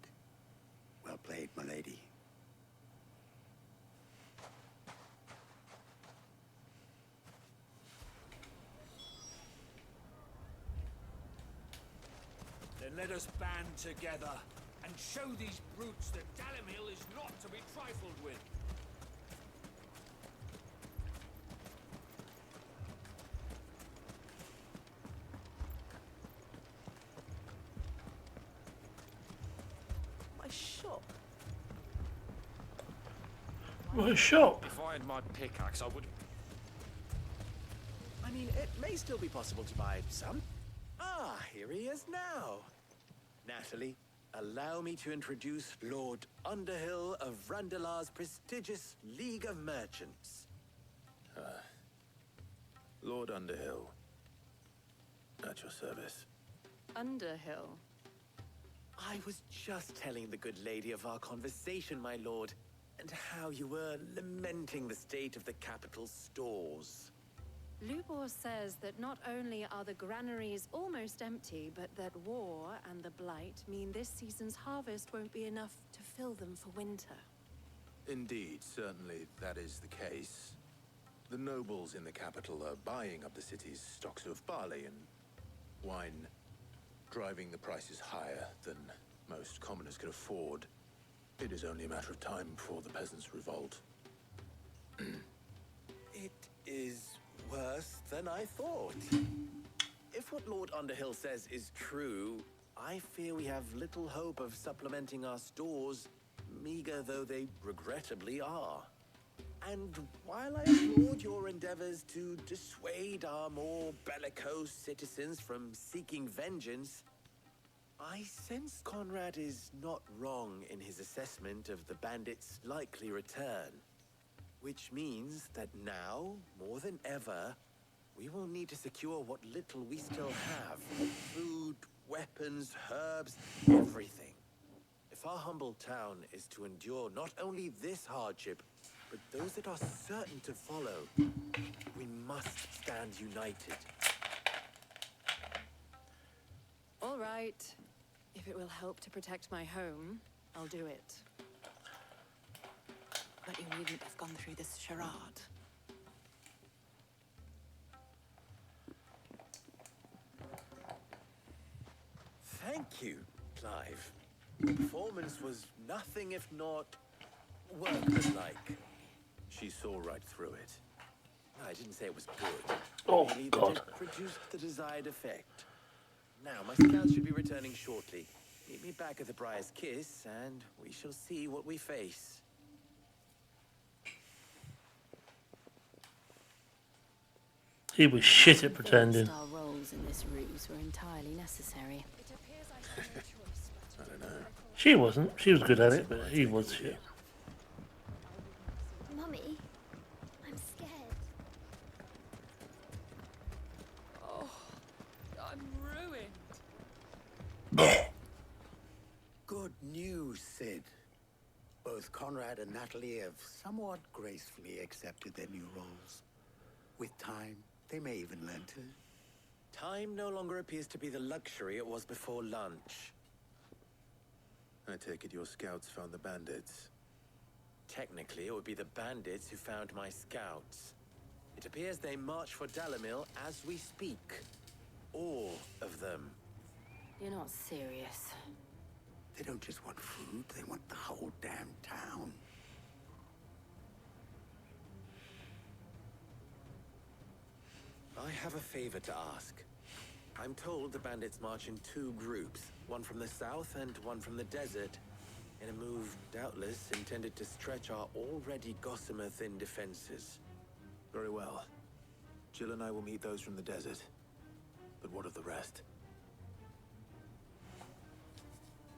Well played, my lady. Then let us band together and show these brutes that Dalamil is not to be trifled with. My shop. My shop? If I had my pickaxe, I would... I mean, it may still be possible to buy some. Ah, here he is now. Natalie, allow me to introduce Lord Underhill of Randalar's prestigious League of Merchants. Lord Underhill. At your service. Underhill. I was just telling the good lady of our conversation, my lord, and how you were lamenting the state of the capital's stores. Lubor says that not only are the granaries almost empty, but that war and the blight mean this season's harvest won't be enough to fill them for winter. Indeed, certainly that is the case. The nobles in the capital are buying up the city's stocks of barley and wine, driving the prices higher than most commoners can afford. It is only a matter of time before the peasants revolt. It is worse than I thought. If what Lord Underhill says is true, I fear we have little hope of supplementing our stores, meager though they regrettably are. And while I applaud your endeavors to dissuade our more bellicose citizens from seeking vengeance, I sense Conrad is not wrong in his assessment of the bandits' likely return. Which means that now, more than ever, we will need to secure what little we still have. Food, weapons, herbs, everything. If our humble town is to endure not only this hardship, but those that are certain to follow, we must stand united. All right. If it will help to protect my home, I'll do it. But you needn't have gone through this charade. Thank you, Clive. The performance was nothing if not workmanlike. She saw right through it. I didn't say it was good. Oh, Merely God. that it produced the desired effect. Now, my scouts should be returning shortly. Meet me back at the Briar's Kiss, and we shall see what we face. He was shit at pretending. Our roles in this ruse were entirely necessary. I don't know. She wasn't. She was good at it, but he was shit. Mummy, I'm scared. Oh, I'm ruined. Good news, Sid. Both Conrad and Natalie have somewhat gracefully accepted their new roles. With time, they may even learn to. Time no longer appears to be the luxury it was before lunch. I take it your scouts found the bandits. Technically, it would be the bandits who found my scouts. It appears they march for Dalamil as we speak. All of them. You're not serious. They don't just want food, they want the whole damn town. I have a favor to ask. I'm told the bandits march in two groups, one from the south and one from the desert, in a move doubtless intended to stretch our already gossamer-thin defenses. Very well. Jill and I will meet those from the desert. But what of the rest?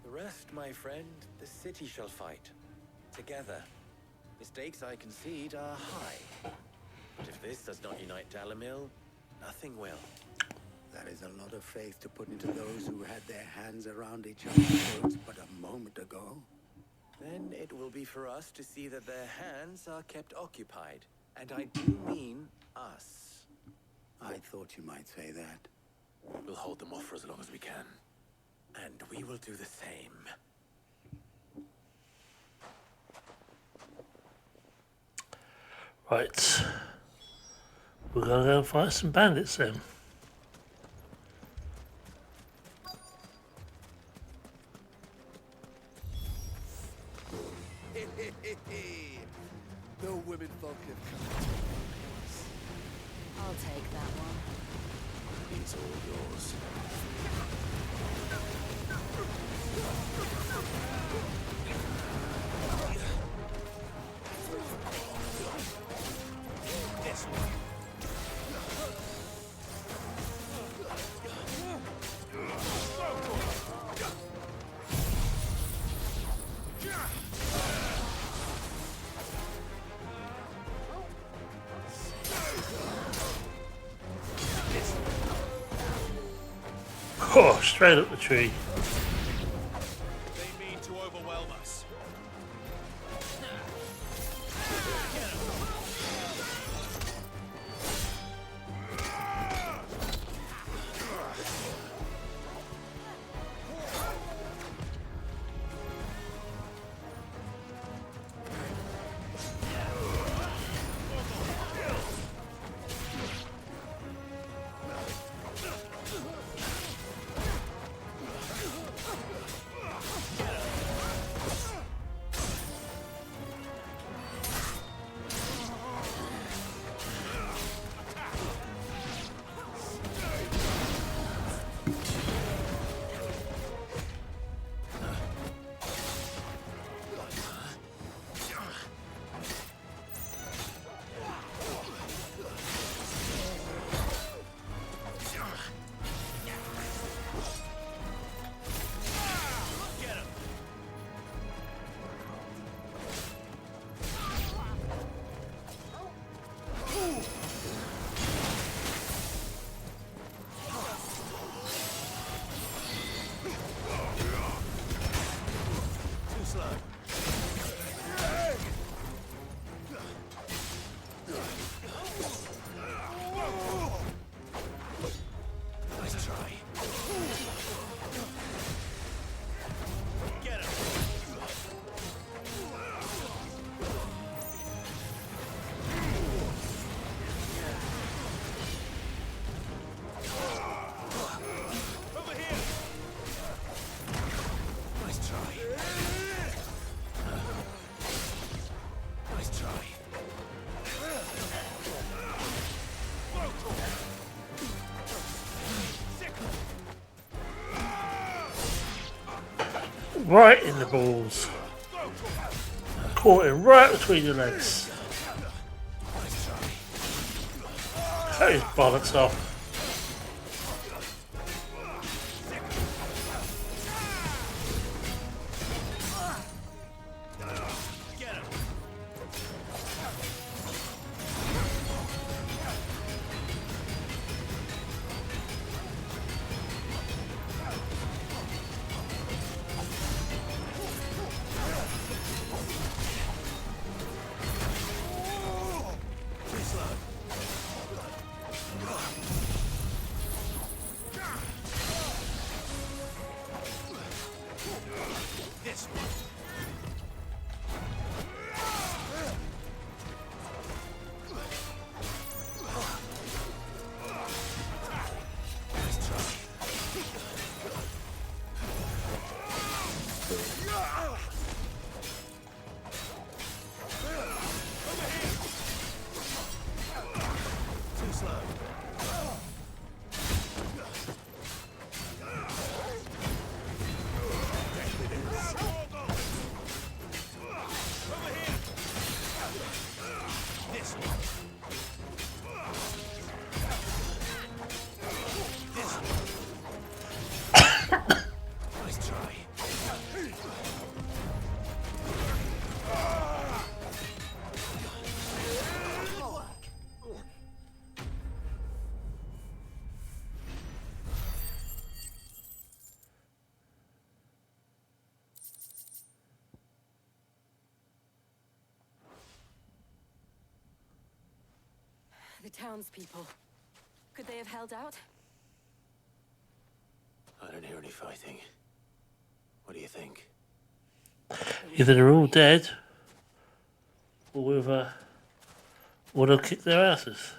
The rest, my friend, the city shall fight. Together. The stakes, I concede, are high. But if this does not unite Dalamil, nothing will. That is a lot of faith to put into those who had their hands around each other's throats but a moment ago. Then it will be for us to see that their hands are kept occupied. And I do mean us. I thought you might say that. We'll hold them off for as long as we can. And we will do the same. Right. We're gonna go fight some bandits then. The women folk have come to us. I'll take that one. It's all yours. This way. Oh, straight up the tree. They mean to overwhelm us. Right in the balls. Caught him right between the legs. Cut his bollocks off. The townspeople. Could they have held out? I don't hear any fighting. What do you think? Either they're all dead, or they'll kick their asses.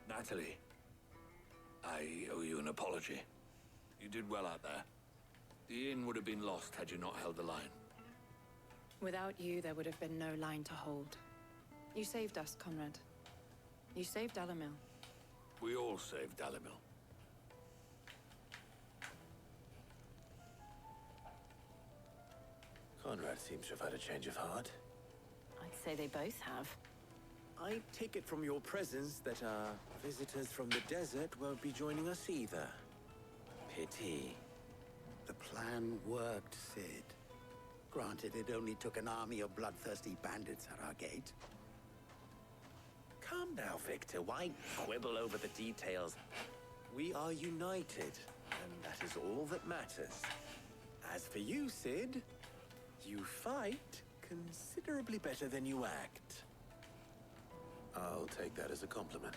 Natalie, I owe you an apology. You did well out there. The inn would have been lost had you not held the line. Without you, there would have been no line to hold. You saved us, Conrad. You saved Dalamil. We all saved Dalamil. Conrad seems to have had a change of heart. I'd say they both have. I take it from your presence that visitors from the desert won't be joining us either. Pity. The plan worked, Sid. Granted, it only took an army of bloodthirsty bandits at our gate. Calm now, Victor. Why quibble over the details? We are united, and that is all that matters. As for you, Sid, you fight considerably better than you act. I'll take that as a compliment.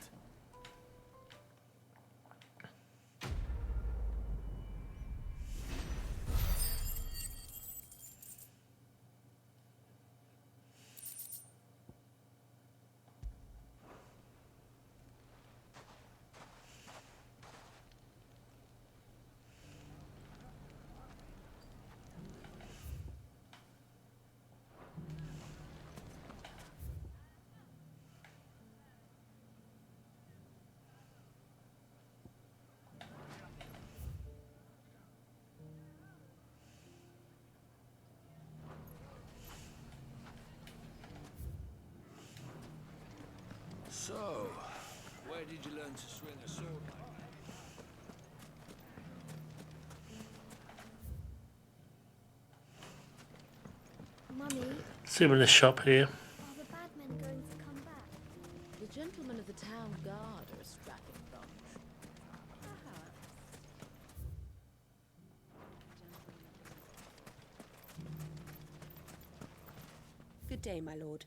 So, where did you learn to swing a sword like Mummy, See him in the shop here. are the bad men going to come back? The gentlemen of the town guard are a strapping bunch. Good day, my lord.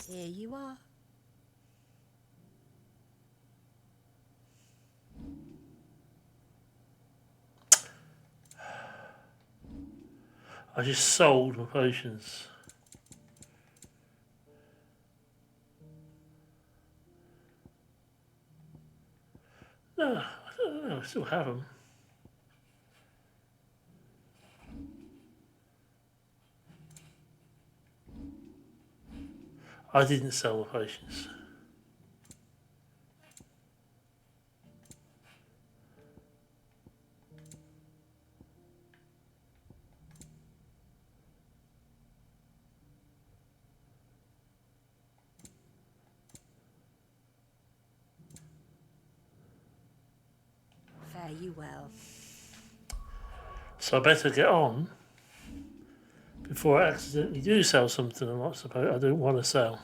Here you are. I just sold my potions. No, I don't know. I still have them. I didn't sell my potions. Fare you well. So I better get on before I accidentally do sell something I'm not supposed. I don't want to sell.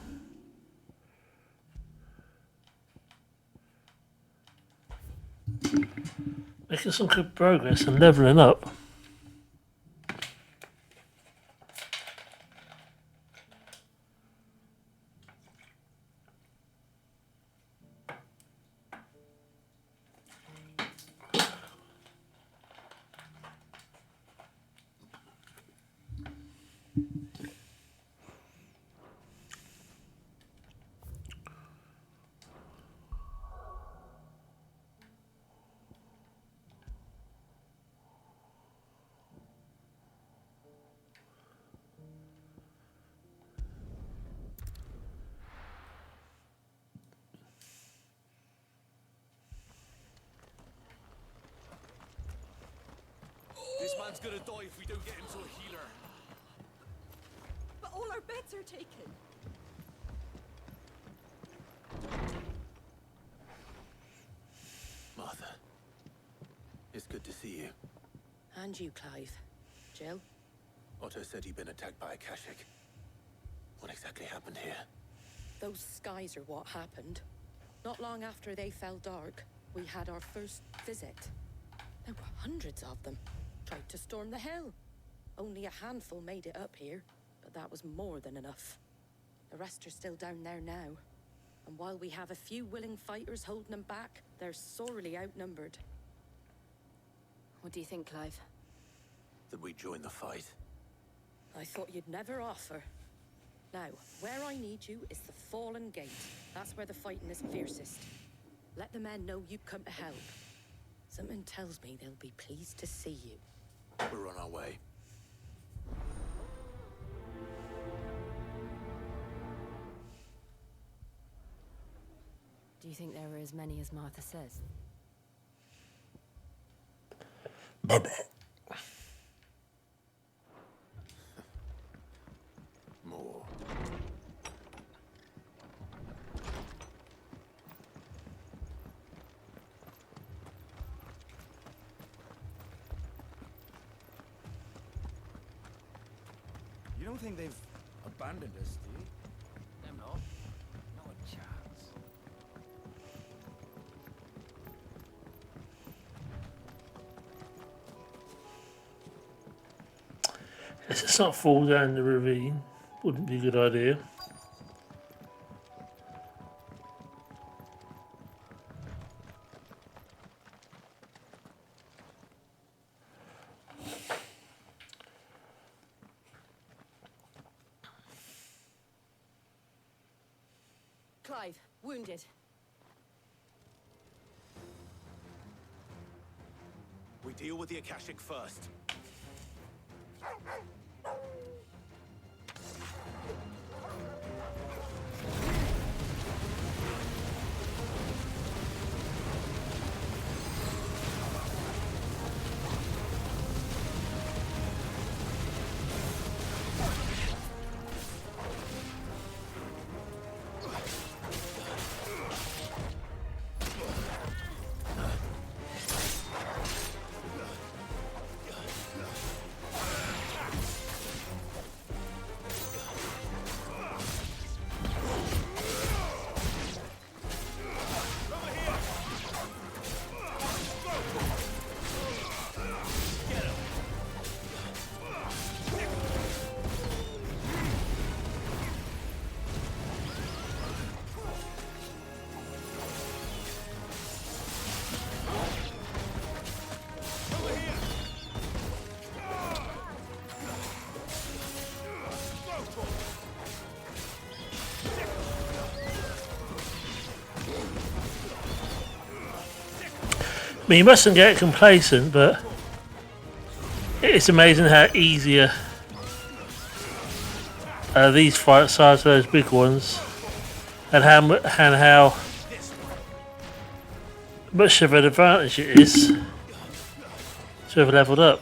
Making some good progress and leveling up. This man's gonna die if we don't get him to a healer. But all our beds are taken. Martha, it's good to see you. And you, Clive. Jill? Otto said he'd been attacked by a Kashik. What exactly happened here? Those skies are what happened. Not long after they fell dark, we had our first visit. There were hundreds of them. Tried to storm the hill. Only a handful made it up here, but that was more than enough. The rest are still down there now. And while we have a few willing fighters holding them back, they're sorely outnumbered. What do you think, Clive? That we join the fight. I thought you'd never offer. Now, where I need you is the Fallen Gate. That's where the fighting is fiercest. Let the men know you've come to help. Something tells me they'll be pleased to see you. We're on our way. Do you think there were as many as Martha says? More. You don't think they've abandoned us, do you? Them not. Not a chance. Let's not fall down the ravine. Wouldn't be a good idea. Clive, wounded. We deal with the Akashic first. I mean, you mustn't get complacent, but it's amazing how easier these fights are to those big ones, and how much of an advantage it is to have leveled up.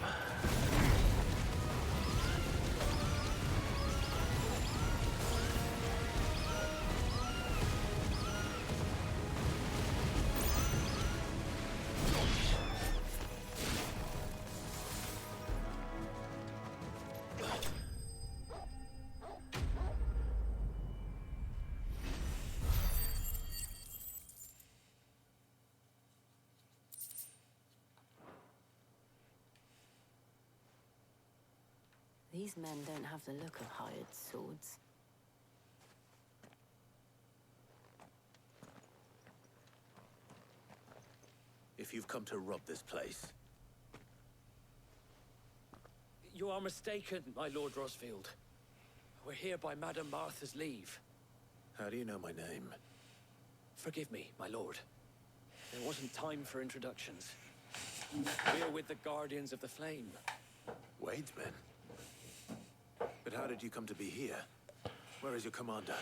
These men don't have the look of hired swords. If you've come to rob this place, You are mistaken, my Lord Rosfield. We're here by Madame Martha's leave. how do you know my name? Forgive me, my lord. There wasn't time for introductions. We're with the Guardians of the Flame. Wade's men? But how did you come to be here? Where is your commander?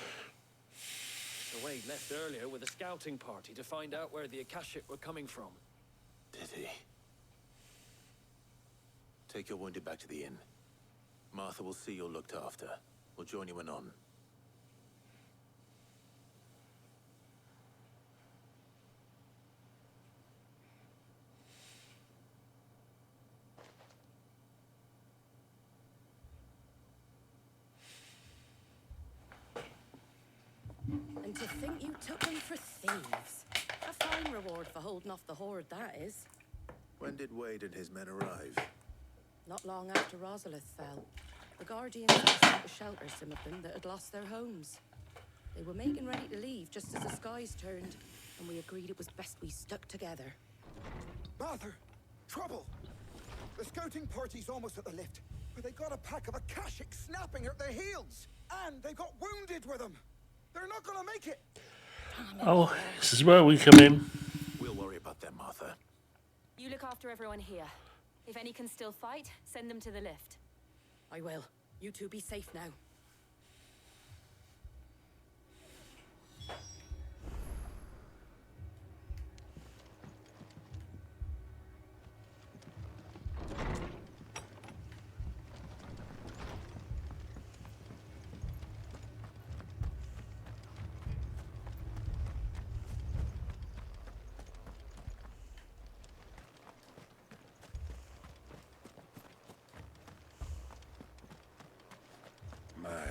Sir Wade left earlier with a scouting party to find out where the Akashic were coming from. Did he? Take your wounded back to the inn. Martha will see you're looked after. We'll join you anon. And to think you took them for thieves. A fine reward for holding off the horde, that is. When did Wade and his men arrive? Not long after Rosalith fell. The Guardians were sent to shelter some of them that had lost their homes. They were making ready to leave just as the skies turned, and we agreed it was best we stuck together. Martha! Trouble! The scouting party's almost at the lift, but they got a pack of Akashic snapping at their heels! And they got wounded with them! They're not gonna make it! Oh, this is where we come in. We'll worry about them, Martha. You look after everyone here. If any can still fight, send them to the lift. I will. You two be safe now.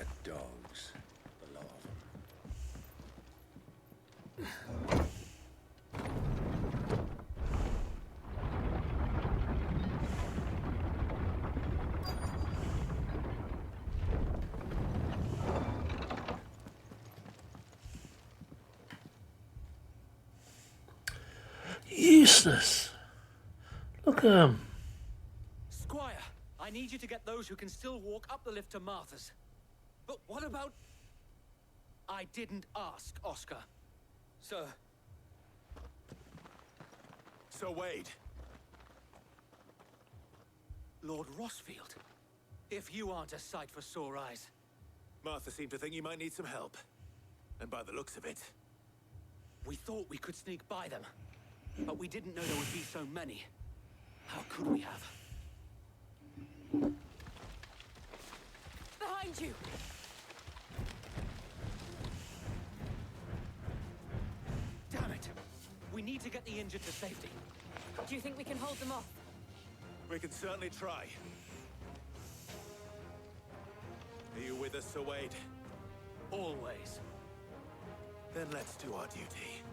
Mad dogs. A lot of them. Useless. Look at 'em. Squire, I need you to get those who can still walk up the lift to Martha's. But what about... I didn't ask, Oscar. Sir. Sir Wade. Lord Rossfield. If you aren't a sight for sore eyes. Martha seemed to think you might need some help. And by the looks of it... We thought we could sneak by them. But we didn't know there would be so many. How could we have? Behind you! Damn it! We need to get the injured to safety. Do you think we can hold them off? We can certainly try. Are you with us, Sir Wade? Always. Then let's do our duty.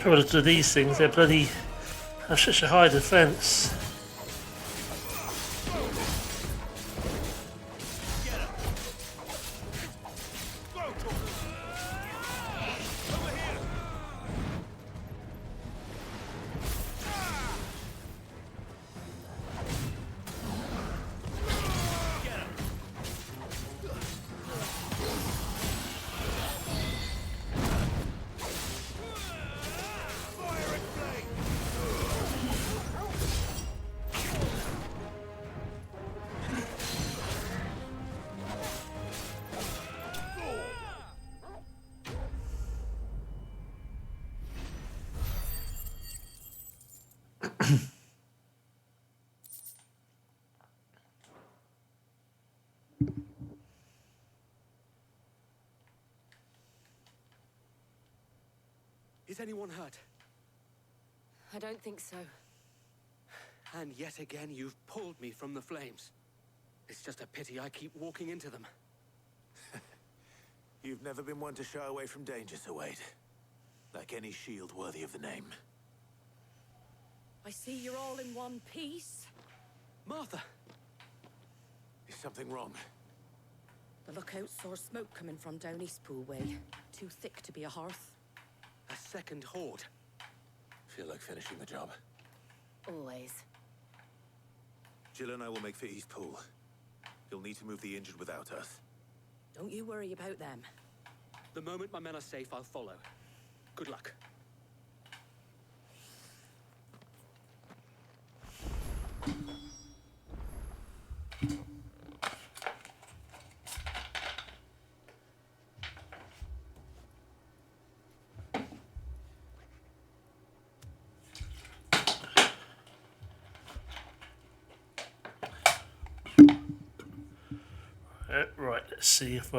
Trouble to these things, they're bloody have such a high defence. Is anyone hurt? I don't think so. And yet again, you've pulled me from the flames. It's just a pity I keep walking into them. You've never been one to shy away from danger, Sir Wade. Like any shield worthy of the name. I see you're all in one piece. Martha! Is something wrong? The lookout saw smoke coming from down Eastpool way. Too thick to be a hearth. A second horde. Feel like finishing the job. Always. Jill and I will make for Eastpool. You'll need to move the injured without us. Don't you worry about them. The moment my men are safe, I'll follow. Good luck. Right, let's see if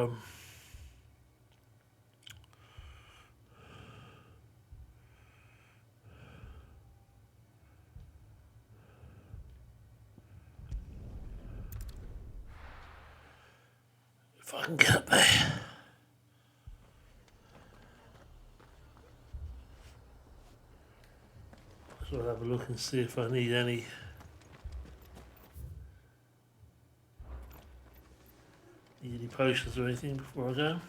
if I can get up there. So I'll have a look and see if I need any potions or anything before I go.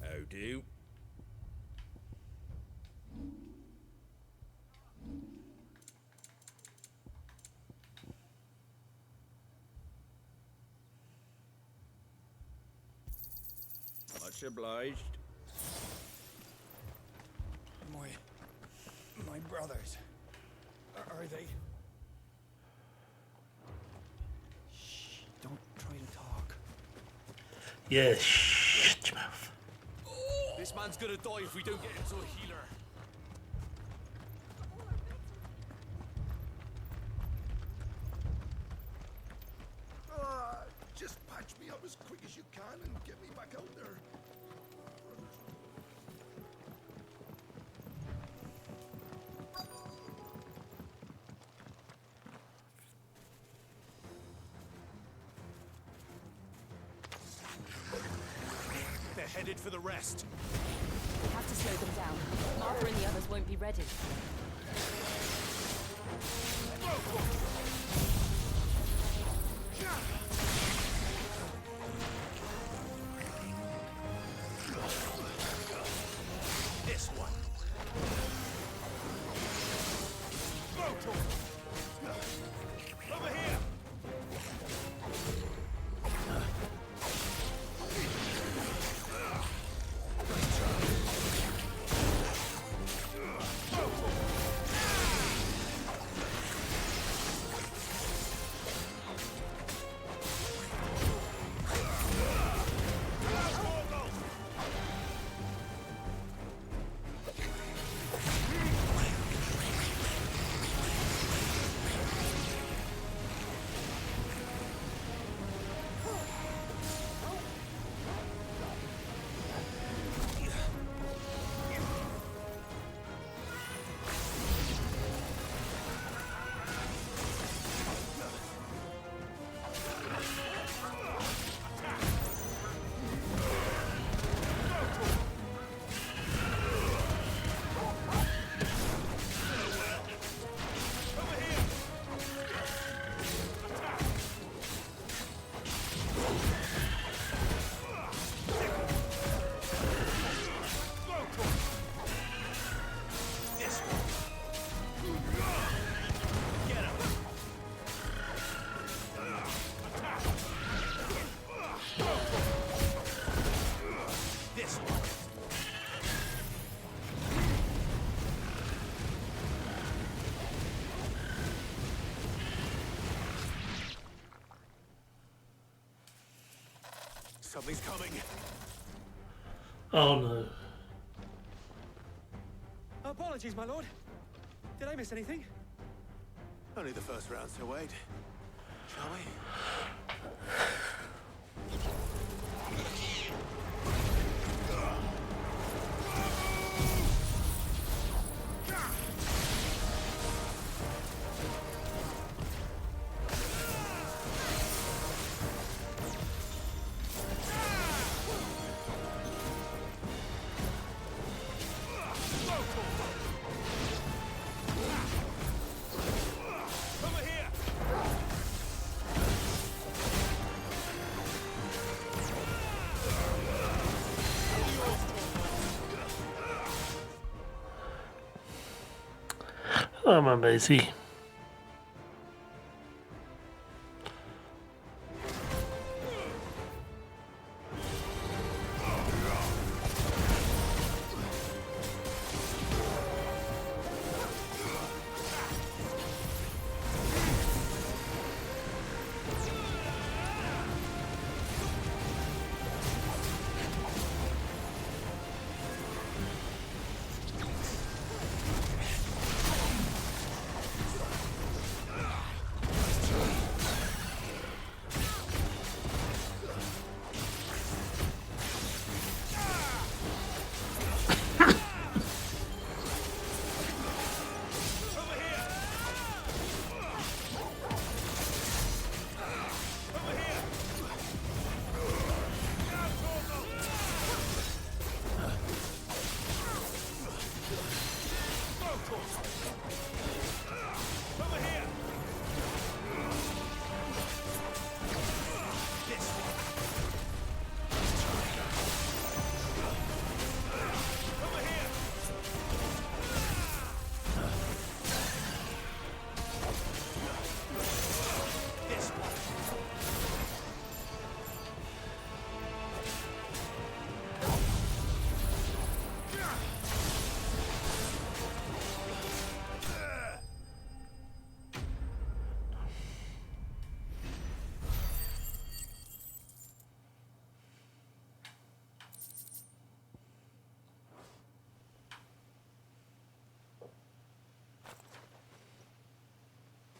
How do? Much obliged. My brothers. Are they? Shh, don't try to talk. Yeah, shut your mouth. This man's gonna die if we don't get him to a healer. Just patch me up as quick as you can and get me back out there. They're headed for the rest. We have to slow them down. Martha and the others won't be ready. This one. Over here. Something's coming. Oh no. Apologies, my lord. Did I miss anything? Only the first round, so wait. Shall we? Oh, my Maisie.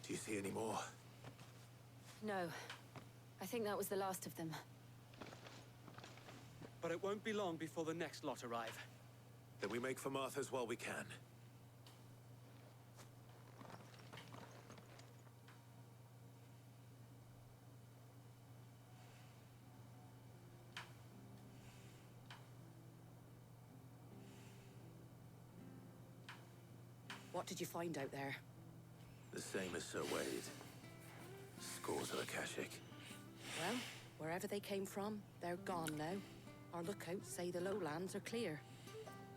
Do you see any more? No. I think that was the last of them. But it won't be long before the next lot arrive. Then we make for Martha's while we can. What did you find out there? The same as Sir Wade. Scores of Akashic. Well, wherever they came from, they're gone now. Our lookouts say the lowlands are clear.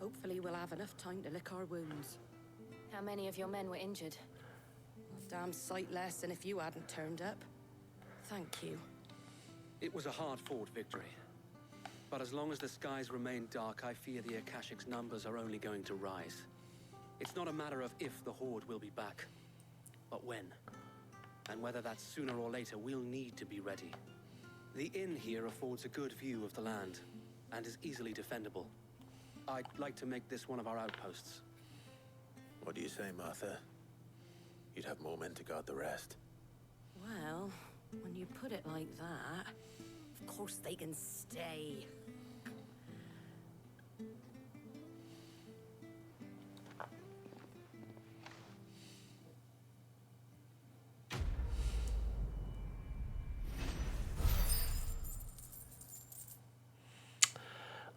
Hopefully we'll have enough time to lick our wounds. How many of your men were injured? A damn sight less than if you hadn't turned up. Thank you. It was a hard-fought victory. But as long as the skies remain dark, I fear the Akashic's numbers are only going to rise. It's not a matter of if the Horde will be back, but when. And whether that's sooner or later, we'll need to be ready. The inn here affords a good view of the land, and is easily defendable. I'd like to make this one of our outposts. What do you say, Martha? You'd have more men to guard the rest. Well, when you put it like that, of course they can stay.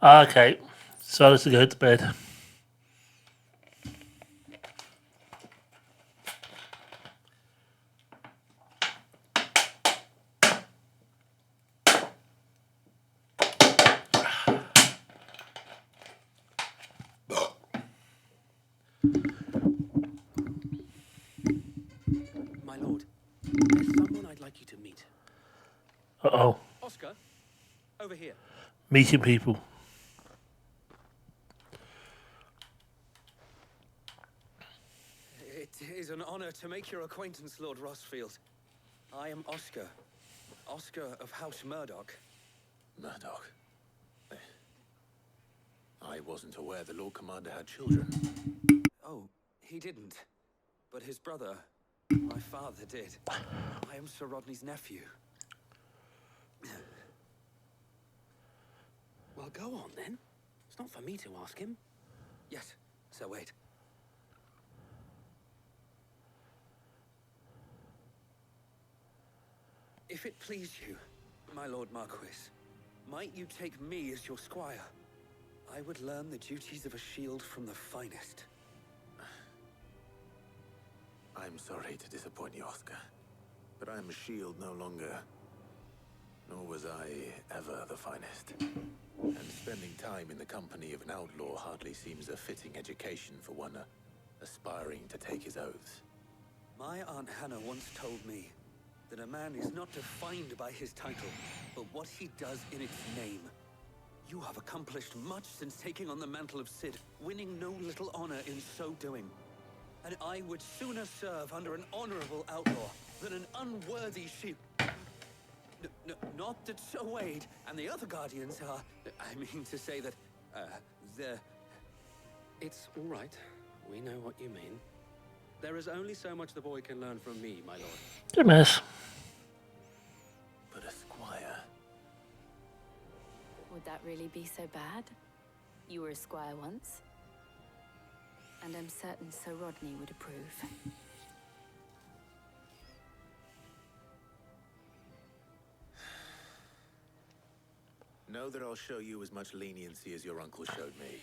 Okay, so let's go to bed. My lord, there's someone I'd like you to meet. Uh-oh. Oscar, over here. Meeting people. It is an honor to make your acquaintance, Lord Rossfield. I am Oscar. Oscar of House Murdoch. Murdoch? I wasn't aware the Lord Commander had children. Oh, he didn't. But his brother, my father, did. I am Sir Rodney's nephew. Well, go on then. It's not for me to ask him. Yes, Sir Wade. If it please you, my Lord Marquis, might you take me as your squire? I would learn the duties of a shield from the finest. I'm sorry to disappoint you, Oscar, but I'm a shield no longer. Nor was I ever the finest. And spending time in the company of an outlaw hardly seems a fitting education for one aspiring to take his oaths. My Aunt Hannah once told me that a man is not defined by his title, but what he does in its name. You have accomplished much since taking on the mantle of Cid, winning no little honor in so doing. And I would sooner serve under an honorable outlaw than an unworthy shield. Not that Sir Wade and the other guardians are... I mean to say that, they're... It's all right. We know what you mean. There is only so much the boy can learn from me, my lord. Good mess. But a squire... Would that really be so bad? You were a squire once. And I'm certain Sir Rodney would approve. Know that I'll show you as much leniency as your uncle showed me.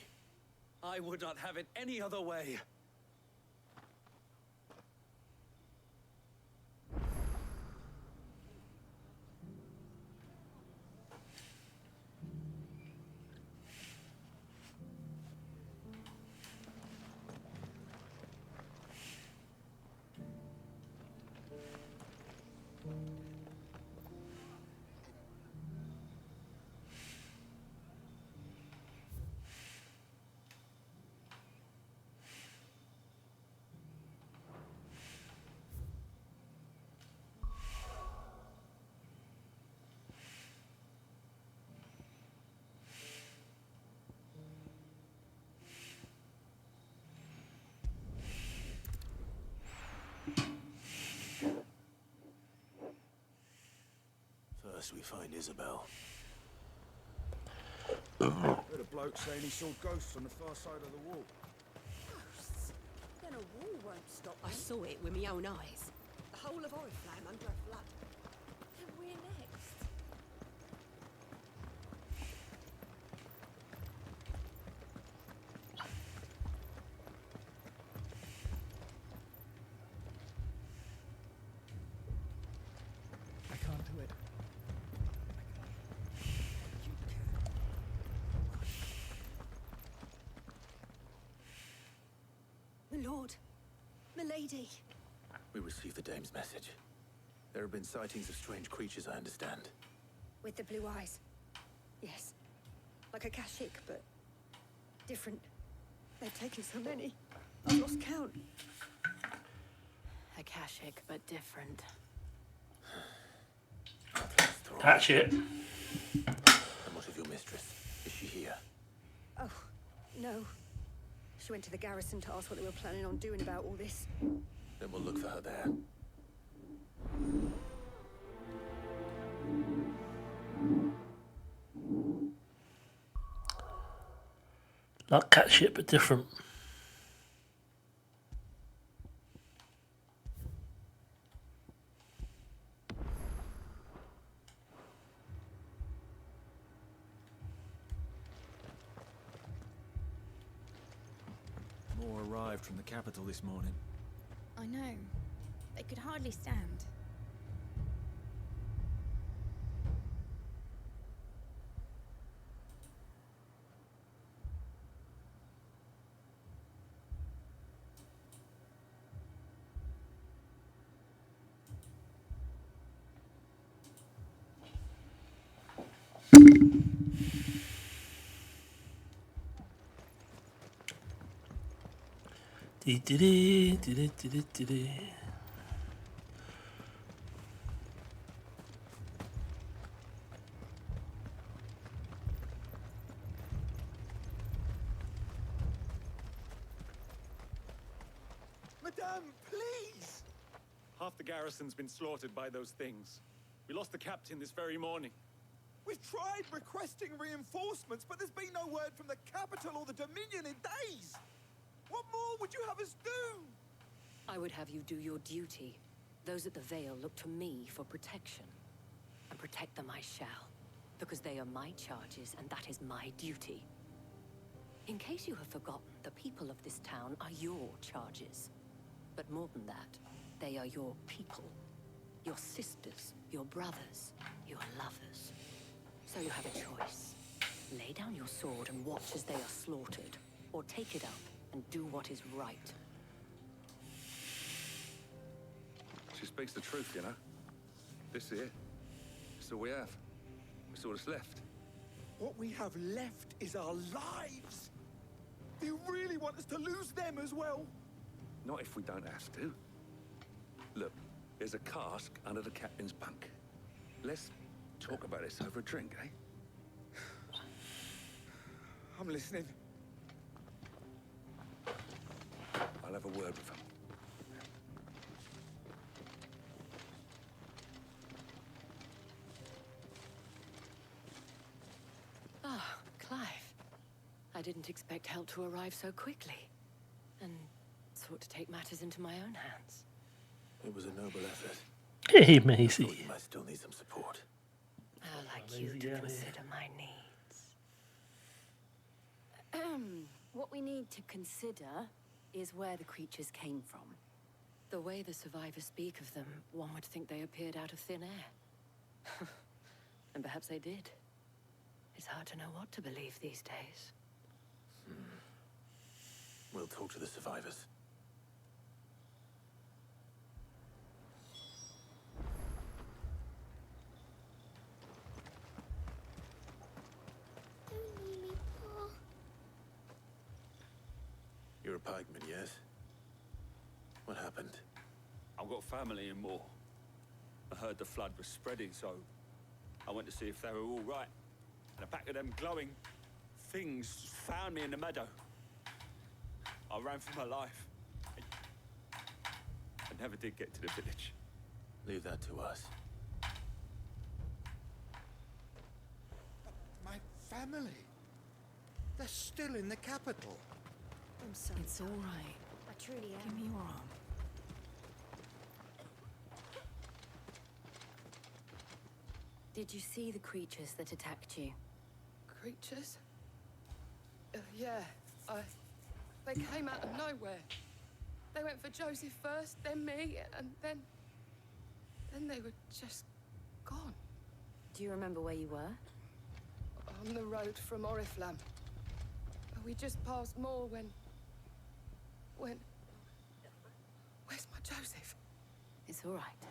I would not have it any other way. First we find Isabel. Heard a bloke saying he saw ghosts on the far side of the wall. Ghosts? Then a wall won't stop. I saw it with my own eyes. The whole of Oriflamme under a flood. And we're next. I can't do it. My lord. Milady. We received the dame's message. There have been sightings of strange creatures, I understand. With the blue eyes. Yes. Like a Kashik, but different. They've taken so many. I've lost count. Akashic, but different. Catch it. And what of your mistress? Is she here? Oh, no. She went to the garrison to ask what they were planning on doing about all this. Then we'll look for her there. Like catch it, but different. More arrived from the capital this morning. I know. They could hardly stand. Madame, please! Half the garrison's been slaughtered by those things. We lost the captain this very morning. We've tried requesting reinforcements, but there's been no word from the capital or the Dominion in days! What more would you have us do? I would have you do your duty. Those at the Vale look to me for protection. And protect them I shall. Because they are my charges, and that is my duty. In case you have forgotten, the people of this town are your charges. But more than that, they are your people. Your sisters, your brothers, your lovers. So you have a choice. Lay down your sword and watch as they are slaughtered. Or take it up and do what is right. She speaks the truth, you know. This here, it's all we have. It's all that's left. What we have left is our lives! Do you really want us to lose them as well? Not if we don't have to. Look, there's a cask under the captain's bunk. Let's talk about this over a drink, eh? I'm listening. I'll have a word with him. Ah, Clive. I didn't expect help to arrive so quickly. And sought to take matters into my own hands. It was a noble effort. Hey, Maisie. You might still need some support. I'd like you to consider my needs. What we need to consider is where the creatures came from. The way the survivors speak of them, one would think they appeared out of thin air. And perhaps they did. It's hard to know what to believe these days. We'll talk to the survivors. You're a pikeman, yes? What happened? I've got family in Moor. I heard the flood was spreading, so I went to see if they were all right. And a pack of them glowing things found me in the meadow. I ran for my life. I never did get to the village. Leave that to us. My family. They're still in the capital. I'm sorry. It's all right. I truly am. Give me your arm. Did you see the creatures that attacked you? Creatures? Yeah. They came out of nowhere. They went for Joseph first, then me, and then they were just gone. Do you remember where you were? On the road from Oriflamme. We just passed Moor when... Where's my Joseph? It's all right.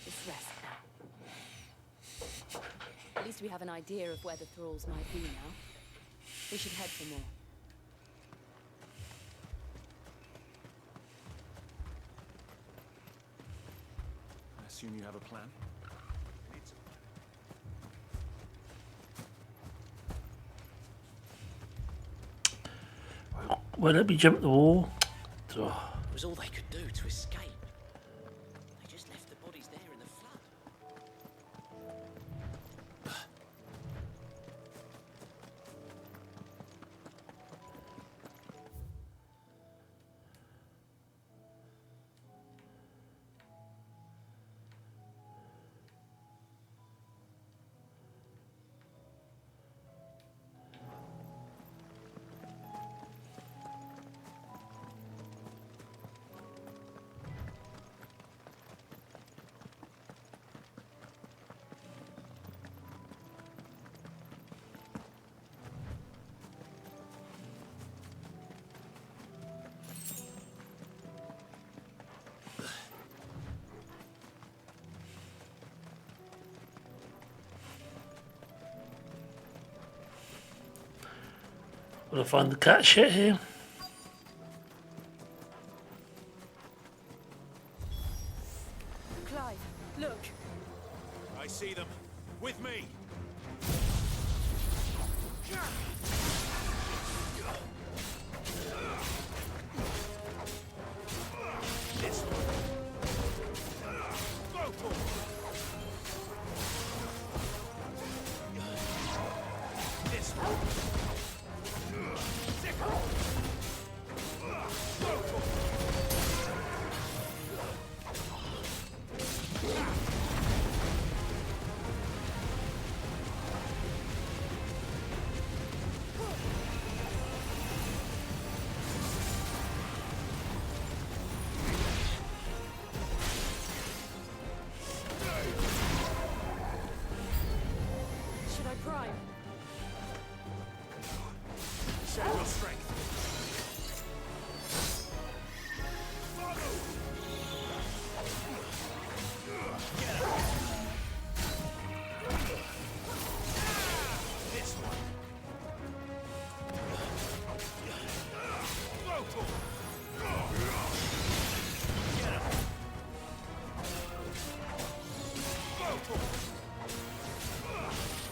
Just rest now. At least we have an idea of where the thralls might be now. We should head for more. I assume you have a plan? Well, let me jump the wall. Oh. It was all they could do to escape. They just left the bodies there in the flood. Will I find the cat shit here? Clive, look. I see them. With me.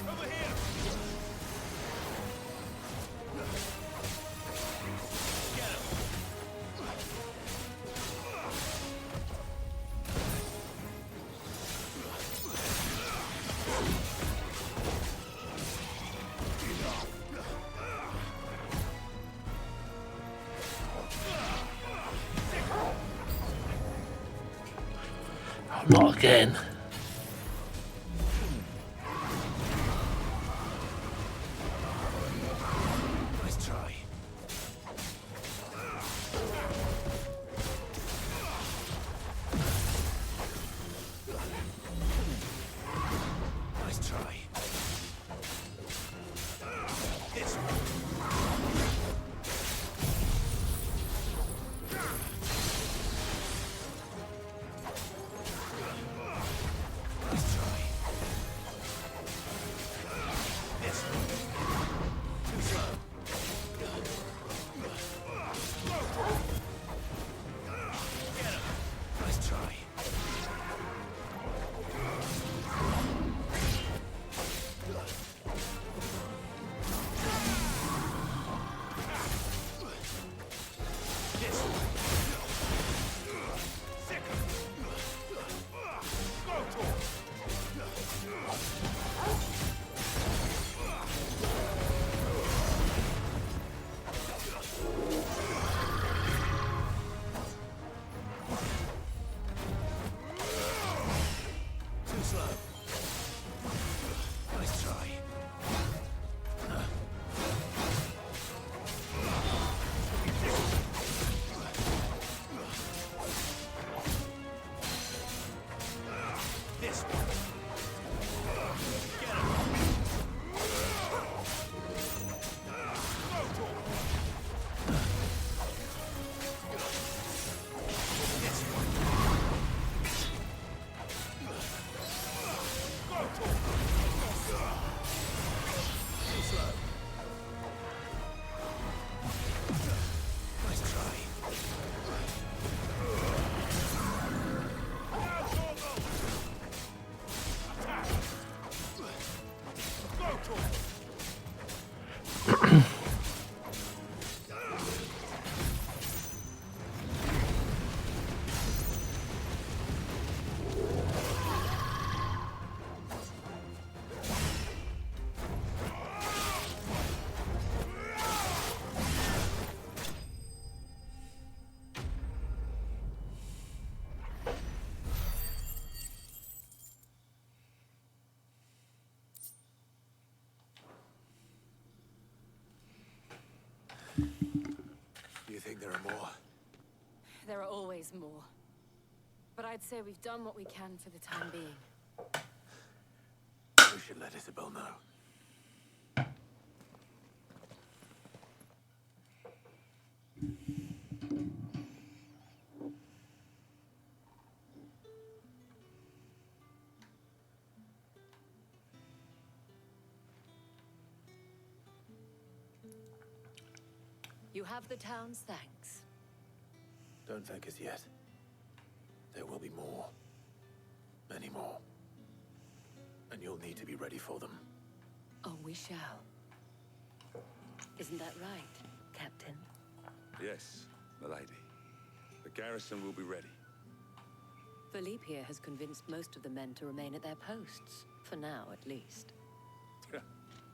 Over here! Get him! Oh, not again. Nice try. Nice try. This one. Nice try. This one. Too slow. Get him. Nice try. This one. Sick. Go to him. Too slow. Nice try. This one. Get him. Go to him. This one. Go to him. Too slow. Nice try. Now Torgo. Attack. Go to him. You think there are more? There are always more. But I'd say we've done what we can for the time being. We should let Isabel know. You have the town's thanks. Don't thank us yet. There will be more. Many more. And you'll need to be ready for them. Oh, we shall. Isn't that right, Captain? Yes, milady. The garrison will be ready. Philippe here has convinced most of the men to remain at their posts. For now, at least.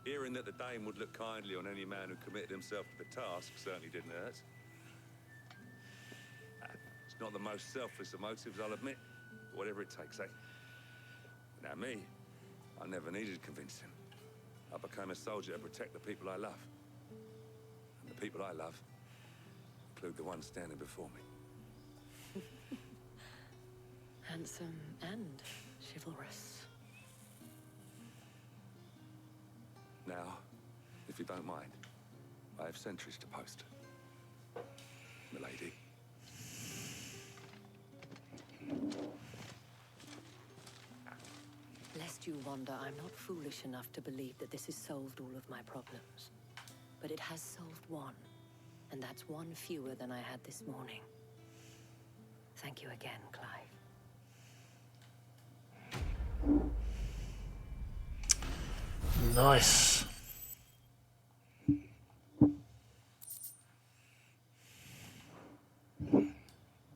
Hearing that the Dame would look kindly on any man who committed himself to the task certainly didn't hurt. It's not the most selfless of motives, I'll admit. But whatever it takes, eh? Now me, I never needed convincing. I became a soldier to protect the people I love. And the people I love include the ones standing before me. Handsome and chivalrous. Now, if you don't mind, I have sentries to post. Milady. Lest you wonder, I'm not foolish enough to believe that this has solved all of my problems. But it has solved one, and that's one fewer than I had this morning. Thank you again, Clive. Nice.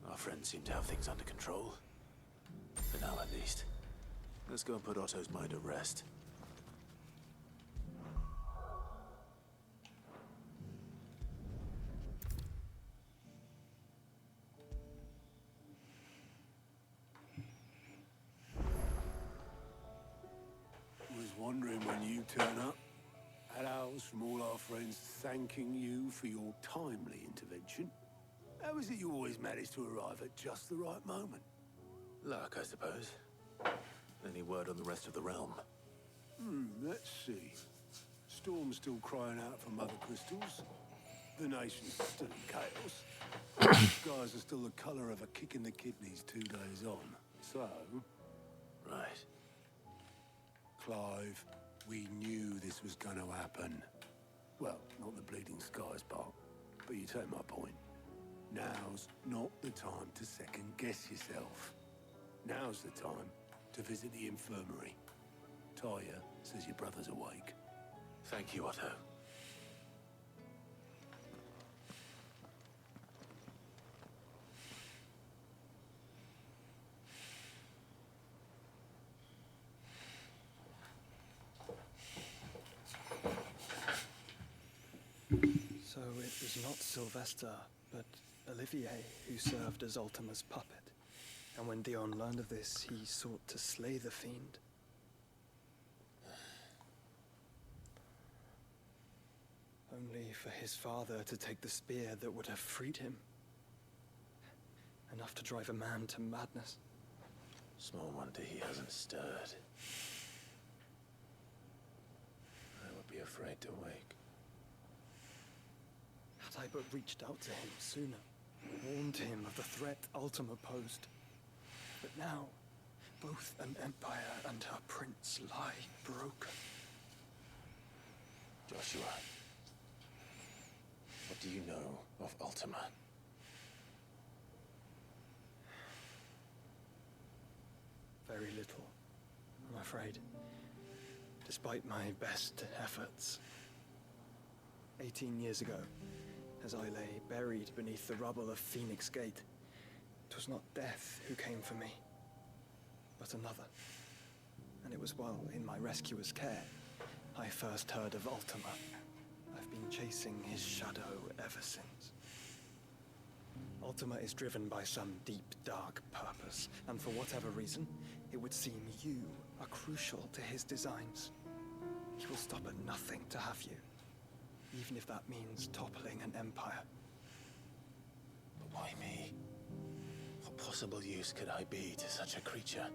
Our friends seem to have things under control. For now, at least. Let's go and put Otto's mind at rest. Was wondering when you turn up. Had owls from all our friends thanking you for your timely intervention. How is it you always manage to arrive at just the right moment? Luck, I suppose. Any word on the rest of the realm? Let's see. Storm's still crying out for mother crystals. The nation's still in chaos. Skies are still the colour of a kick in the kidneys 2 days on. So... Right. Clive, we knew this was going to happen. Well, not the bleeding skies part, but you take my point. Now's not the time to second-guess yourself. Now's the time to visit the infirmary. Talia says your brother's awake. Thank you, Otto. So it was not Sylvester, but Olivier who served as Ultima's puppet. And when Dion learned of this, he sought to slay the fiend. Only for his father to take the spear that would have freed him. Enough to drive a man to madness. Small wonder he hasn't stirred. I would be afraid to wake. Had I but reached out to him sooner, warned him of the threat Ultima posed. But now, both an empire and her prince lie broken. Joshua, what do you know of Ultima? Very little, I'm afraid. Despite my best efforts. 18 years ago, as I lay buried beneath the rubble of Phoenix Gate, it was not death who came for me, but another. And it was while in my rescuer's care, I first heard of Ultima. I've been chasing his shadow ever since. Ultima is driven by some deep, dark purpose, and for whatever reason, it would seem you are crucial to his designs. He will stop at nothing to have you, even if that means toppling an empire. But why me? What possible use could I be to such a creature?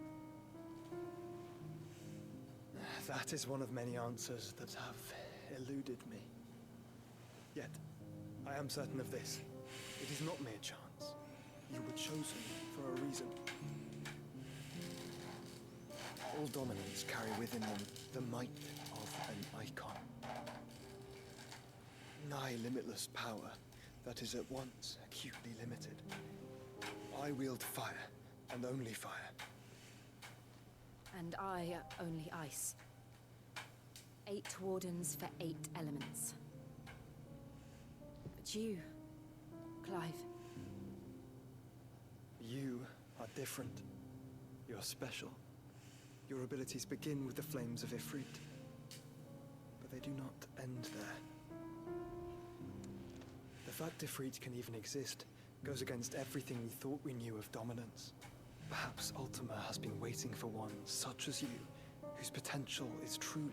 That is one of many answers that have eluded me. Yet, I am certain of this. It is not mere chance. You were chosen for a reason. All dominants carry within them the might of an icon. Nigh limitless power that is at once acutely limited. I wield fire, and only fire. And I only ice. 8 wardens for 8 elements. But you, Clive. You are different. You're special. Your abilities begin with the flames of Ifrit. But they do not end there. The fact Ifrit can even exist goes against everything we thought we knew of dominance. Perhaps Ultima has been waiting for one such as you, whose potential is truly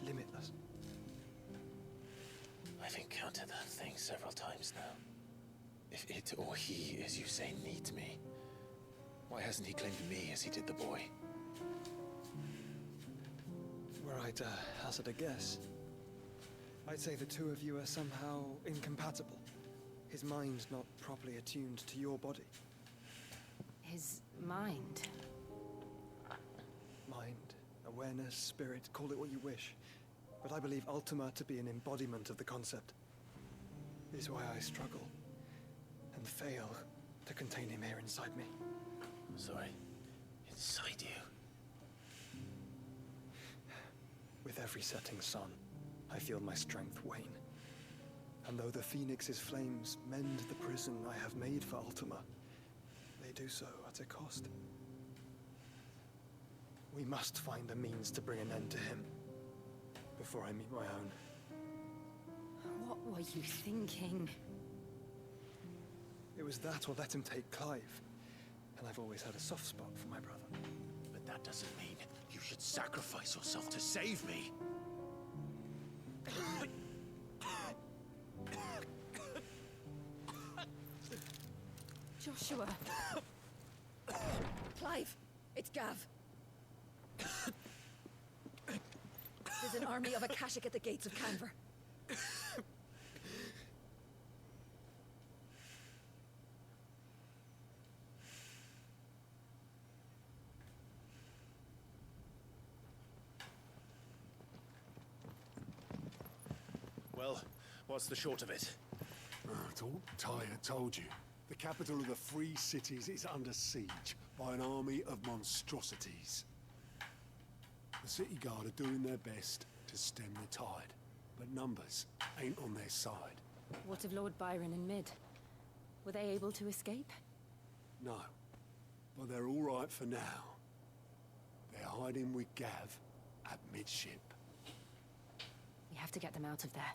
limitless. I've encountered that thing several times now. If it or he, as you say, needs me, why hasn't he claimed me as he did the boy? Were I to hazard a guess, I'd say the two of you are somehow incompatible. His mind not properly attuned to your body. His mind. Mind, awareness, spirit, call it what you wish. But I believe Ultima to be an embodiment of the concept. It is why I struggle and fail to contain him here inside me. Sorry, inside you? With every setting sun, I feel my strength wane. And though the Phoenix's flames mend the prison I have made for Ultima, they do so at a cost. We must find a means to bring an end to him before I meet my own. What were you thinking? It was that or let him take Clive. And I've always had a soft spot for my brother. But that doesn't mean you should sacrifice yourself to save me. Joshua. Clive, it's Gav. There's an army of Akashic at the gates of Canver. Well, what's the short of it? I thought Ty had told you. The capital of the Free Cities is under siege by an army of monstrosities. The city guard are doing their best to stem the tide, but numbers ain't on their side. What of Lord Byron and Mid? Were they able to escape? No, but they're all right for now. They're hiding with Gav at midship. We have to get them out of there.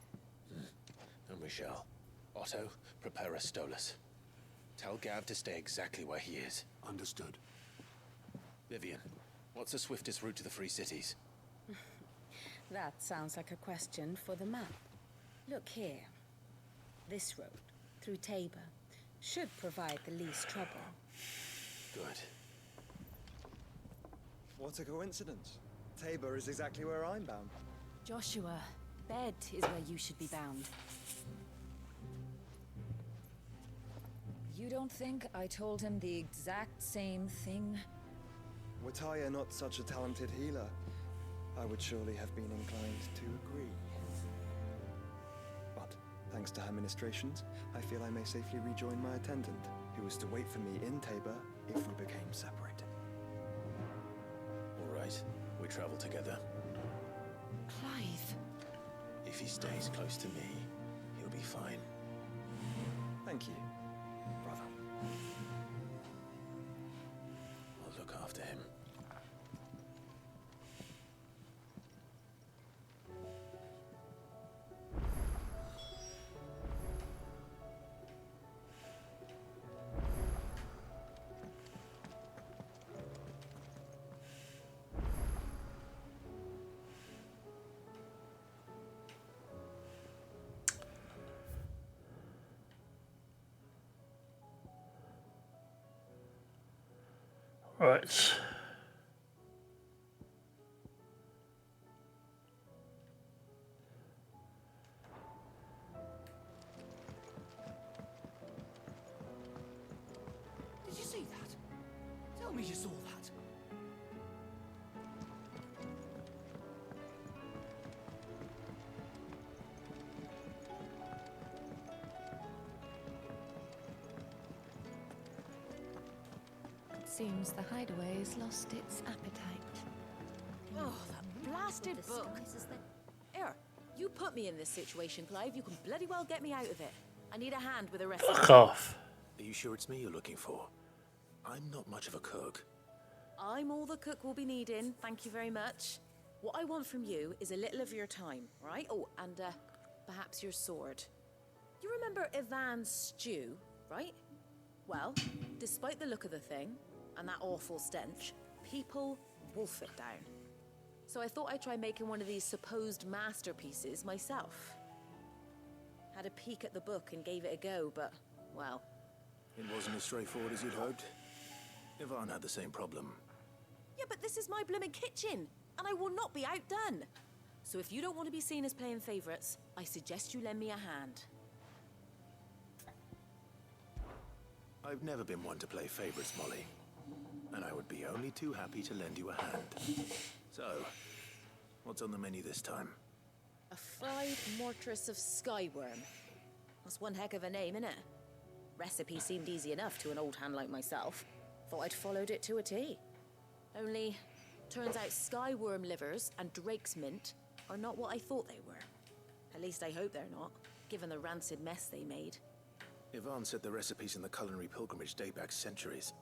And we shall. Otto, prepare a Stolas. Tell Gav to stay exactly where he is. Understood. Vivian, what's the swiftest route to the Free Cities? That sounds like a question for the map. Look here. This road, through Tabor, should provide the least trouble. Good. What a coincidence. Tabor is exactly where I'm bound. Joshua, bed is where you should be bound. You don't think I told him the exact same thing? Were Taya not such a talented healer, I would surely have been inclined to agree. But, thanks to her ministrations, I feel I may safely rejoin my attendant, who was to wait for me in Tabor if we became separated. All right, we travel together. Clive. If he stays close to me, he'll be fine. Thank you, brother. I'll look after him. Right. Did you see that? Tell me you saw that. Seems the hideaway has lost its appetite. Oh, that blasted book. Here, you put me in this situation, Clive. You can bloody well get me out of it. I need a hand with the rest of Fuck off. Are you sure it's me you're looking for? I'm not much of a cook. I'm all the cook will be needing, thank you very much. What I want from you is a little of your time, right? Oh, and perhaps your sword. You remember Ivan's stew, right? Well, despite the look of the thing, and that awful stench, people wolf it down. So I thought I'd try making one of these supposed masterpieces myself. Had a peek at the book and gave it a go, but, well... It wasn't as straightforward as you'd hoped. Ivan had the same problem. Yeah, but this is my blooming kitchen, and I will not be outdone. So if you don't want to be seen as playing favourites, I suggest you lend me a hand. I've never been one to play favourites, Molly. And I would be only too happy to lend you a hand. So, what's on the menu this time? A fried mortress of skyworm. That's one heck of a name, innit? Recipe seemed easy enough to an old hand like myself. Thought I'd followed it to a T. Only, turns out skyworm livers and drake's mint are not what I thought they were. At least I hope they're not, given the rancid mess they made. Yvonne said the recipes in the culinary pilgrimage date back centuries.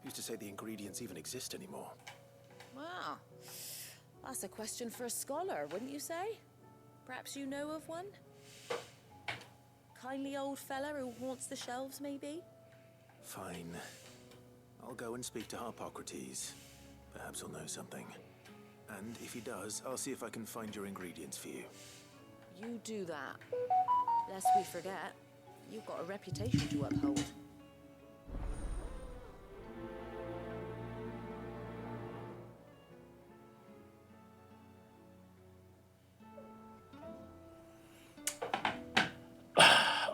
Who's to say the ingredients even exist anymore? Well, that's a question for a scholar, wouldn't you say? Perhaps you know of one? Kindly old fella who haunts the shelves, maybe? Fine. I'll go and speak to Harpocrates. Perhaps he'll know something. And if he does, I'll see if I can find your ingredients for you. You do that. Lest we forget, you've got a reputation to uphold.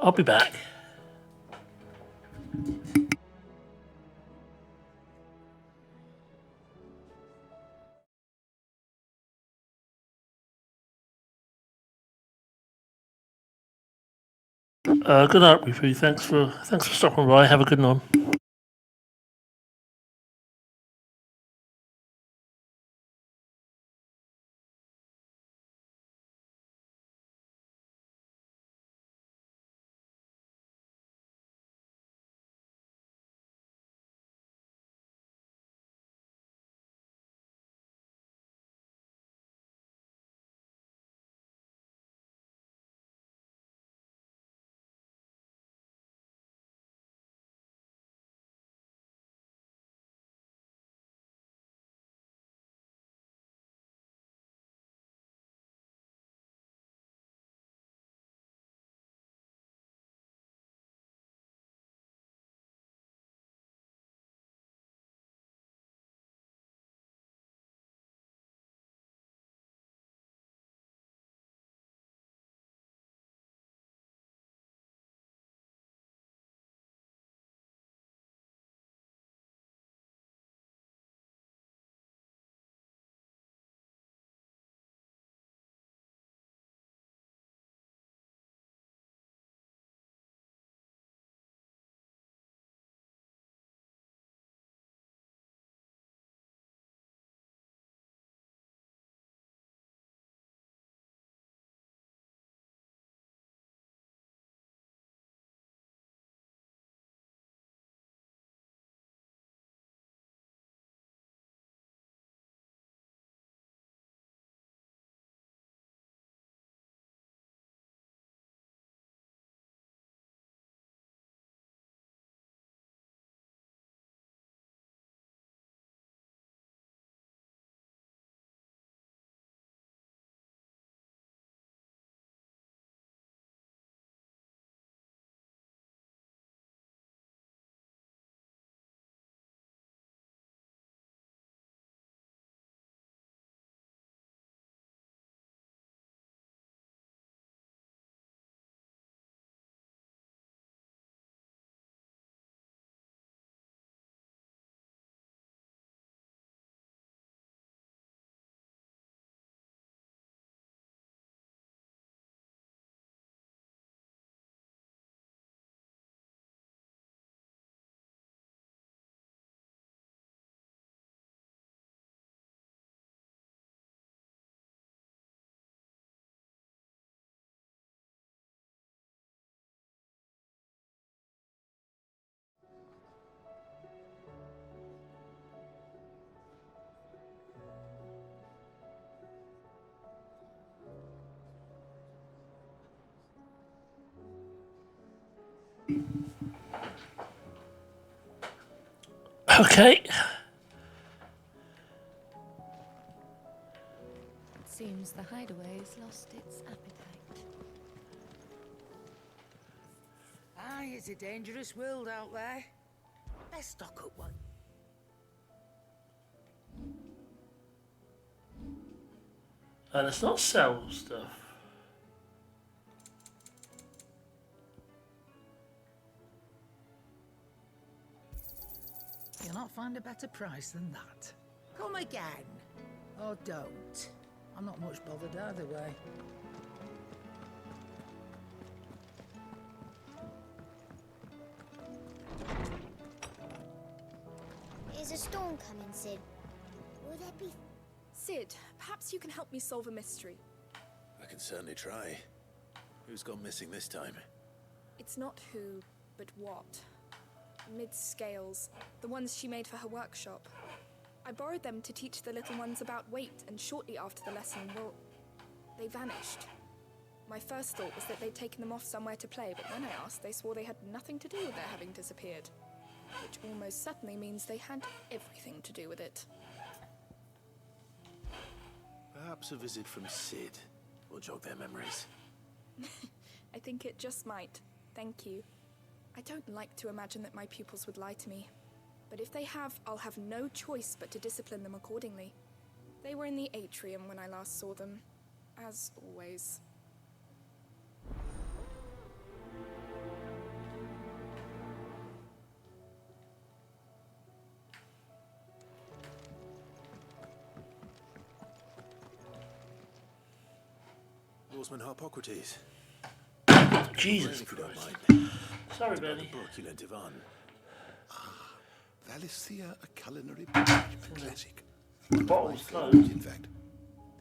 I'll be back. Good night, Rifu. Thanks for stopping by. Have a good one. Okay. It seems the hideaway has lost its appetite. Aye, it's a dangerous world out there. Let's stock up one. Let's not sell stuff. You'll not find a better price than that. Come again. Or don't. I'm not much bothered either way. Is a storm coming, Sid? Will there be... Sid, perhaps you can help me solve a mystery. I can certainly try. Who's gone missing this time? It's not who, but what. Mid-scales, the ones she made for her workshop. I borrowed them to teach the little ones about weight, and shortly after the lesson, well, they vanished. My first thought was that they'd taken them off somewhere to play, but when I asked, they swore they had nothing to do with their having disappeared. Which almost certainly means they had everything to do with it. Perhaps a visit from Sid will jog their memories. I think it just might. Thank you. I don't like to imagine that my pupils would lie to me. But if they have, I'll have no choice but to discipline them accordingly. They were in the atrium when I last saw them, as always. Lawsman Harpocrates. Jesus if you don't Christ. mind. Sorry, About Benny. the book you lent Ivan. Valisthea, a culinary page, a classic. One of Bottle's my closed. favorites, in fact.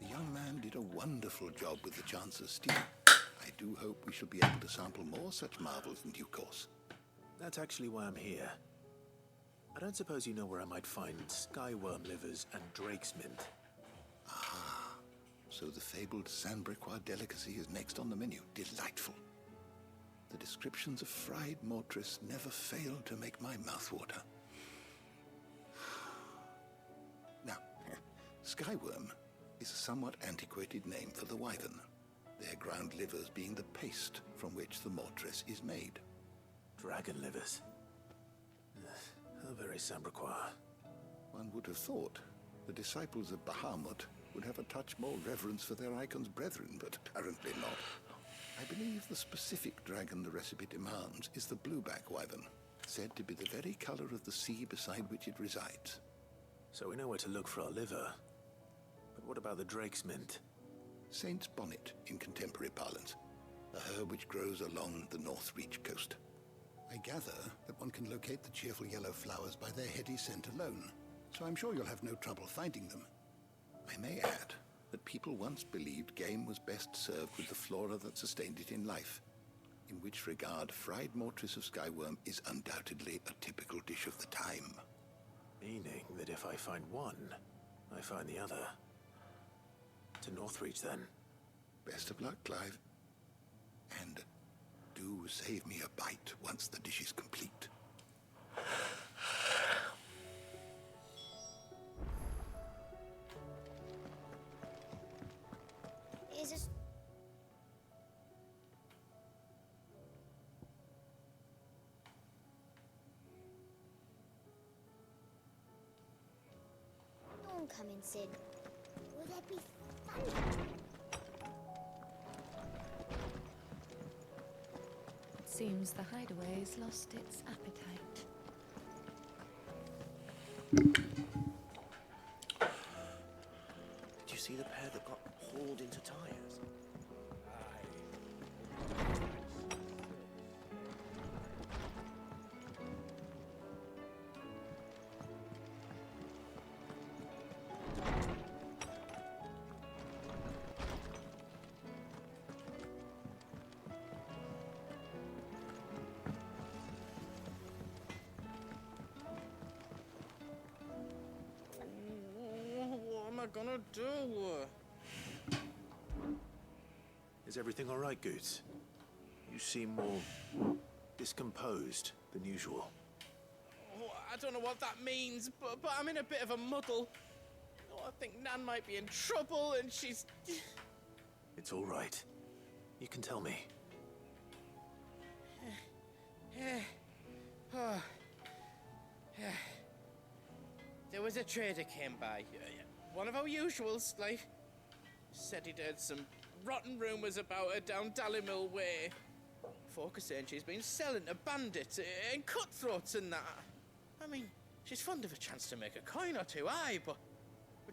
The young man did a wonderful job with the Chance's stew. I do hope we shall be able to sample more such marvels in due course. That's actually why I'm here. I don't suppose you know where I might find skyworm livers and drake's mint. So the fabled Sandbrequois delicacy is next on the menu. Delightful. The descriptions of fried mortress never fail to make my mouth water. Now, skyworm is a somewhat antiquated name for the wyvern, their ground livers being the paste from which the mortress is made. Dragon livers. How very Sandbrequois. One would have thought the disciples of Bahamut would have a touch more reverence for their icon's brethren, but apparently not. I believe the specific dragon the recipe demands is the blueback wyvern, said to be the very color of the sea beside which it resides. So we know where to look for our liver. But what about the drake's mint? Saint's bonnet in contemporary parlance, a herb which grows along the North Reach coast. I gather that one can locate the cheerful yellow flowers by their heady scent alone, so I'm sure you'll have no trouble finding them. I may add that people once believed game was best served with the flora that sustained it in life, in which regard fried mortress of skyworm is undoubtedly a typical dish of the time. Meaning that if I find one, I find the other. To Northreach, then. Best of luck, Clive. And do save me a bite once the dish is complete. Is this... Dawn coming, Sid. Will there be thunder? Seems the hideaway's lost its appetite. Did you see the pair that got hauled into tires? What am I gonna do? Is everything all right, Goots? You seem more discomposed than usual. Oh, I don't know what that means, but I'm in a bit of a muddle. Oh, I think Nan might be in trouble, and she's... It's all right. You can tell me. Oh. There was a trader came by. One of our usuals, like. Said he'd heard some rotten rumours about her down Dallymill Way. Folk are saying she's been selling to bandits and cutthroats and that. I mean, she's fond of a chance to make a coin or two, aye, but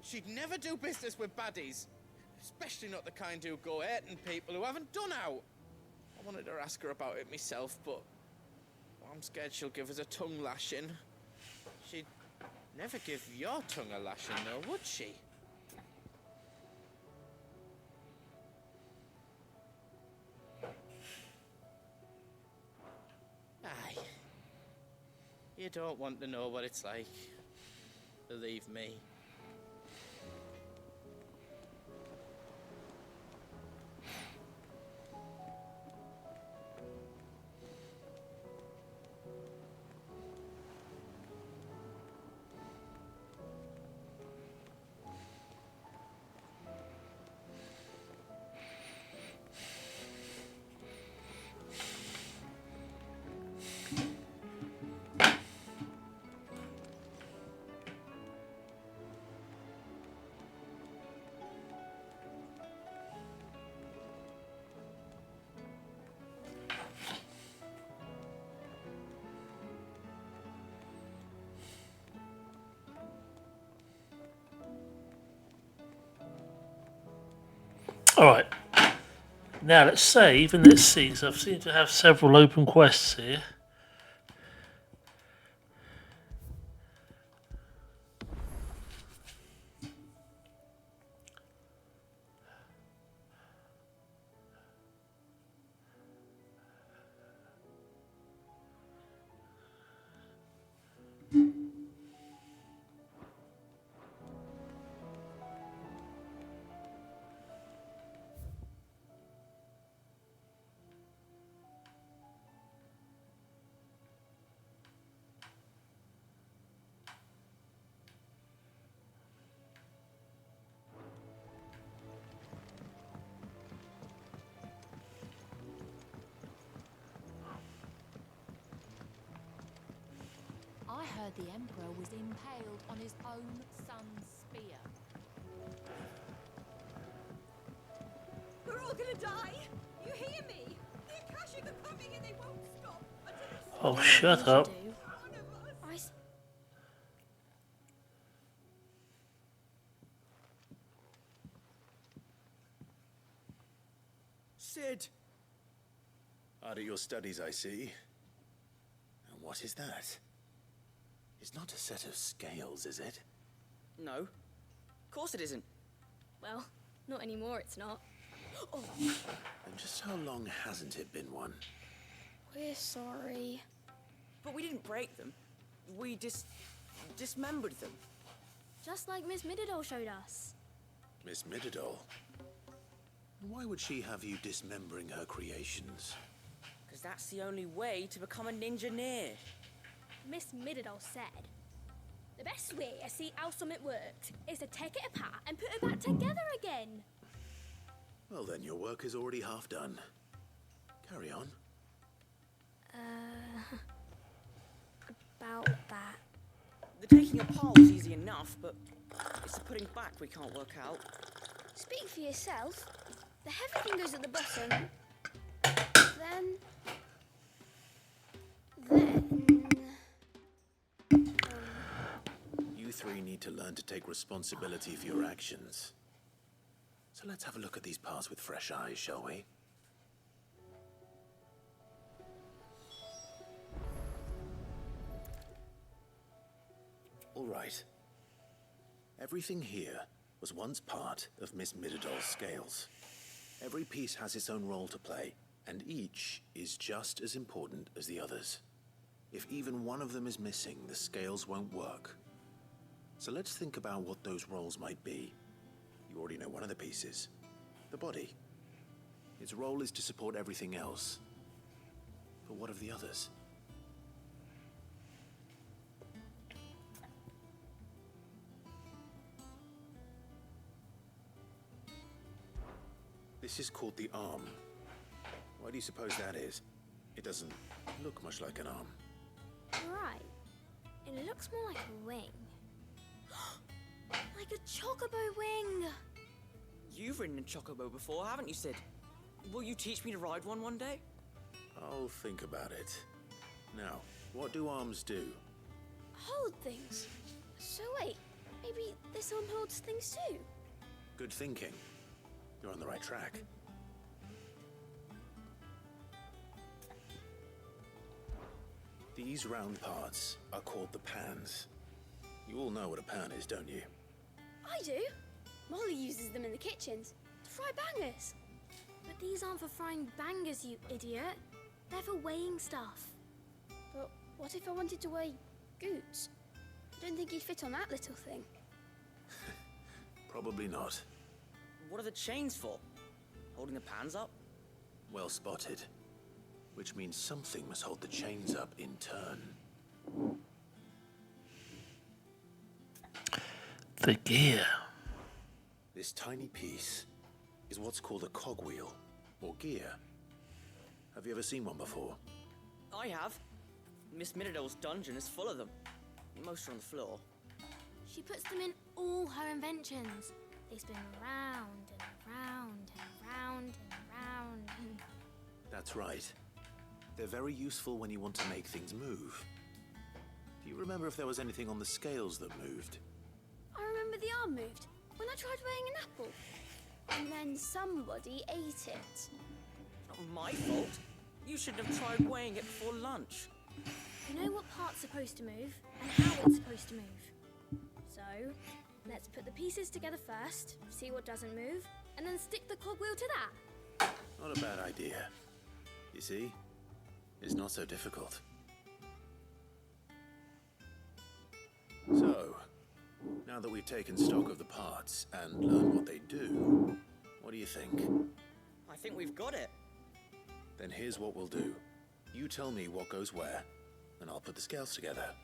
she'd never do business with baddies. Especially not the kind who go hurting people who haven't done out. I wanted to ask her about it myself, but I'm scared she'll give us a tongue lashing. She'd never give your tongue a lashing, though, would she? You don't want to know what it's like. Believe me. Alright. Now let's save and let's see. So I seem to have several open quests here. I heard the Emperor was impaled on his own son's spear. We're all gonna die! You hear me? The Akashic are coming and they won't stop until Oh, shut up. Sid! Hard at your studies, I see. And what is that? It's not a set of scales, is it? No. Of course it isn't. Well, not anymore, it's not. Oh. And just how long hasn't it been one? We're sorry. But we didn't break them. We dismembered them. Just like Miss Mididol showed us. Miss Mididol? Why would she have you dismembering her creations? Because that's the only way to become a ninja-neer. Miss Mididol said, the best way to see how something worked is to take it apart and put it back together again. Well then, your work is already half done. Carry on. About that. The taking apart was easy enough, but it's the putting back we can't work out. Speak for yourself. The heavy thing goes at the bottom. Then... You three need to learn to take responsibility for your actions. So let's have a look at these parts with fresh eyes, shall we? All right. Everything here was once part of Miss Mididol's scales. Every piece has its own role to play, and each is just as important as the others. If even one of them is missing, the scales won't work. So let's think about what those roles might be. You already know one of the pieces, the body. Its role is to support everything else. But what of the others? This is called the arm. Why do you suppose that is? It doesn't look much like an arm. Right. It looks more like a wing. Like a chocobo wing! You've ridden a chocobo before, haven't you, Sid? Will you teach me to ride one day? I'll think about it. Now, what do arms do? Hold things. So wait, maybe this arm holds things too? Good thinking. You're on the right track. These round parts are called the pans. You all know what a pan is, don't you? I do. Molly uses them in the kitchens to fry bangers. But these aren't for frying bangers, you idiot. They're for weighing stuff. But what if I wanted to weigh scoots. I don't think he'd fit on that little thing. Probably not. What are the chains for? Holding the pans up? Well spotted. Which means something must hold the chains up in turn. The gear. This tiny piece is what's called a cogwheel, or gear. Have you ever seen one before? I have. Miss Miradol's dungeon is full of them. Most are on the floor. She puts them in all her inventions. They spin round and round and round and round and... That's right. They're very useful when you want to make things move. Do you remember if there was anything on the scales that moved? I remember the arm moved when I tried weighing an apple. And then somebody ate it. Not my fault. You should have tried weighing it before lunch. You know what part's supposed to move and how it's supposed to move. So, let's put the pieces together first, see what doesn't move, and then stick the cogwheel to that. Not a bad idea. You see? It's not so difficult. So, now that we've taken stock of the parts and learned what they do, what do you think? I think we've got it. Then here's what we'll do. You tell me what goes where, and I'll put the scales together.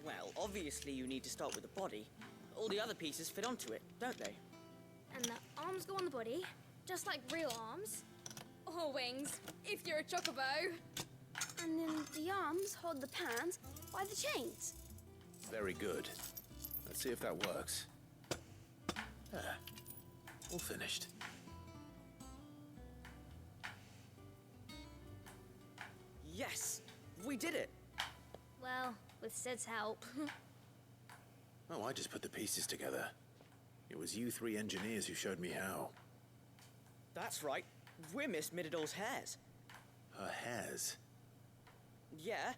Well, obviously you need to start with the body. All the other pieces fit onto it, don't they? And the arms go on the body, just like real arms. Or wings, if you're a chocobo. And then the arms hold the pans by the chains. Very good. Let's see if that works. There. All finished. Yes! We did it! Well, with Sid's help. Oh, I just put the pieces together. It was you three engineers who showed me how. That's right. We're Miss Miradol's hares. Her hairs? Yeah,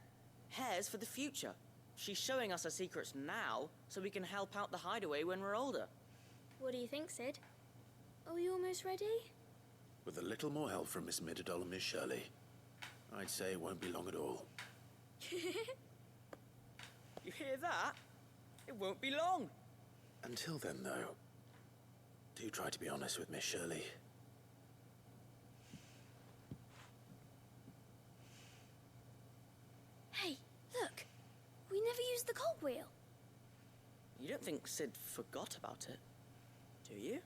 hares for the future. She's showing us her secrets now, so we can help out the hideaway when we're older. What do you think, Sid? Are we almost ready? With a little more help from Miss Miradol and Miss Shirley, I'd say it won't be long at all. You hear that? It won't be long. Until then, though, do try to be honest with Miss Shirley. Hey, look! We never used the cogwheel. You don't think Sid forgot about it, do you?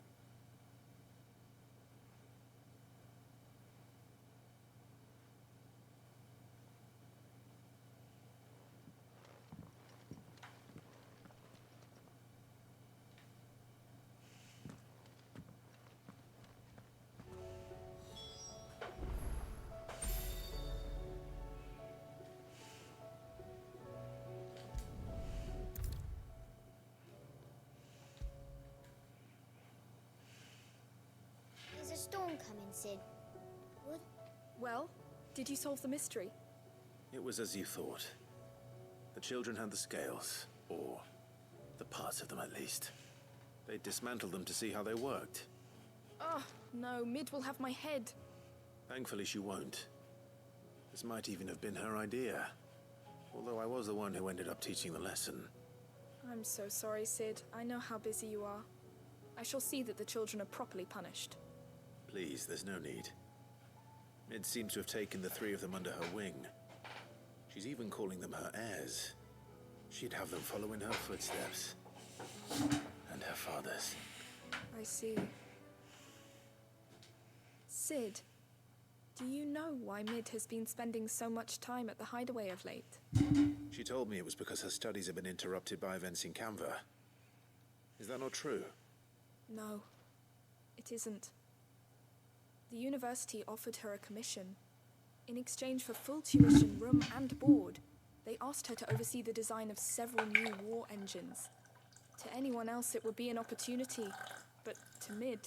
There's a storm coming, Sid. What? Well, did you solve the mystery? It was as you thought. The children had the scales, or the parts of them at least. They dismantled them to see how they worked. Oh, no, Mid will have my head. Thankfully she won't. This might even have been her idea. Although I was the one who ended up teaching the lesson. I'm so sorry, Sid. I know how busy you are. I shall see that the children are properly punished. Please, there's no need. Mid seems to have taken the three of them under her wing. She's even calling them her heirs. She'd have them follow in her footsteps. And her father's. I see. Sid, do you know why Mid has been spending so much time at the hideaway of late? She told me it was because her studies have been interrupted by events in Canva. Is that not true? No, it isn't. The university offered her a commission. In exchange for full tuition, room and board, they asked her to oversee the design of several new war engines. To anyone else it would be an opportunity, but to Mid,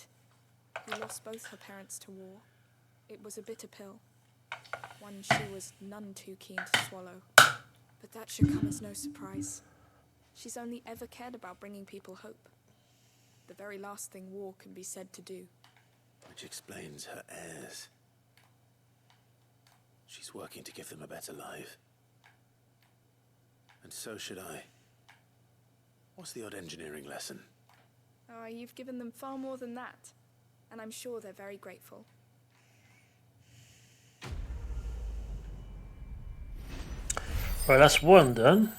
who lost both her parents to war, it was a bitter pill. One she was none too keen to swallow. But that should come as no surprise. She's only ever cared about bringing people hope. The very last thing war can be said to do. Which explains her heirs. She's working to give them a better life. And so should I. What's the odd engineering lesson? Oh, you've given them far more than that. And I'm sure they're very grateful. Right, that's one done.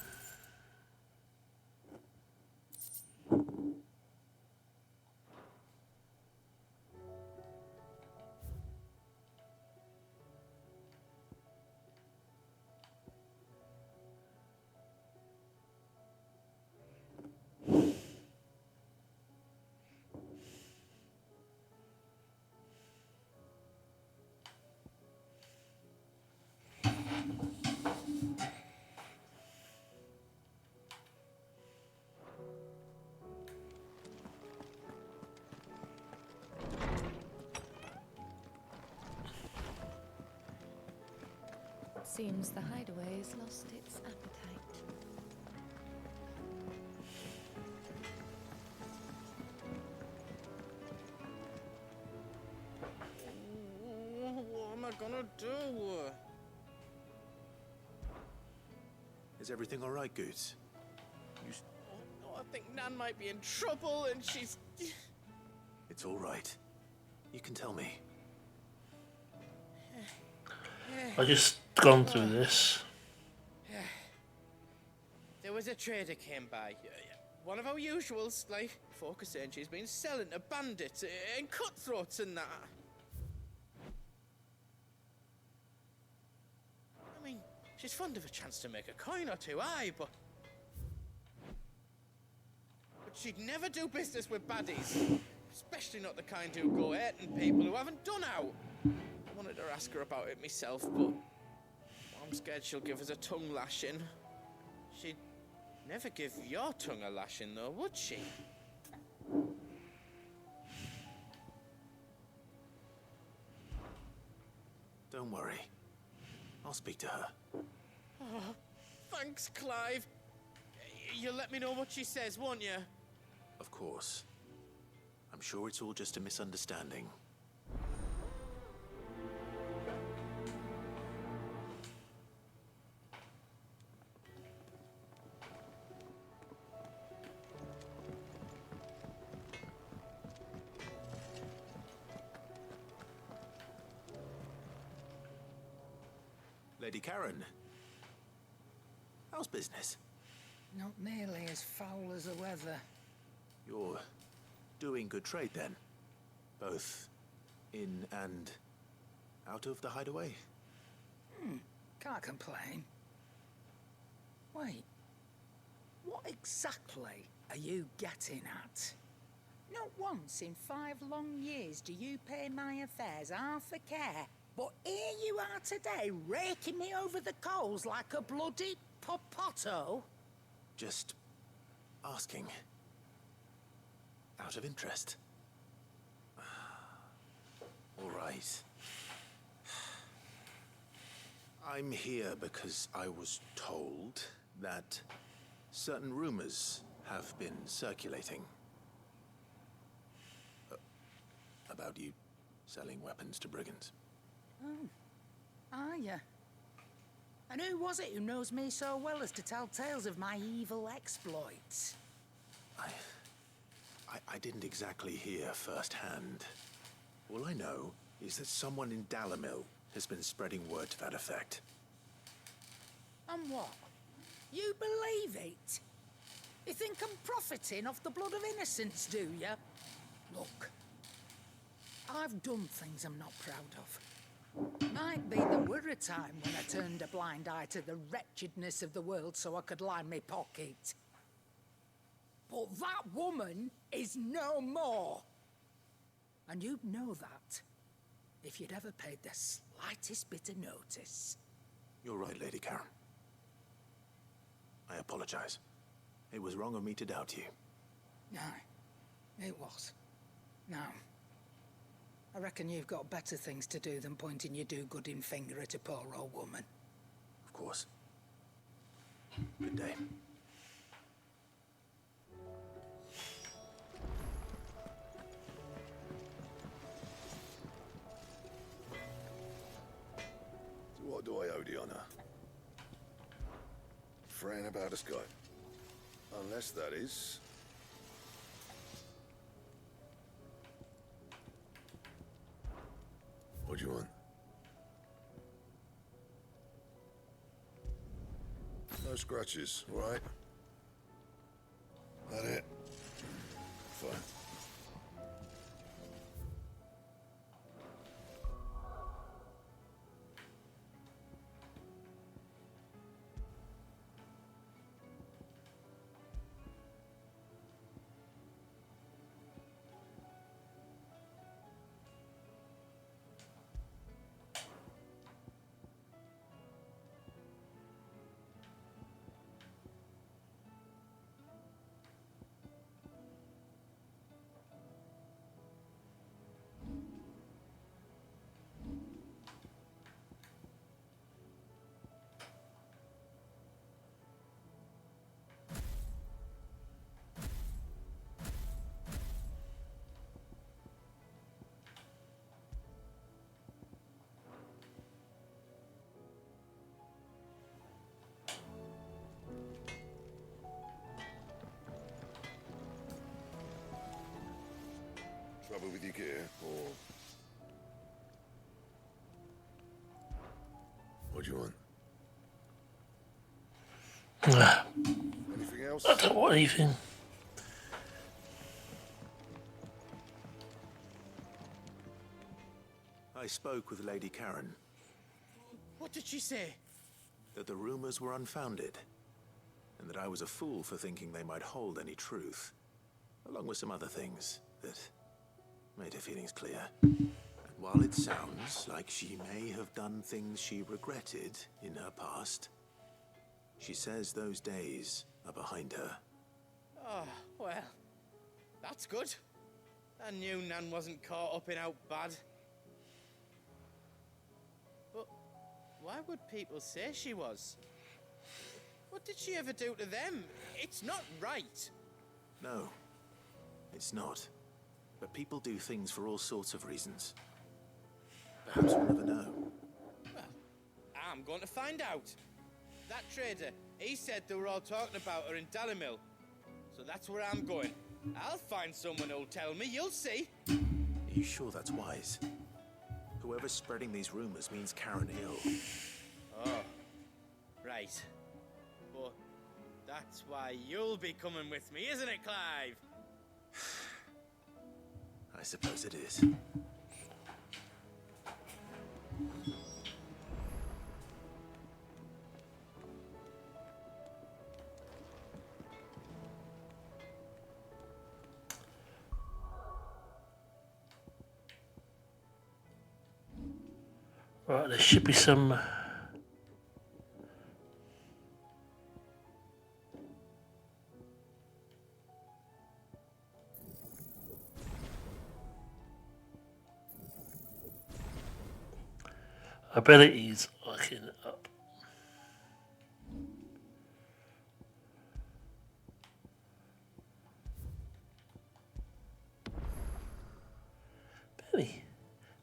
Seems the hideaway has lost its appetite. What am I gonna do? Is everything all right, Goots? Oh, I think Nan might be in trouble, and she's... It's all right. You can tell me. I just gone through this. There was a trader came by. One of our usuals, like, folk are saying she's been selling to bandits and cutthroats and that. I mean, she's fond of a chance to make a coin or two, aye, but she'd never do business with baddies. Especially not the kind who go hurting people who haven't done out. I wanted to ask her about it myself, but I'm scared she'll give us a tongue lashing. She'd never give your tongue a lashing, though, would she? Don't worry. I'll speak to her. Oh, thanks, Clive. You'll let me know what she says, won't you? Of course. I'm sure it's all just a misunderstanding. Lady Karen, how's business? Not nearly as foul as the weather. You're doing good trade then? Both in and out of the hideaway? Can't complain. Wait, what exactly are you getting at? Not once in 5 long years do you pay my affairs half a care, but here you are today, raking me over the coals like a bloody popoto? Just asking. Out of interest. All right. I'm here because I was told that certain rumors have been circulating about you selling weapons to brigands. Oh, are ya? And who was it who knows me so well as to tell tales of my evil exploits? I didn't exactly hear firsthand. All I know is that someone in Dalimil has been spreading word to that effect. And what? You believe it? You think I'm profiting off the blood of innocents, do you? Look, I've done things I'm not proud of. Might be there were a time when I turned a blind eye to the wretchedness of the world so I could line my pocket. But that woman is no more. And you'd know that if you'd ever paid the slightest bit of notice. You're right, Lady Karen. I apologize. It was wrong of me to doubt you. No, it was. Now, I reckon you've got better things to do than pointing your do-gooding finger at a poor old woman. Of course. Good day. So what Odiana. Fretting about a sky. Unless that is... What do you want? No scratches, all right? That it? Fine. Trouble with your gear, or... What do you want? Anything else? I don't want anything. I spoke with Lady Karen. What did she say? That the rumors were unfounded, and that I was a fool for thinking they might hold any truth, along with some other things that made her feelings clear. And while it sounds like she may have done things she regretted in her past, she says those days are behind her. Oh, well, that's good. I knew Nan wasn't caught up in out bad. But why would people say she was? What did she ever do to them? It's not right. No, it's not. But people do things for all sorts of reasons. Perhaps we'll never know. Well, I'm going to find out. That trader, he said they were all talking about her in Dalimil. So that's where I'm going. I'll find someone who'll tell me, you'll see. Are you sure that's wise? Whoever's spreading these rumors means Karen ill. Oh, right. But that's why you'll be coming with me, isn't it, Clive? I suppose it is. Right, there should be some... abilities I can up.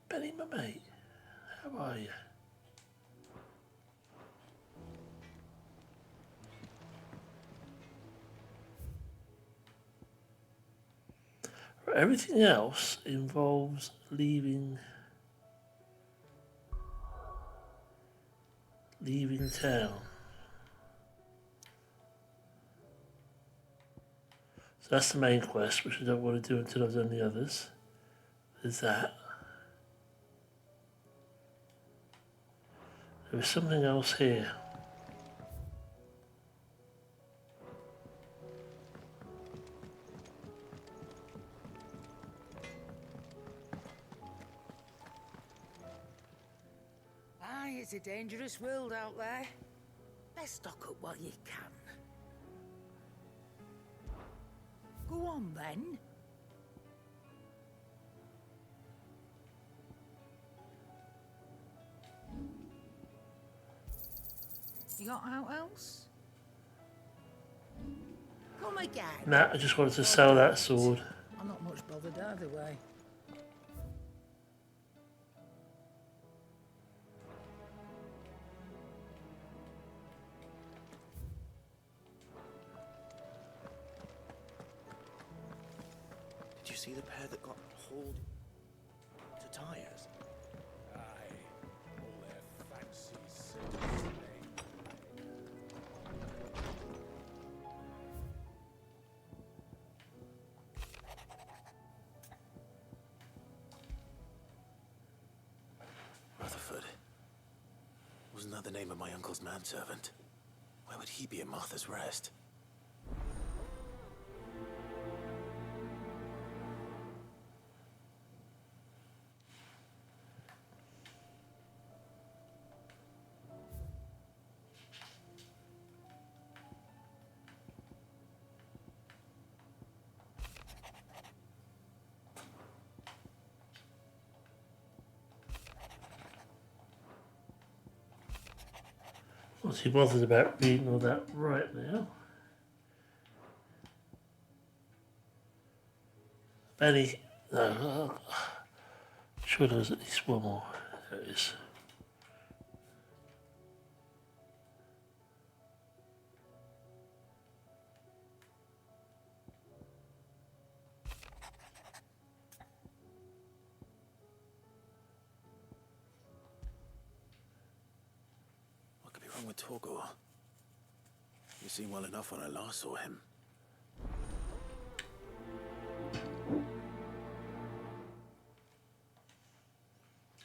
Benny, my mate, how are you? Everything else involves leaving town. So that's the main quest, which I don't want to do until I've done the others. There's that. There is something else here. Aye, it's a dangerous world out there. Let's stock up while you can. Go on, then. You got out else? Come again. Nah, I just wanted to sell that sword. I'm not much bothered either way. Did you see the pair that got hauled to tires? Aye, all their fancies set aflame. Rutherford. Wasn't that the name of my uncle's manservant? Why would he be at Martha's Rest? What's he bothered about reading all that right now? Benny, no, sure there was at least one more. There it is. What could be wrong with Torgor? He seemed well enough when I last saw him.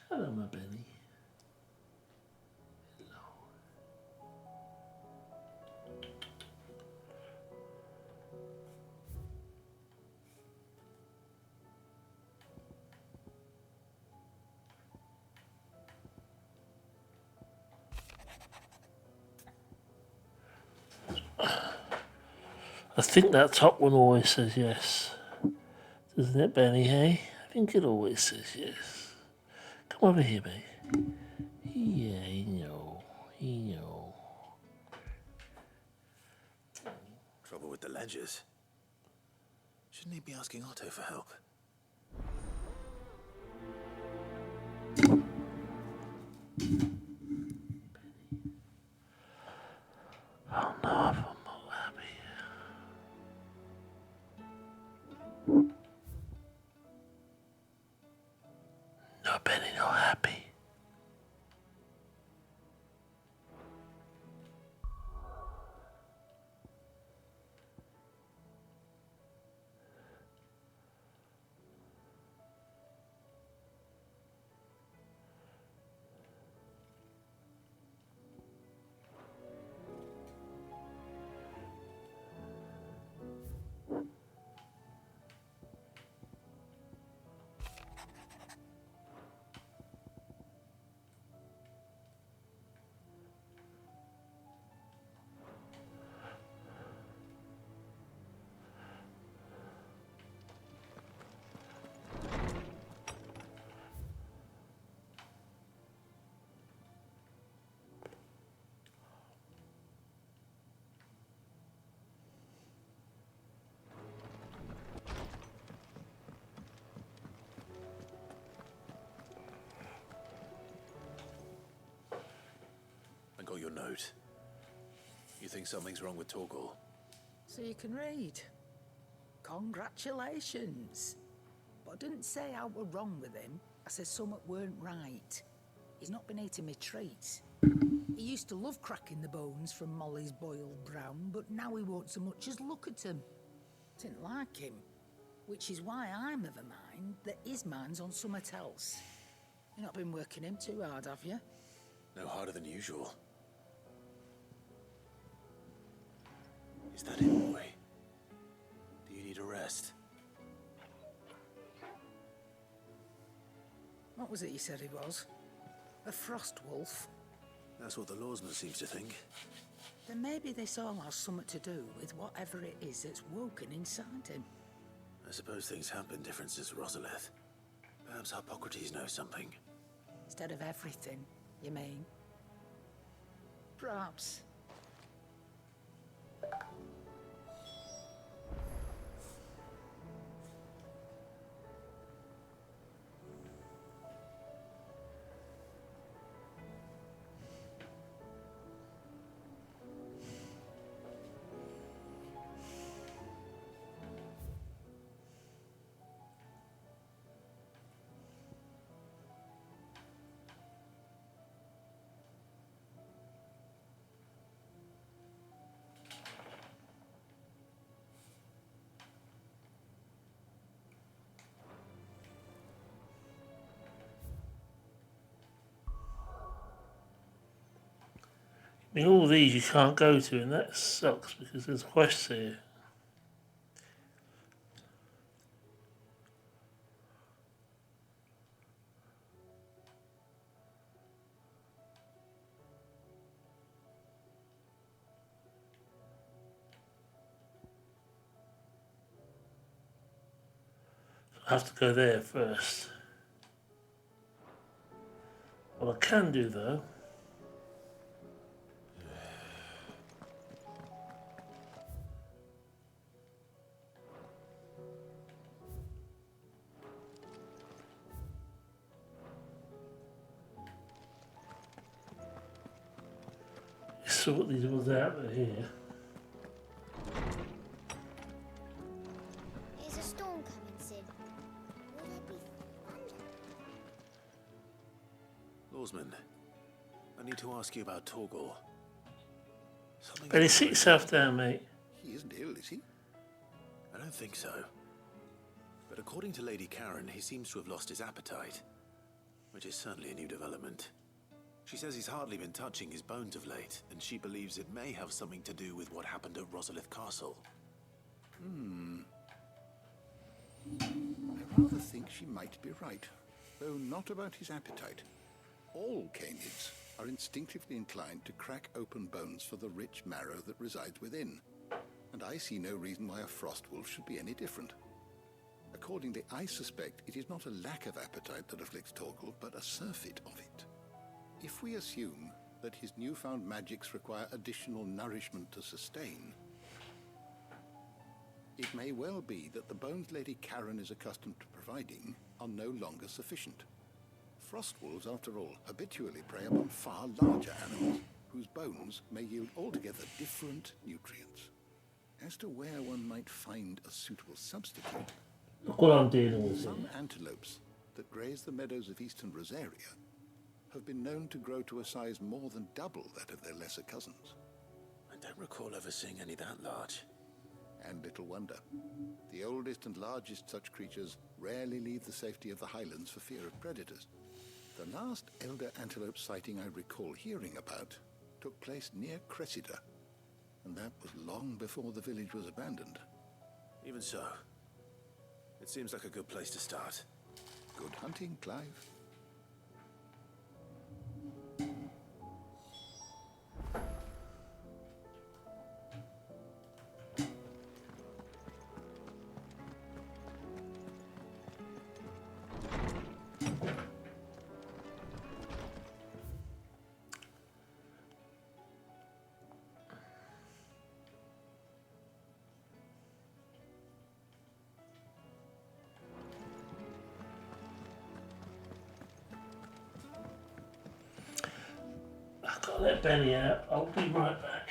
Hello, my Benny. I think that top one always says yes. Doesn't it, Benny, hey? I think it always says yes. Come over here, babe. Yeah, he know. He know. Trouble with the ledgers. Shouldn't he be asking Otto for help? Oh no, I'm not happy. No, Benny, not happy. I got your note. You think something's wrong with Torgor? So you can read. Congratulations. But I didn't say I were wrong with him. I said something weren't right. He's not been eating me treats. He used to love cracking the bones from Molly's boiled brown, but now he won't so much as look at them. Didn't like him. Which is why I'm of a mind that his mind's on something else. You've not been working him too hard, have you? No harder than usual. Is that it, boy? Do you need a rest? What was it you said he was? A frost wolf? That's what the lawsman seems to think. Then maybe this all has something to do with whatever it is that's woken inside him. I suppose things have been different since Rosalith. Perhaps Hippocrates knows something. Instead of everything, you mean? Perhaps. I mean, all these you can't go to, and that sucks because there's quests here. I have to go there first. What I can do though, is sort these ones out of here. Is a storm coming, Sid? Will there be thunder? Lawsman, I need to ask you about Torgal. Benny, sit yourself down, mate. He isn't ill, is he? I don't think so. But according to Lady Karen, he seems to have lost his appetite, which is certainly a new development. She says he's hardly been touching his bones of late, and she believes it may have something to do with what happened at Rosalith Castle. I rather think she might be right, though not about his appetite. All canids are instinctively inclined to crack open bones for the rich marrow that resides within, and I see no reason why a frost wolf should be any different. Accordingly, I suspect it is not a lack of appetite that afflicts Torgal, but a surfeit of it. If we assume that his newfound magics require additional nourishment to sustain, it may well be that the bones Lady Karen is accustomed to providing are no longer sufficient. Frost wolves, after all, habitually prey upon far larger animals, whose bones may yield altogether different nutrients. As to where one might find a suitable substitute, Look what I'm dealing with some here. antelopes that graze the meadows of eastern Rosaria have been known to grow to a size more than double that of their lesser cousins. I don't recall ever seeing any that large. And little wonder. The oldest and largest such creatures rarely leave the safety of the highlands for fear of predators. The last elder antelope sighting I recall hearing about took place near Cressida, and that was long before the village was abandoned. Even so, it seems like a good place to start. Good hunting, Clive. I've got to let Benny out. I'll be right back.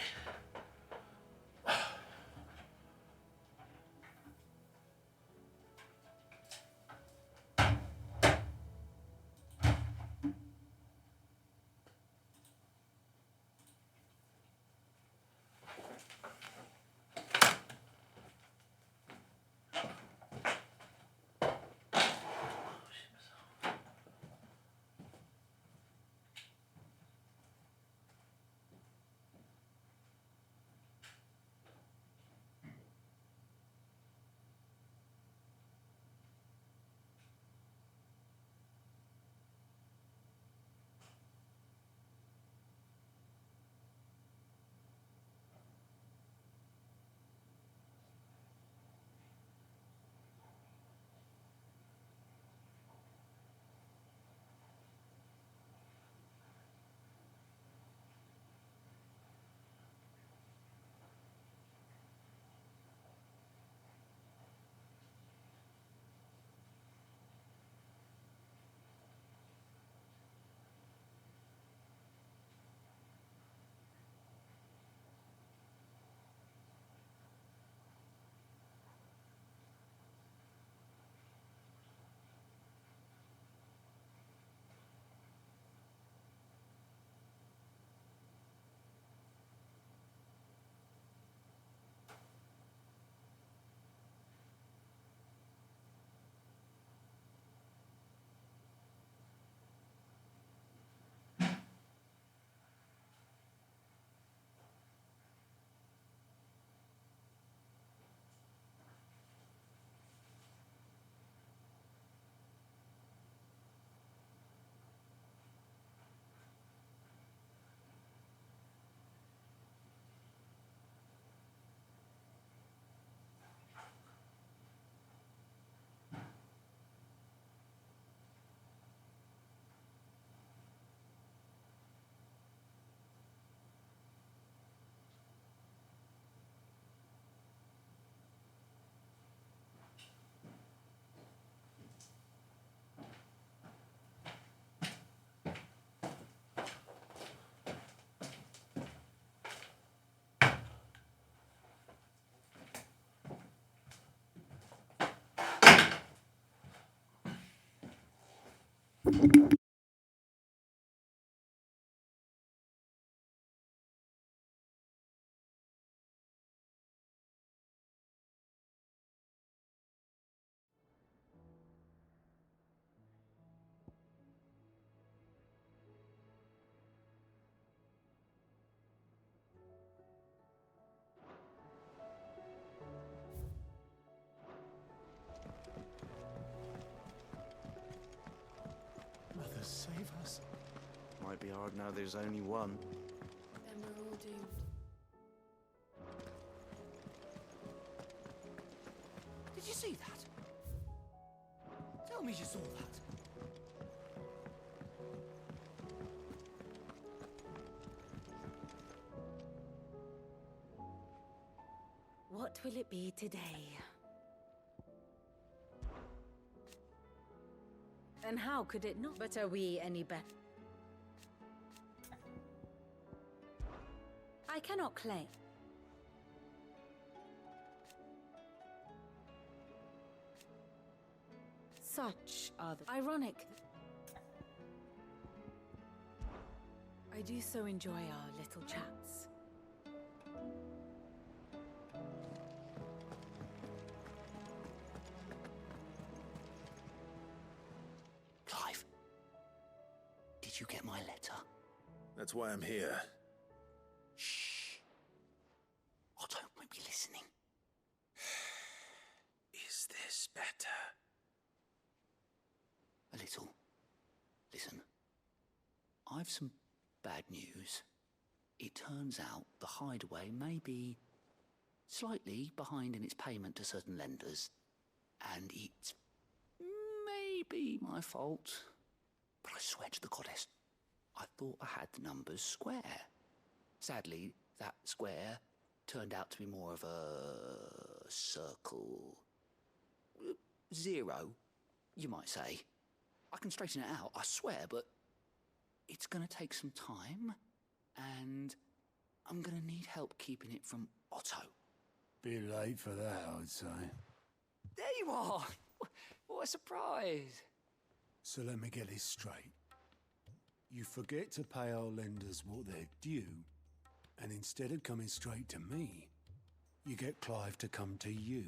Mother, save us. Might be hard now there's only one. Then we're all doomed. Did you see that? Tell me you saw that. What will it be today? And how could it not? But are we any better? I cannot claim. Such are the ironic. I do so enjoy our little chats. Clive, did you get my letter? That's why I'm here. Shh. Otto might be listening. Is this better? A little. Listen. I've some bad news. It turns out the hideaway may be slightly behind in its payment to certain lenders, and it's maybe my fault. But I swear to the goddess, I thought I had the numbers square. Sadly, that square turned out to be more of a circle. 0, you might say. I can straighten it out, I swear, but it's gonna take some time, and I'm gonna need help keeping it from Otto. Bit late for that, I'd say. There you are! What a surprise! So let me get this straight. You forget to pay our lenders what they're due, and instead of coming straight to me, you get Clive to come to you.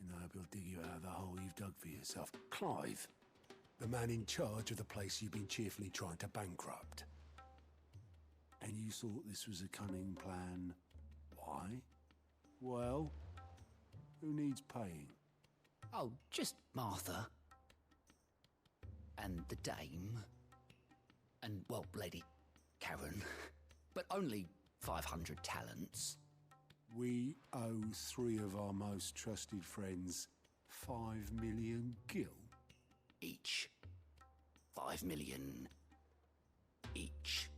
And I hope he'll dig you out of the hole you've dug for yourself. Clive, the man in charge of the place you've been cheerfully trying to bankrupt. And you thought this was a cunning plan. Why? Well, who needs paying? Oh, just Martha. And the dame. And, well, Lady Karen. But only 500 talents. We owe 3 of our most trusted friends 5 million gil. Each. 5 million each.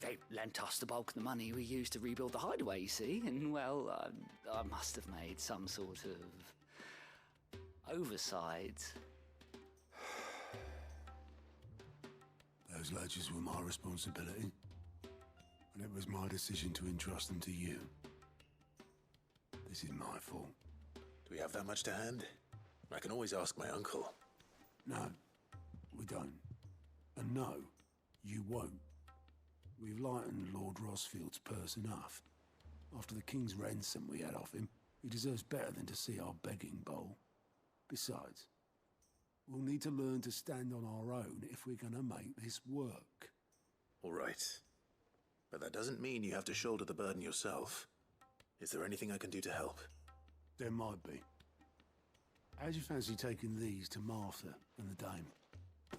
They lent us the bulk of the money we used to rebuild the hideaway, you see, and, well, I must have made some sort of oversight. Those ledgers were my responsibility, and it was my decision to entrust them to you. This is my fault. Do we have that much to hand? I can always ask my uncle. No, we don't. And no, you won't. We've lightened Lord Rosfield's purse enough. After the king's ransom we had off him, he deserves better than to see our begging bowl. Besides, we'll need to learn to stand on our own if we're gonna make this work. All right. But that doesn't mean you have to shoulder the burden yourself. Is there anything I can do to help? There might be. How'd you fancy taking these to Martha and the dame?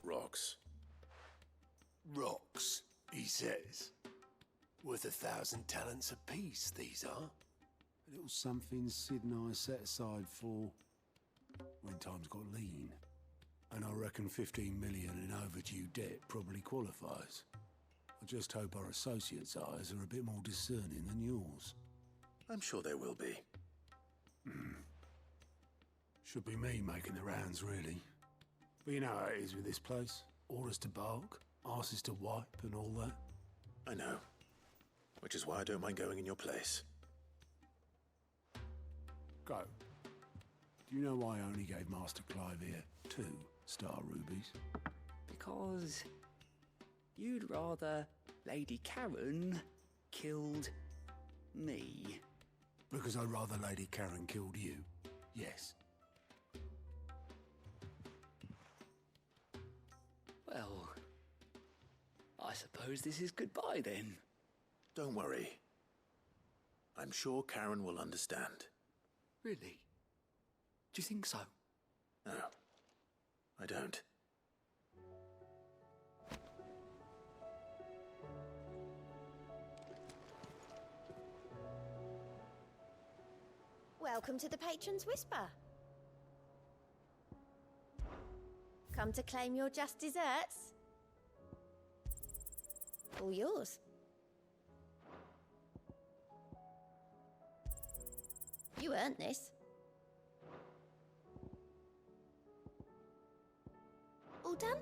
Rocks. Rocks, he says. Worth 1,000 talents apiece, these are. A little something Sid and I set aside for when times got lean. And I reckon 15 million in overdue debt probably qualifies. I just hope our associates' eyes are a bit more discerning than yours. I'm sure there will be. Should be me making the rounds, really. But you know how it is with this place. Orders to bark, arses to wipe, and all that. I know. Which is why I don't mind going in your place. Go. Do you know why I only gave Master Clive here 2 Star rubies. Because you'd rather Lady Karen killed me. Because I'd rather Lady Karen killed you. Yes. Well, I suppose this is goodbye then. Don't worry. I'm sure Karen will understand. Really? Do you think so? No, I don't. Welcome to the Patron's Whisper. Come to claim your just desserts? All yours. You earned this. All done?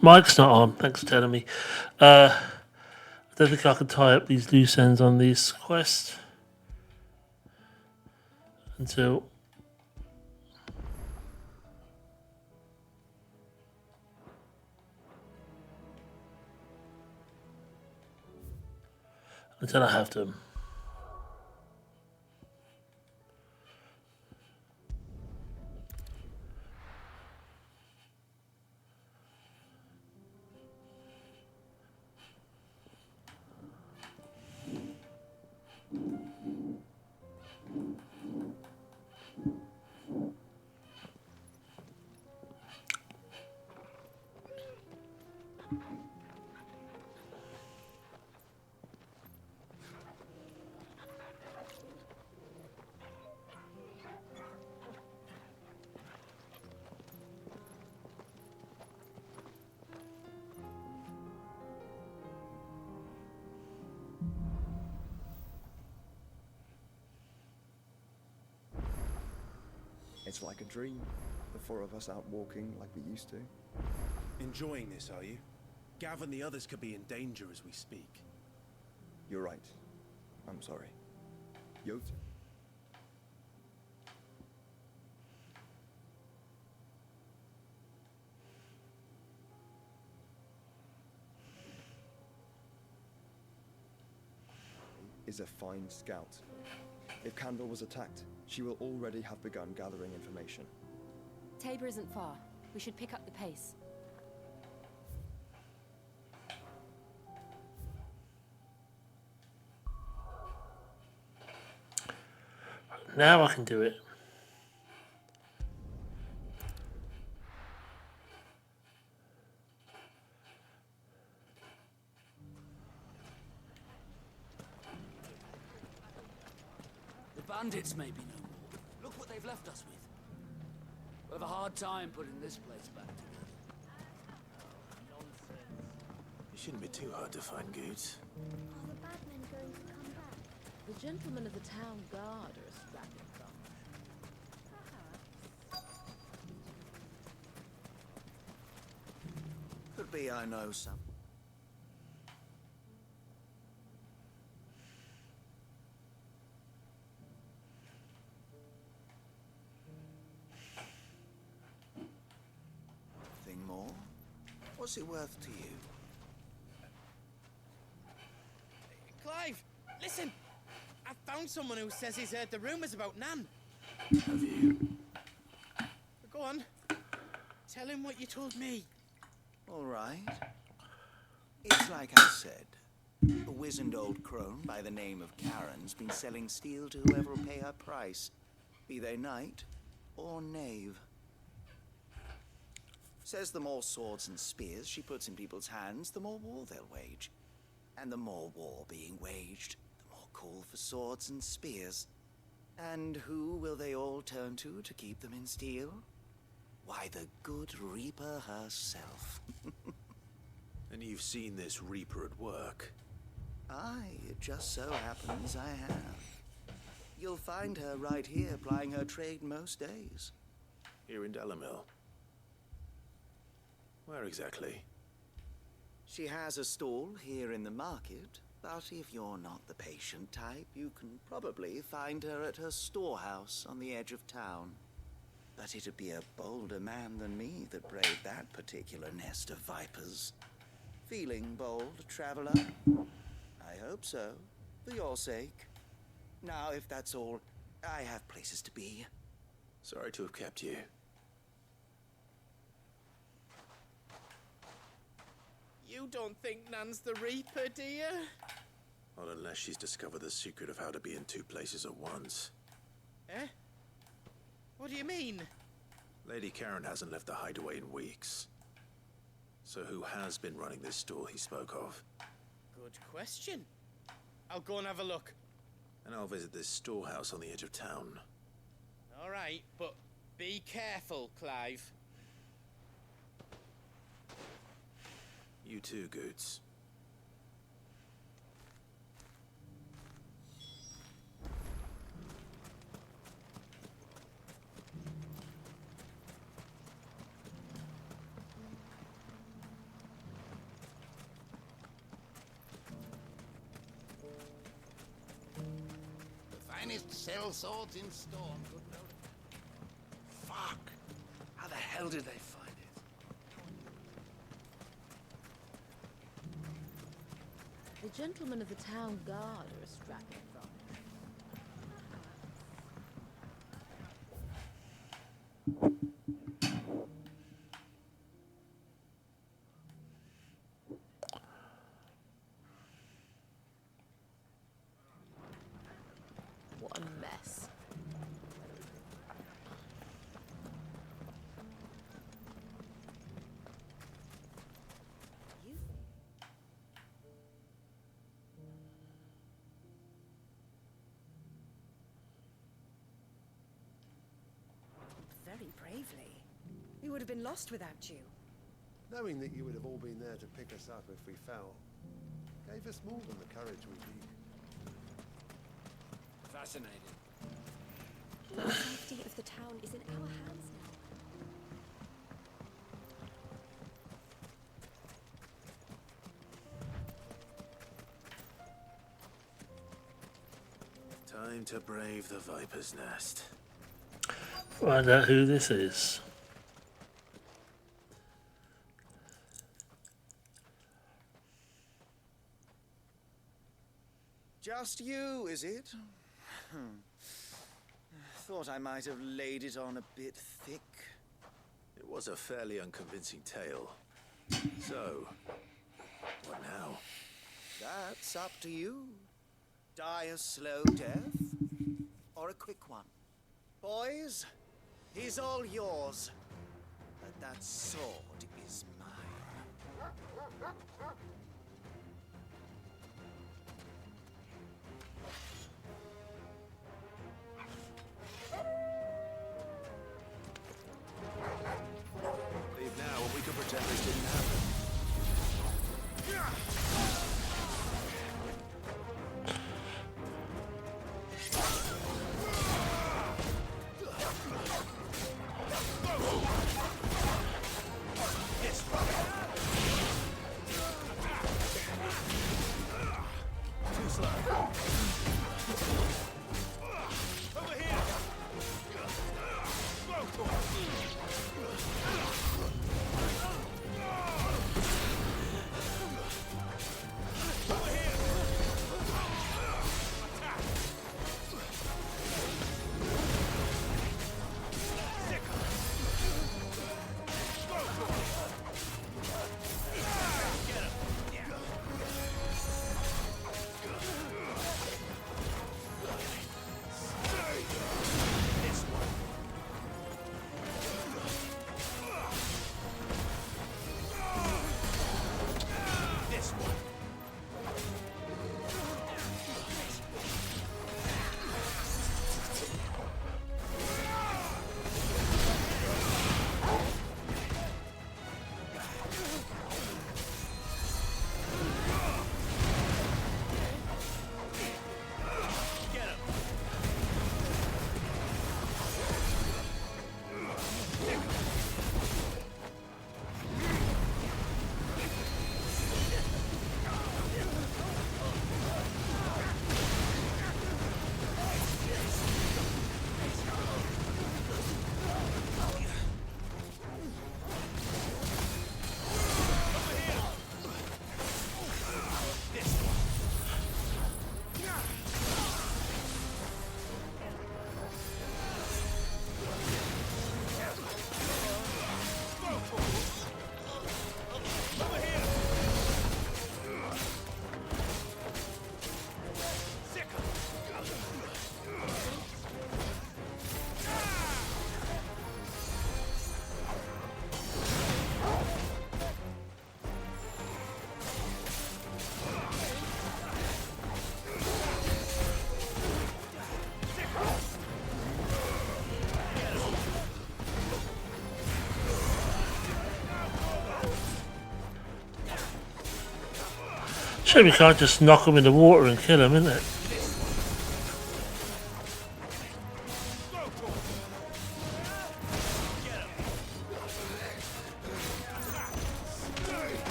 Mike's not on, thanks for telling me. I don't think I can tie up these loose ends on this quest until I have them. It's like a dream. The four of us out walking like we used to. Enjoying this, are you? Gav and the others could be in danger as we speak. You're right. I'm sorry. Yot? Is a fine scout. If Candle was attacked, she will already have begun gathering information. Tabor isn't far. We should pick up the pace. Now I can do it. The bandits may be no more. Look what they've left us with. We'll have a hard time putting this place back together. It shouldn't be too hard to find goods. Are the bad men going to come back? The gentlemen of the town guard are strapping some. Could be I know some. Thing more? What's it worth to you? Clive, listen! I found someone who says he's heard the rumours about Nan. Have you? Go on. Tell him what you told me. All right. It's like I said. A wizened old crone by the name of Karen's been selling steel to whoever will pay her price, be they knight or knave. Says the more swords and spears she puts in people's hands, the more war they'll wage. And the more war being waged, the more call for swords and spears. And who will they all turn to keep them in steel? Why, the good Reaper herself. And you've seen this Reaper at work? Aye, it just so happens I have. You'll find her right here plying her trade most days. Here in Delamil. Where exactly? She has a stall here in the market, but if you're not the patient type, you can probably find her at her storehouse on the edge of town. But it'd be a bolder man than me that braved that particular nest of vipers. Feeling bold, traveler? I hope so, for your sake. Now, if that's all, I have places to be. Sorry to have kept you. You don't think Nan's the Reaper, do you? Not unless she's discovered the secret of how to be in two places at once. Eh? What do you mean? Lady Karen hasn't left the hideaway in weeks. So who has been running this stall he spoke of? Good question. I'll go and have a look. And I'll visit this storehouse on the edge of town. All right, but be careful, Clive. You too, Goots. The finest sell swords in Storm, good note. Fuck! How the hell did they find it? The gentlemen of the town guard are strapping from What a mess. Very bravely. We would have been lost without you. Knowing that you would have all been there to pick us up if we fell, gave us more than the courage we need. Fascinating. The safety of the town is in our hands now. Time to brave the Viper's Nest. Find out who this is. Just you, is it? Thought I might have laid it on a bit thick. It was a fairly unconvincing tale. So, what now? That's up to you. Die a slow death, or a quick one. Boys, he's all yours. But that sword is mine. Leave now, and we can pretend this didn't happen. Shame you can't just knock him in the water and kill him, isn't it?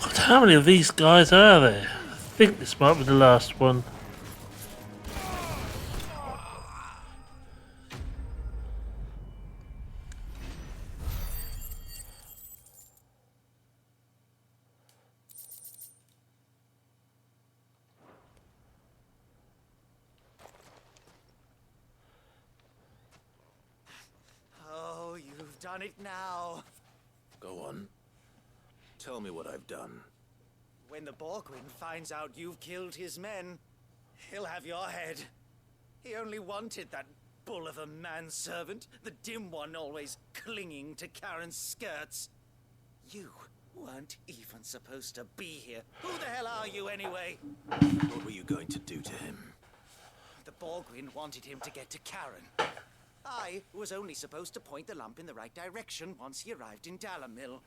God, how many of these guys are there? I think this might be the last one. Oh, you've done it now. Go on. Tell me what I've done. When the Borgwyn finds out you've killed his men, he'll have your head. He only wanted that bull of a manservant, the dim one always clinging to Karen's skirts. You weren't even supposed to be here. Who the hell are you anyway? What were you going to do to him? The Borgwyn wanted him to get to Karen. I was only supposed to point the lamp in the right direction once he arrived in Dalamil.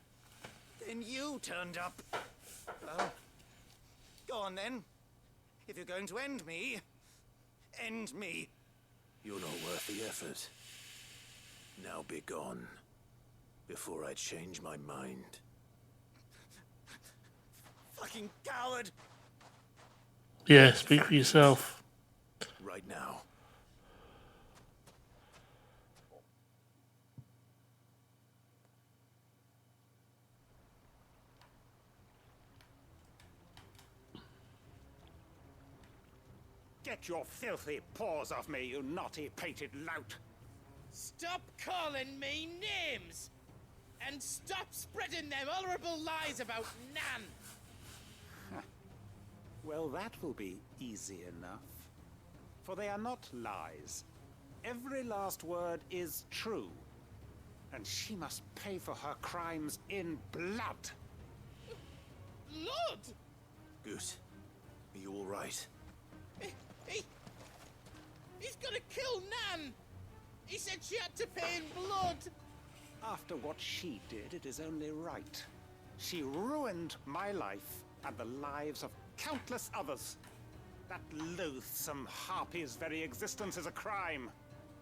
Then you turned up. Well, go on then. If you're going to end me, end me. You're not worth the effort. Now be gone, before I change my mind. Fucking coward! Yeah, speak for yourself. Right now. Get your filthy paws off me, you naughty-pated lout! Stop calling me names! And stop spreading them horrible lies about Nan! Well, that will be easy enough. For they are not lies. Every last word is true. And she must pay for her crimes in blood. Blood? Goose, are you all right? He's gonna kill Nan! He said she had to pay in blood! After what she did, it is only right. She ruined my life and the lives of countless others. That loathsome harpy's very existence is a crime,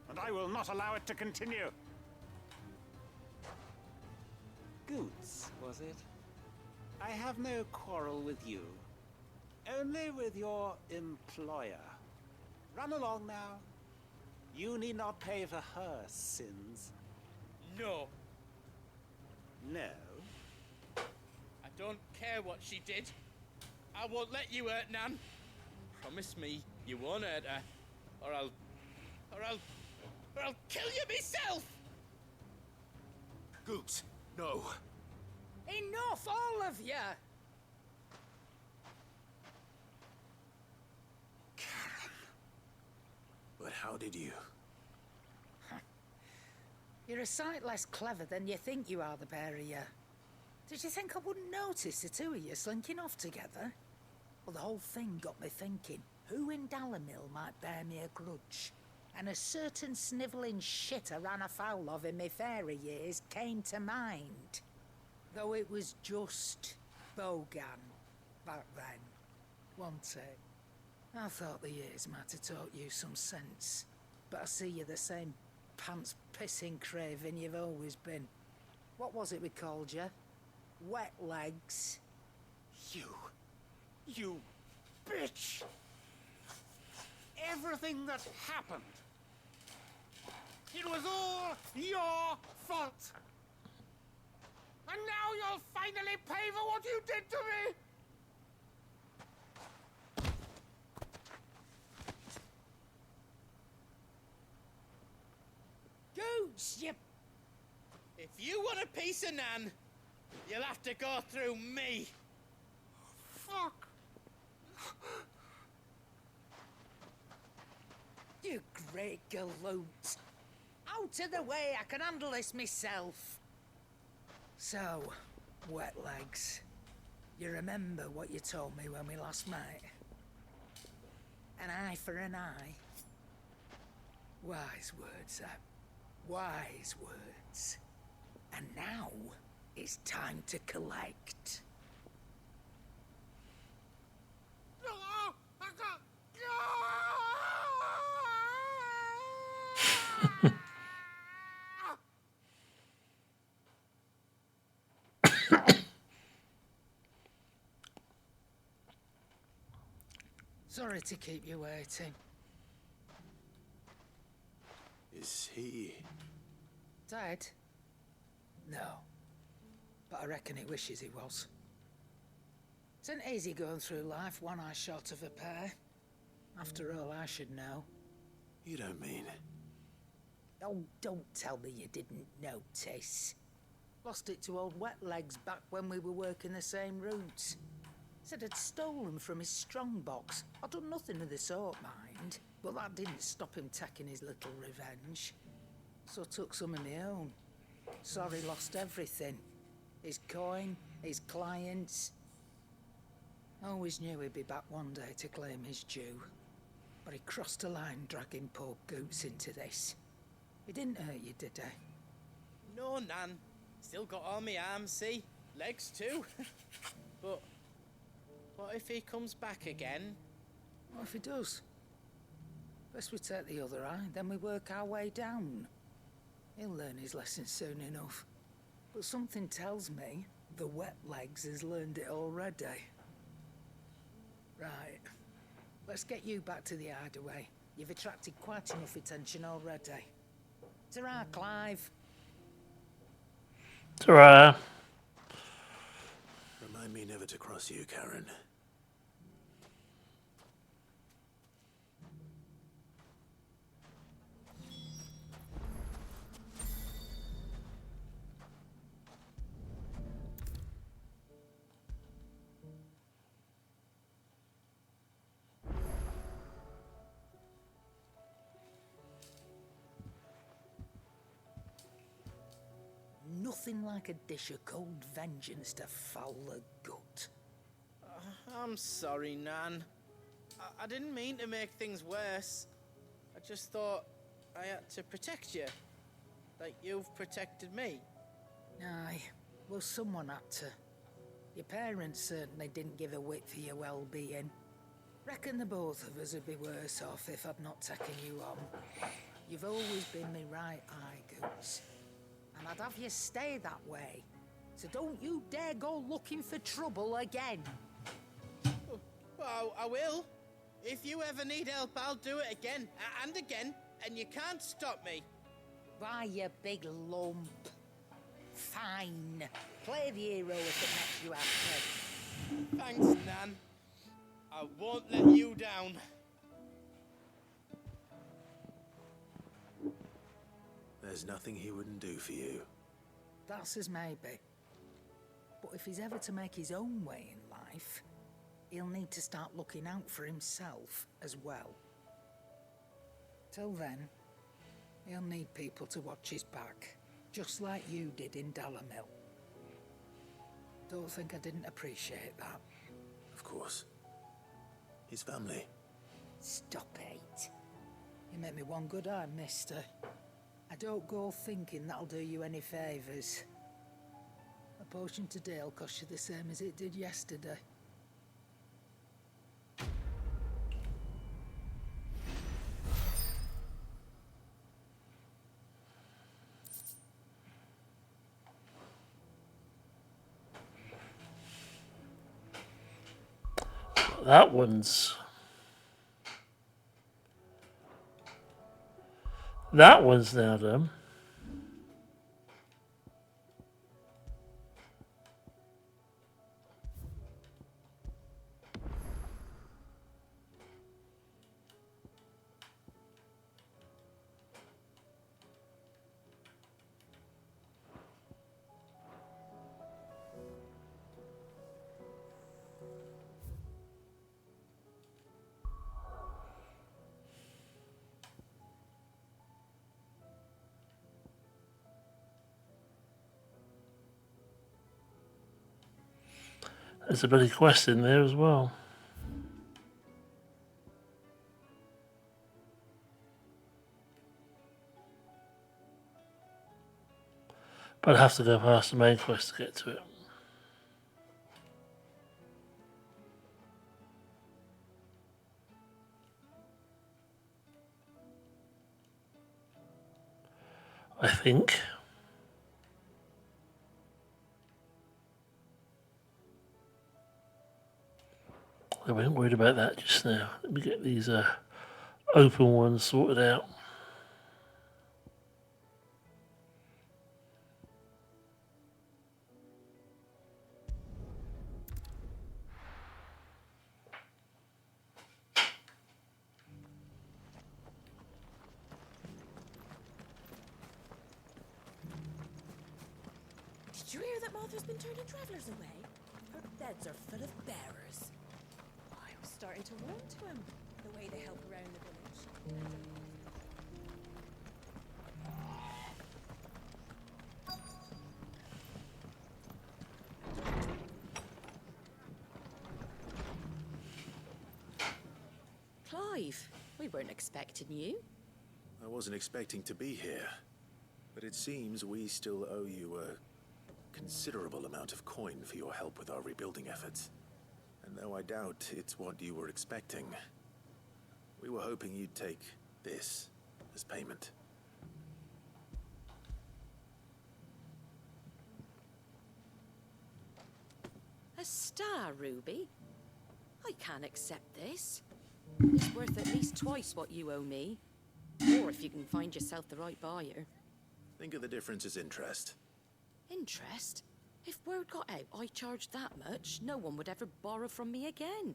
and I will not allow it to continue. Goots, was it? I have no quarrel with you. Only with your employer. Run along now. You need not pay for her sins. No. No? I don't care what she did. I won't let you hurt Nan. Promise me you won't hurt her, or I'll kill you myself! Goots, no. Enough, all of you! But how did you? You're a sight less clever than you think you are, the pair of you. Did you think I wouldn't notice the two of you slinking off together? Well, the whole thing got me thinking, who in Dalamil might bear me a grudge? And a certain snivelling shit I ran afoul of in my fairy years came to mind. Though it was just Bogan back then, wasn't it? I thought the years might have taught you some sense, but I see you're the same pants-pissing craven you've always been. What was it we called you? Wet legs? You bitch! Everything that happened, it was all your fault! And now you'll finally pay for what you did to me! loose, you... If you want a piece of Nan, you'll have to go through me. Fuck! You great galoot. Out of the way, I can handle this myself. So, wet legs. You remember what you told me when we last met? An eye for an eye. Wise words, wise words. And now, it's time to collect. Sorry to keep you waiting. Is he... Dead? No. But I reckon he wishes he was. It ain't easy going through life one eye short of a pair. After all, I should know. You don't mean... Oh, don't tell me you didn't notice. Lost it to old Wet Legs back when we were working the same routes. Said I'd stolen from his strongbox. I'd done nothing of the sort, mind. But that didn't stop him taking his little revenge. So I took some of my own. Sorry, lost everything. His coin, his clients. Always knew he'd be back one day to claim his due. But he crossed a line dragging poor Goots into this. He didn't hurt you, did he? No, Nan. Still got all my arms, see? Legs too. But what if he comes back again? What if he does? First we take the other eye, then we work our way down. He'll learn his lesson soon enough. But something tells me the Wet Legs has learned it already. Right. Let's get you back to the hideaway. You've attracted quite enough attention already. Ta-ra, Clive. Ta-ra. Remind me never to cross you, Karen. Nothing like a dish of cold vengeance to foul the gut. I'm sorry, Nan. I didn't mean to make things worse. I just thought I had to protect you. Like you've protected me. Aye, well, someone had to. Your parents certainly didn't give a whit for your well-being. Reckon the both of us would be worse off if I'd not taken you on. You've always been me right eye, Goots. And I'd have you stay that way. So don't you dare go looking for trouble again. Well, I will. If you ever need help, I'll do it again and again, and you can't stop me. Why, you big lump. Fine. Play the hero if it makes you happy. Thanks, Nan. I won't let you down. There's nothing he wouldn't do for you. That's as maybe. But if he's ever to make his own way in life, he'll need to start looking out for himself as well. Till then, he'll need people to watch his back, just like you did in Dalamil. Don't think I didn't appreciate that. Of course. His family. Stop it. You make me one good eye, mister. I don't go thinking that'll do you any favours. A potion today will cost you the same as it did yesterday. That one's now done. There's a bloody quest in there as well. But I have to go past the main quest to get to it. I think. I wasn't worried about that just now. Let me get these open ones sorted out. Did you hear that Martha's been turning travellers away? Her beds are full of bearers. I was starting to warm to him, the way they help around the village. Clive, we weren't expecting you. I wasn't expecting to be here, but it seems we still owe you a considerable amount of coin for your help with our rebuilding efforts. And though I doubt it's what you were expecting, we were hoping you'd take this as payment. A star ruby? I can't accept this. It's worth at least twice what you owe me. Or if you can find yourself the right buyer. Think of the difference as interest. Interest? If word got out I charged that much, no one would ever borrow from me again.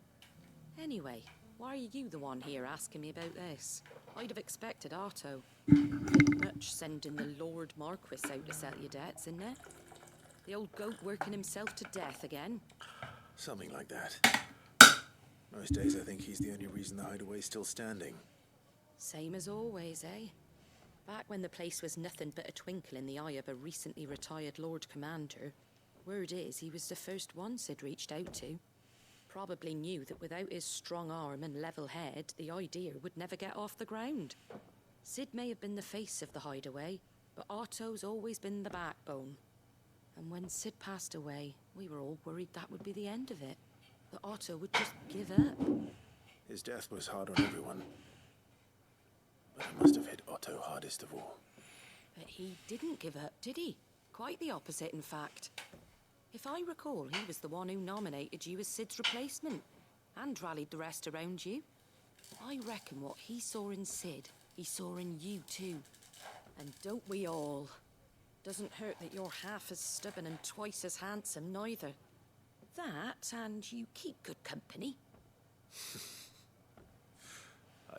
Anyway, why are you the one here asking me about this? I'd have expected Otto. Much sending the Lord Marquis out to settle your debts, isn't it? The old goat working himself to death again. Something like that. Most days I think he's the only reason the hideaway's still standing. Same as always, eh? Back when the place was nothing but a twinkle in the eye of a recently retired Lord Commander, word is he was the first one Sid reached out to. Probably knew that without his strong arm and level head, the idea would never get off the ground. Sid may have been the face of the hideaway, but Otto's always been the backbone. And when Sid passed away, we were all worried that would be the end of it. That Otto would just give up. His death was hard on everyone. But it must have hit Otto hardest of all. But he didn't give up, did he? Quite the opposite, in fact. If I recall, he was the one who nominated you as Sid's replacement, and rallied the rest around you. I reckon what he saw in Sid, he saw in you too. And don't we all? Doesn't hurt that you're half as stubborn and twice as handsome, neither. That, and you keep good company.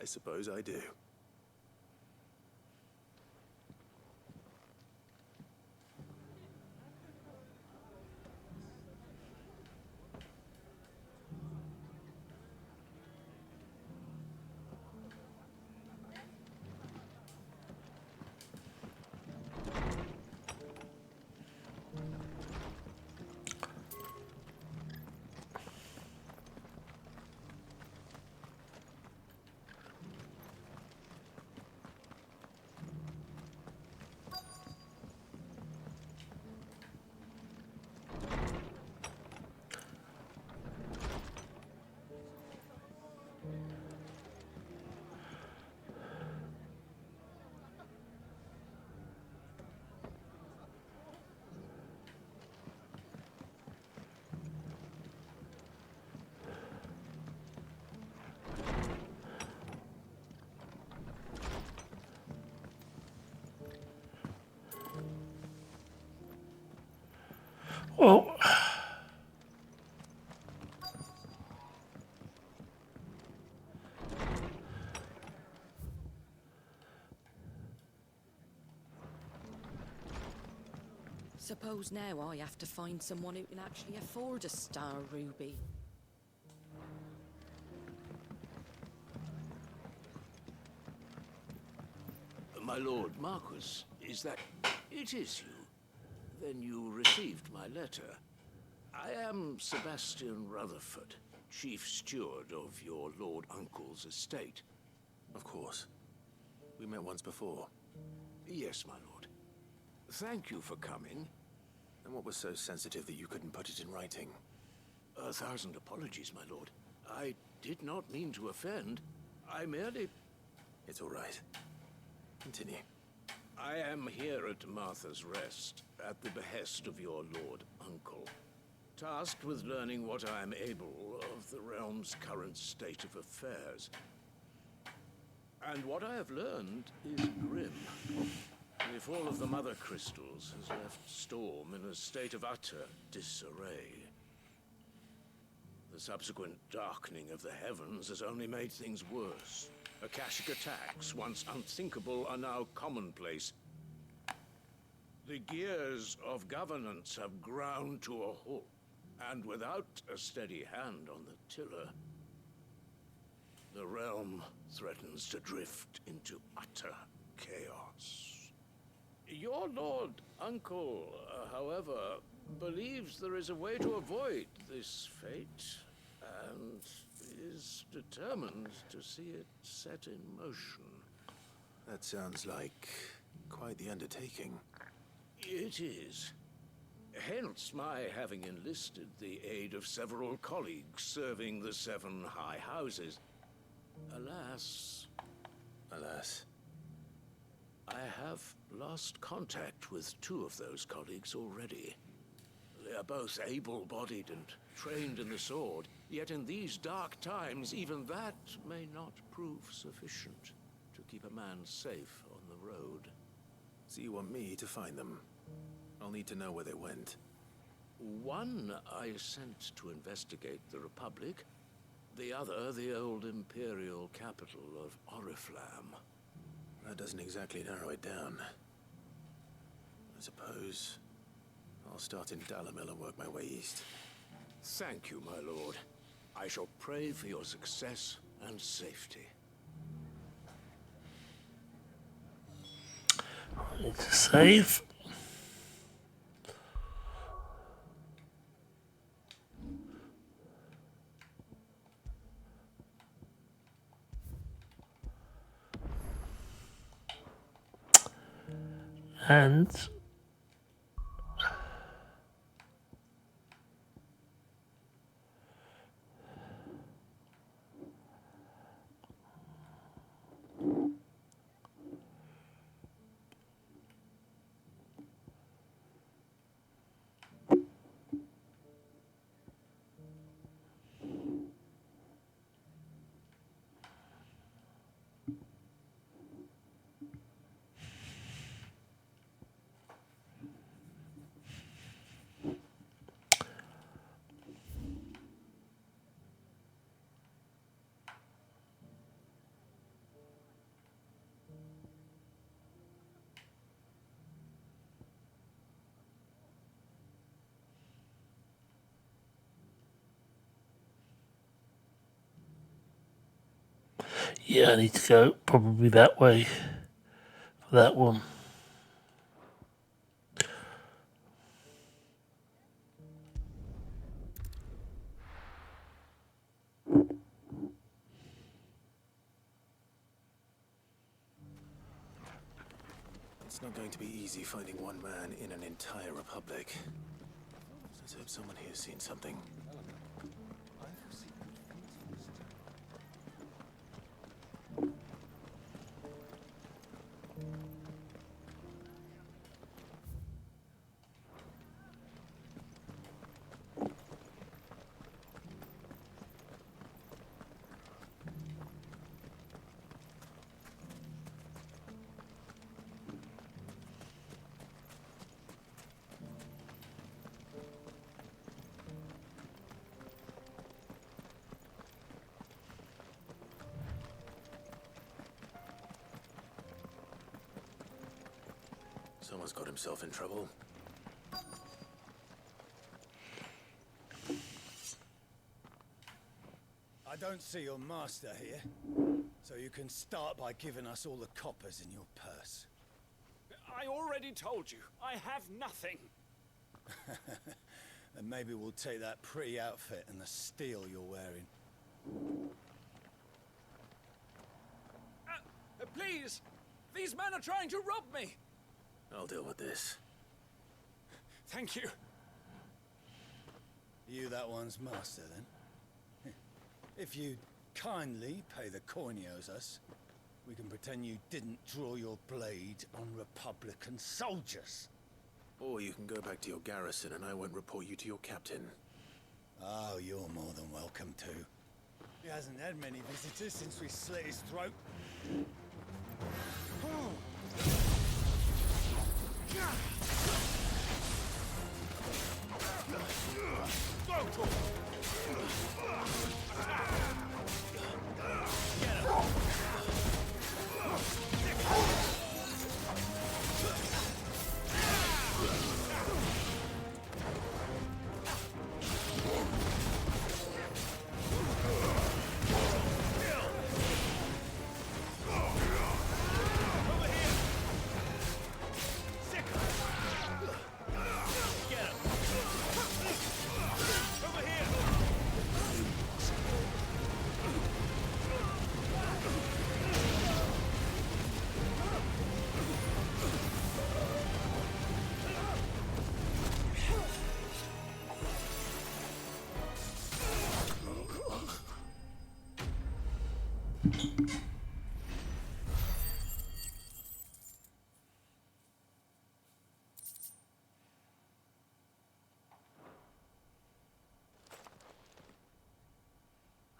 I suppose I do. Well, Suppose now I have to find someone who can actually afford a star ruby. My lord Marquis, is that... It is you. Then you received my letter. I am Sebastian Rutherford, Chief Steward of your Lord Uncle's estate. Of course. We met once before. Yes, my lord. Thank you for coming. And what was so sensitive that you couldn't put it in writing? 1,000 apologies, my lord. I did not mean to offend. I merely... It's all right. Continue. I am here at Martha's Rest, at the behest of your Lord Uncle, tasked with learning what I am able of the realm's current state of affairs. And what I have learned is grim. The fall of the Mother Crystals has left Storm in a state of utter disarray. The subsequent darkening of the heavens has only made things worse. Akashic attacks, once unthinkable, are now commonplace. The gears of governance have ground to a halt, and without a steady hand on the tiller, the realm threatens to drift into utter chaos. Your Lord Uncle, however, believes there is a way to avoid this fate, and is determined to see it set in motion. That sounds like quite the undertaking. It is. Hence my having enlisted the aid of several colleagues serving the 7 high houses. Alas... Alas? I have lost contact with 2 of those colleagues already. They are both able-bodied and trained in the sword, yet in these dark times, even that may not prove sufficient to keep a man safe on the road. So you want me to find them? I'll need to know where they went. One I sent to investigate the Republic, the other the old Imperial capital of Oriflamme. That doesn't exactly narrow it down. I suppose I'll start in Dalamil and work my way east. Thank you, my lord. I shall pray for your success and safety. Need to save. And yeah, I need to go probably that way for that one. It's not going to be easy finding one man in an entire republic. Let's hope someone here's seen something. Someone's got himself in trouble. I don't see your master here, so you can start by giving us all the coppers in your purse. I already told you, I have nothing. And maybe we'll take that pretty outfit and the steel you're wearing. Please! These men are trying to rob me! I'll deal with this. Thank you. You that one's master, then? If you kindly pay the coin he owes us, we can pretend you didn't draw your blade on Republican soldiers. Or you can go back to your garrison and I won't report you to your captain. Oh, you're more than welcome to. He hasn't had many visitors since we slit his throat.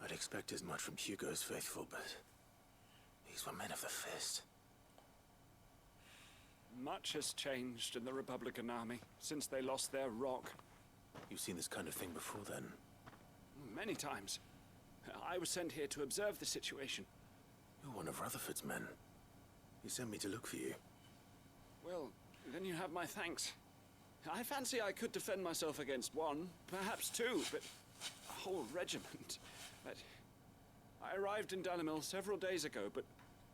I'd expect as much from Hugo's faithful, but these were men of the fist. Much has changed in the Republican army since they lost their rock. You've seen this kind of thing before, then? Many times. I was sent here to observe the situation. You're one of Rutherford's men. He sent me to look for you. Well, then you have my thanks. I fancy I could defend myself against one, perhaps two, but a whole regiment. But I arrived in Dalimil several days ago, but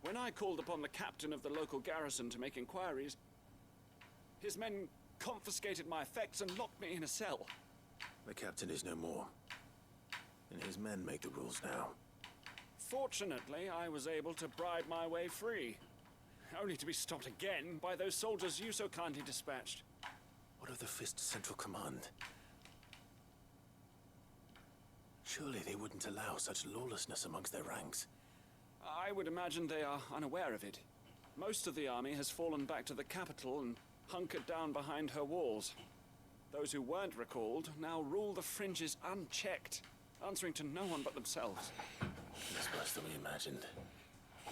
when I called upon the captain of the local garrison to make inquiries, his men confiscated my effects and locked me in a cell. The captain is no more, and his men make the rules now. Fortunately, I was able to bribe my way free, only to be stopped again by those soldiers you so kindly dispatched. What of the Fist's central command? Surely they wouldn't allow such lawlessness amongst their ranks. I would imagine they are unaware of it. Most of the army has fallen back to the capital and hunkered down behind her walls. Those who weren't recalled now rule the fringes unchecked, answering to no one but themselves. It's worse than we imagined.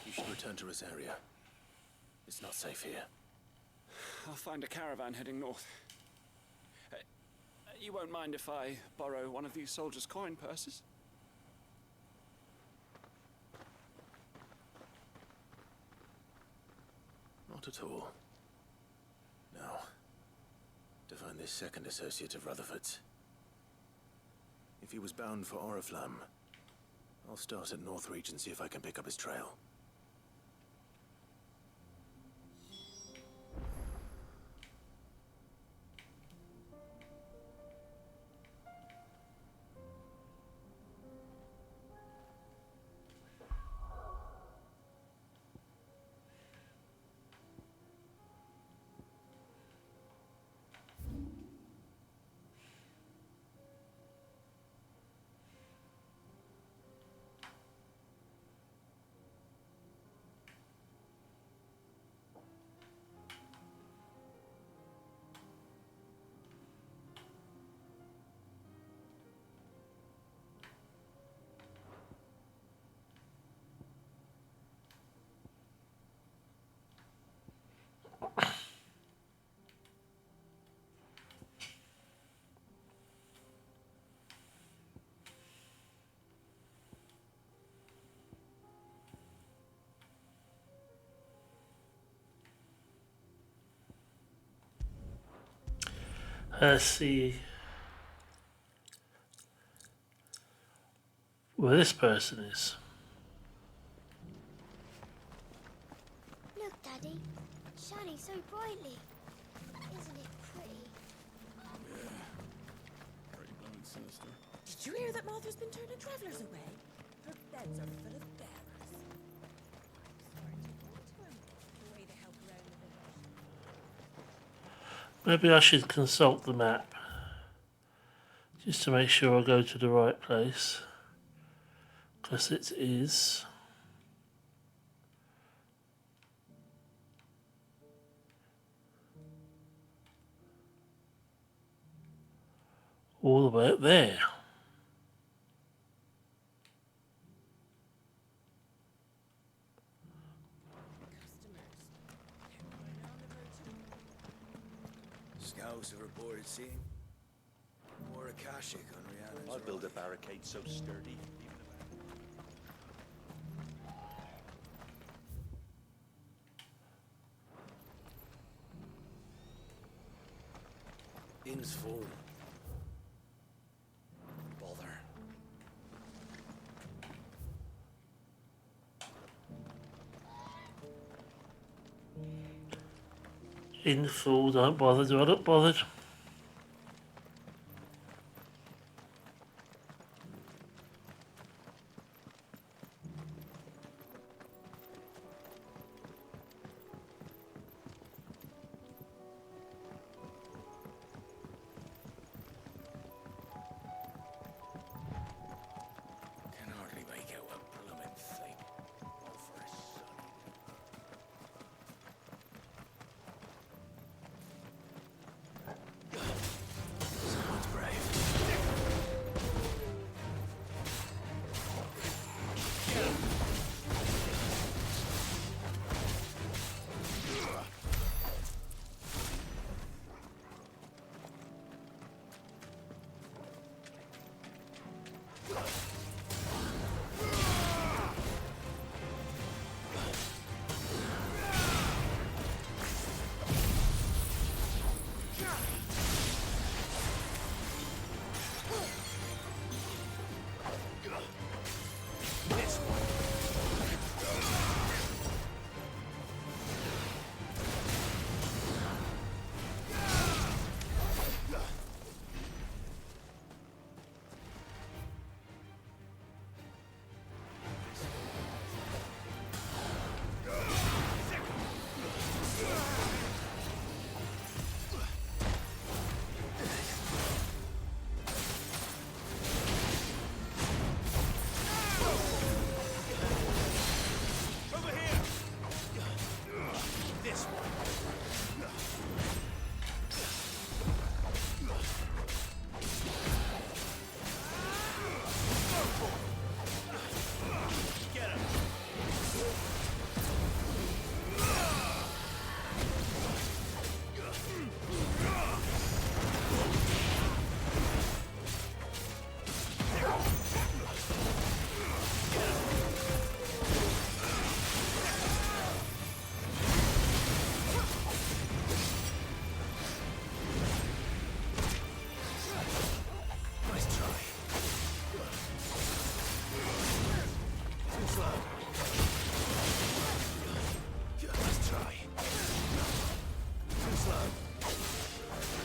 You should return to Rosaria. It's not safe here. I'll find a caravan heading north. You won't mind if I borrow one of these soldiers' coin purses? Not at all. Now, to find this second associate of Rutherford's. If he was bound for Oriflamme, I'll start at Northreach and see if I can pick up his trail. Let's see where this person is. Look, Daddy. It's shining so brightly. Isn't it pretty? sinister. Did you hear that Martha's been turning travelers away? Her beds are full of bearers. I'm starting to want to him, the way they help around the village. Maybe I should consult the map just to make sure I go to the right place, because it is all the way up there. Scouts have reported seeing more Akashic on Rihanna's. I'd build a barricade so sturdy. Inn's full. Bother. In full, don't bother, do I look bothered? Can hardly make out a blooming thing. All for his son. Someone's brave.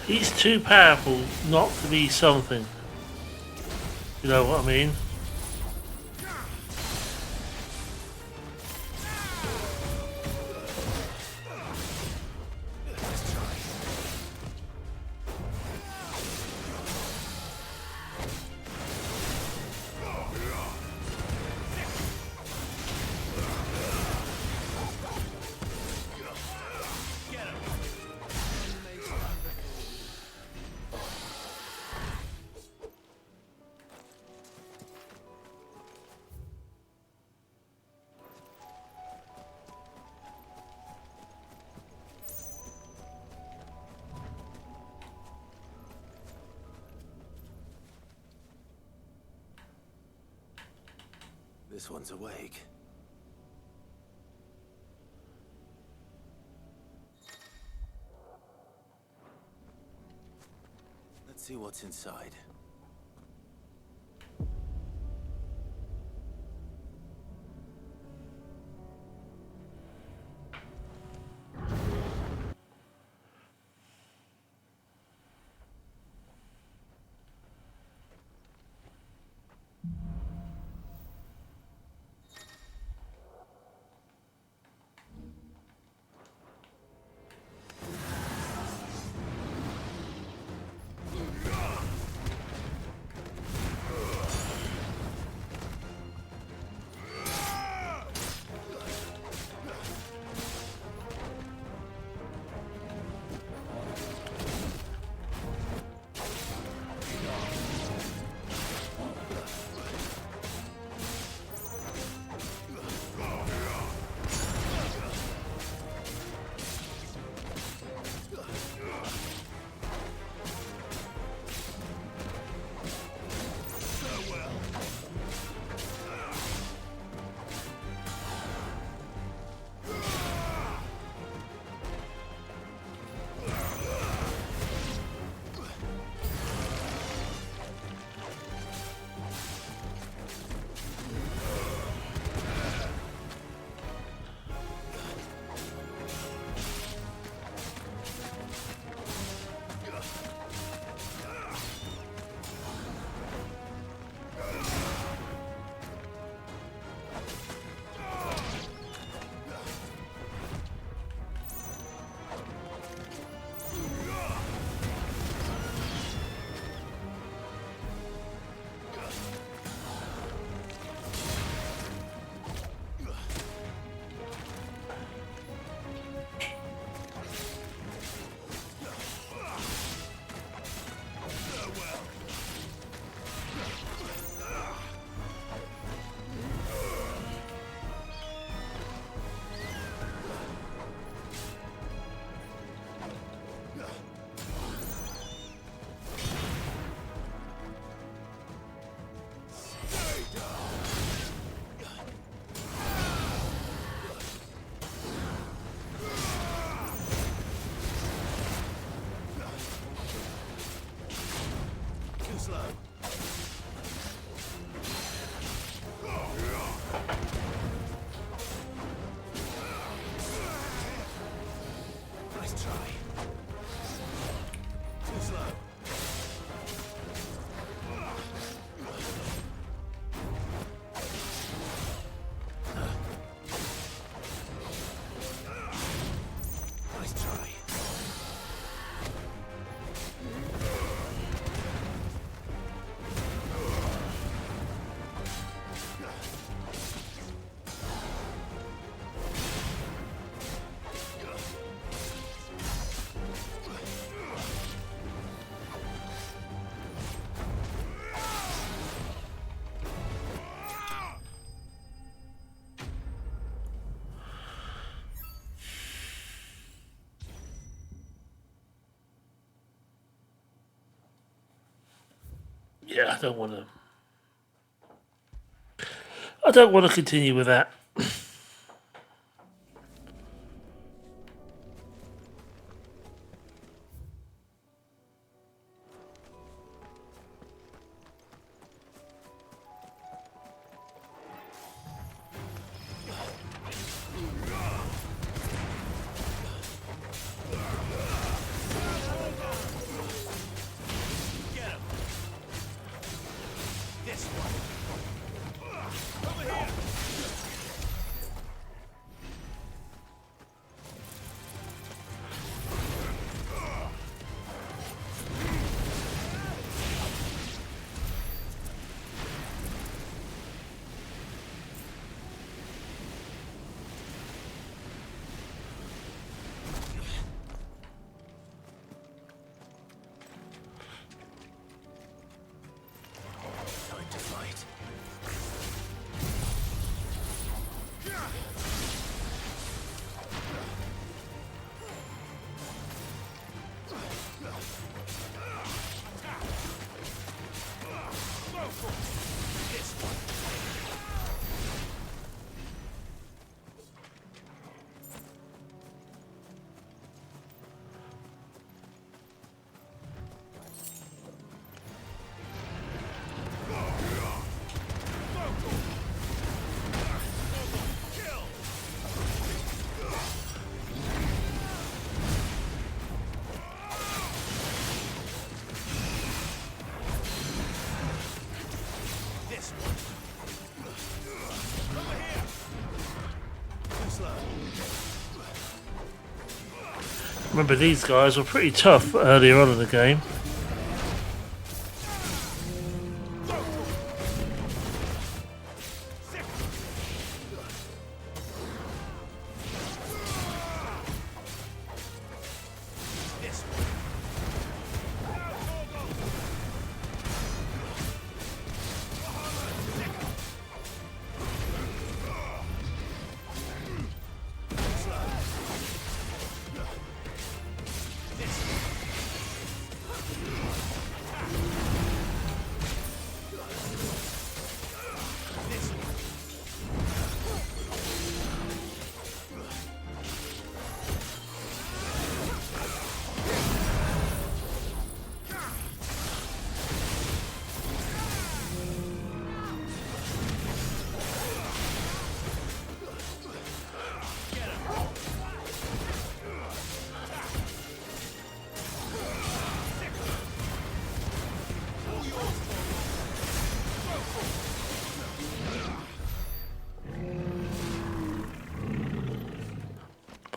He's too powerful not to be something. You know what I mean? This one's awake. Let's see what's inside. slow. Nice try. Too slow. Nice try. Yeah, I don't want to. I don't want to continue with that. This one. Over here. Time to fight. This one. This one. Over here. Too slow. Remember, these guys were pretty tough earlier on in the game. This one.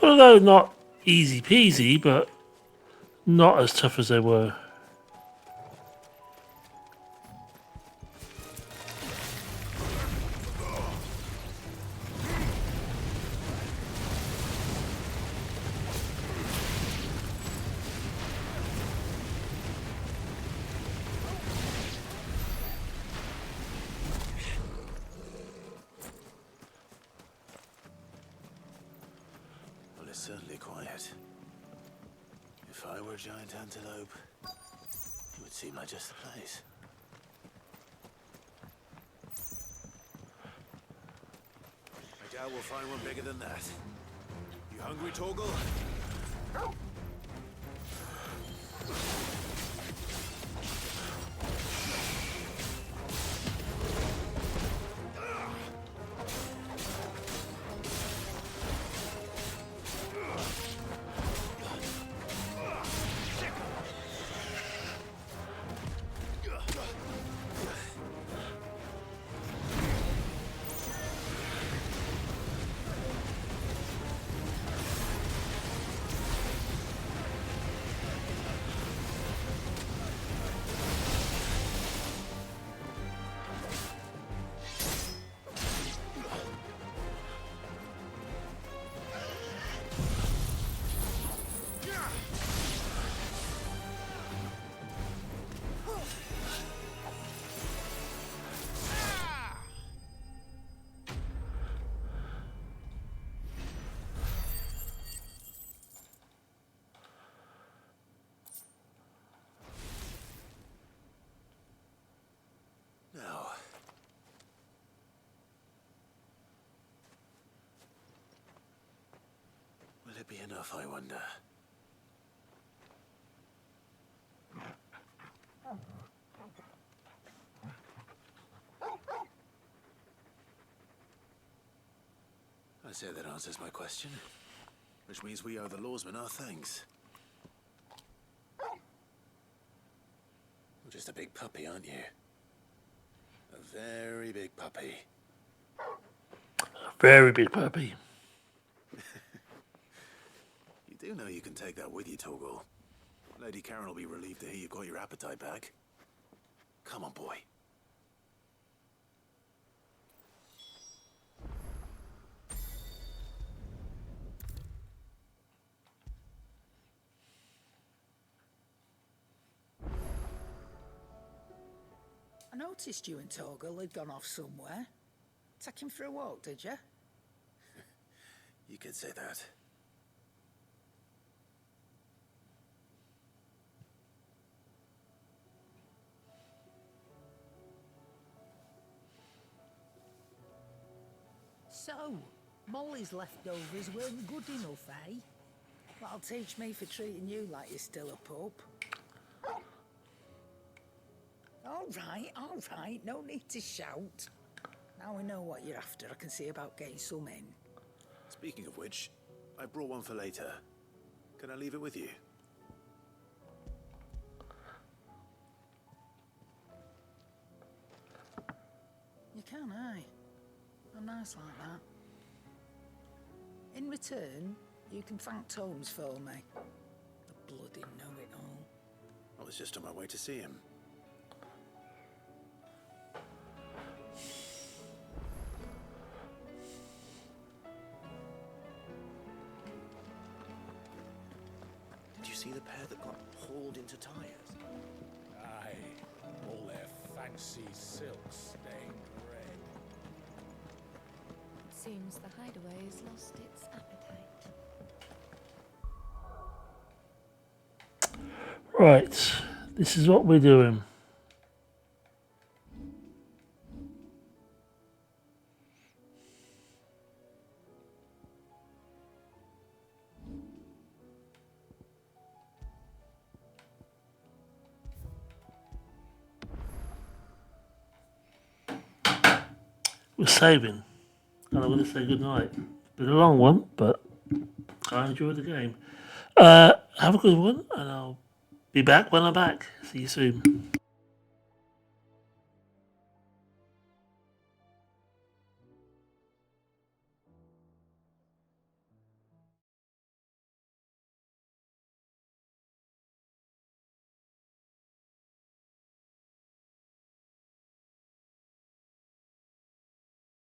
Although not easy peasy, but not as tough as they were. Well, it's certainly quiet. If I were a giant antelope, it would seem like just the place. I doubt we'll find one bigger than that. You hungry, Torgal? Now, will it be enough, I wonder? I say that answers my question, which means we owe the lawsman our thanks. You're just a big puppy, aren't you? A very big puppy. Very big puppy. You do know you can take that with you, Torgal. Lady Karen will be relieved to hear you've got your appetite back. Come on, boy. I noticed you and Torgal had gone off somewhere. Take him for a walk, did you? You could say that. So, Molly's leftovers weren't good enough, eh? That'll teach me for treating you like you're still a pup. All right, no need to shout. Now we know what you're after, I can see about getting some in. Speaking of which, I brought one for later. Can I leave it with you? You can, eh? I'm nice like that. In return, you can thank Tomes for me. The bloody know-it-all. I was just on my way to see him. Did you see the pair that got hauled into tires? Aye, all their fancy silks stained red. Seems the hideaway has lost its appetite. Right, this is what we're doing. We're saving, and I'm going to say goodnight. It's been a long one, but I enjoyed the game. Have a good one, and I'll be back when I'm back. See you soon.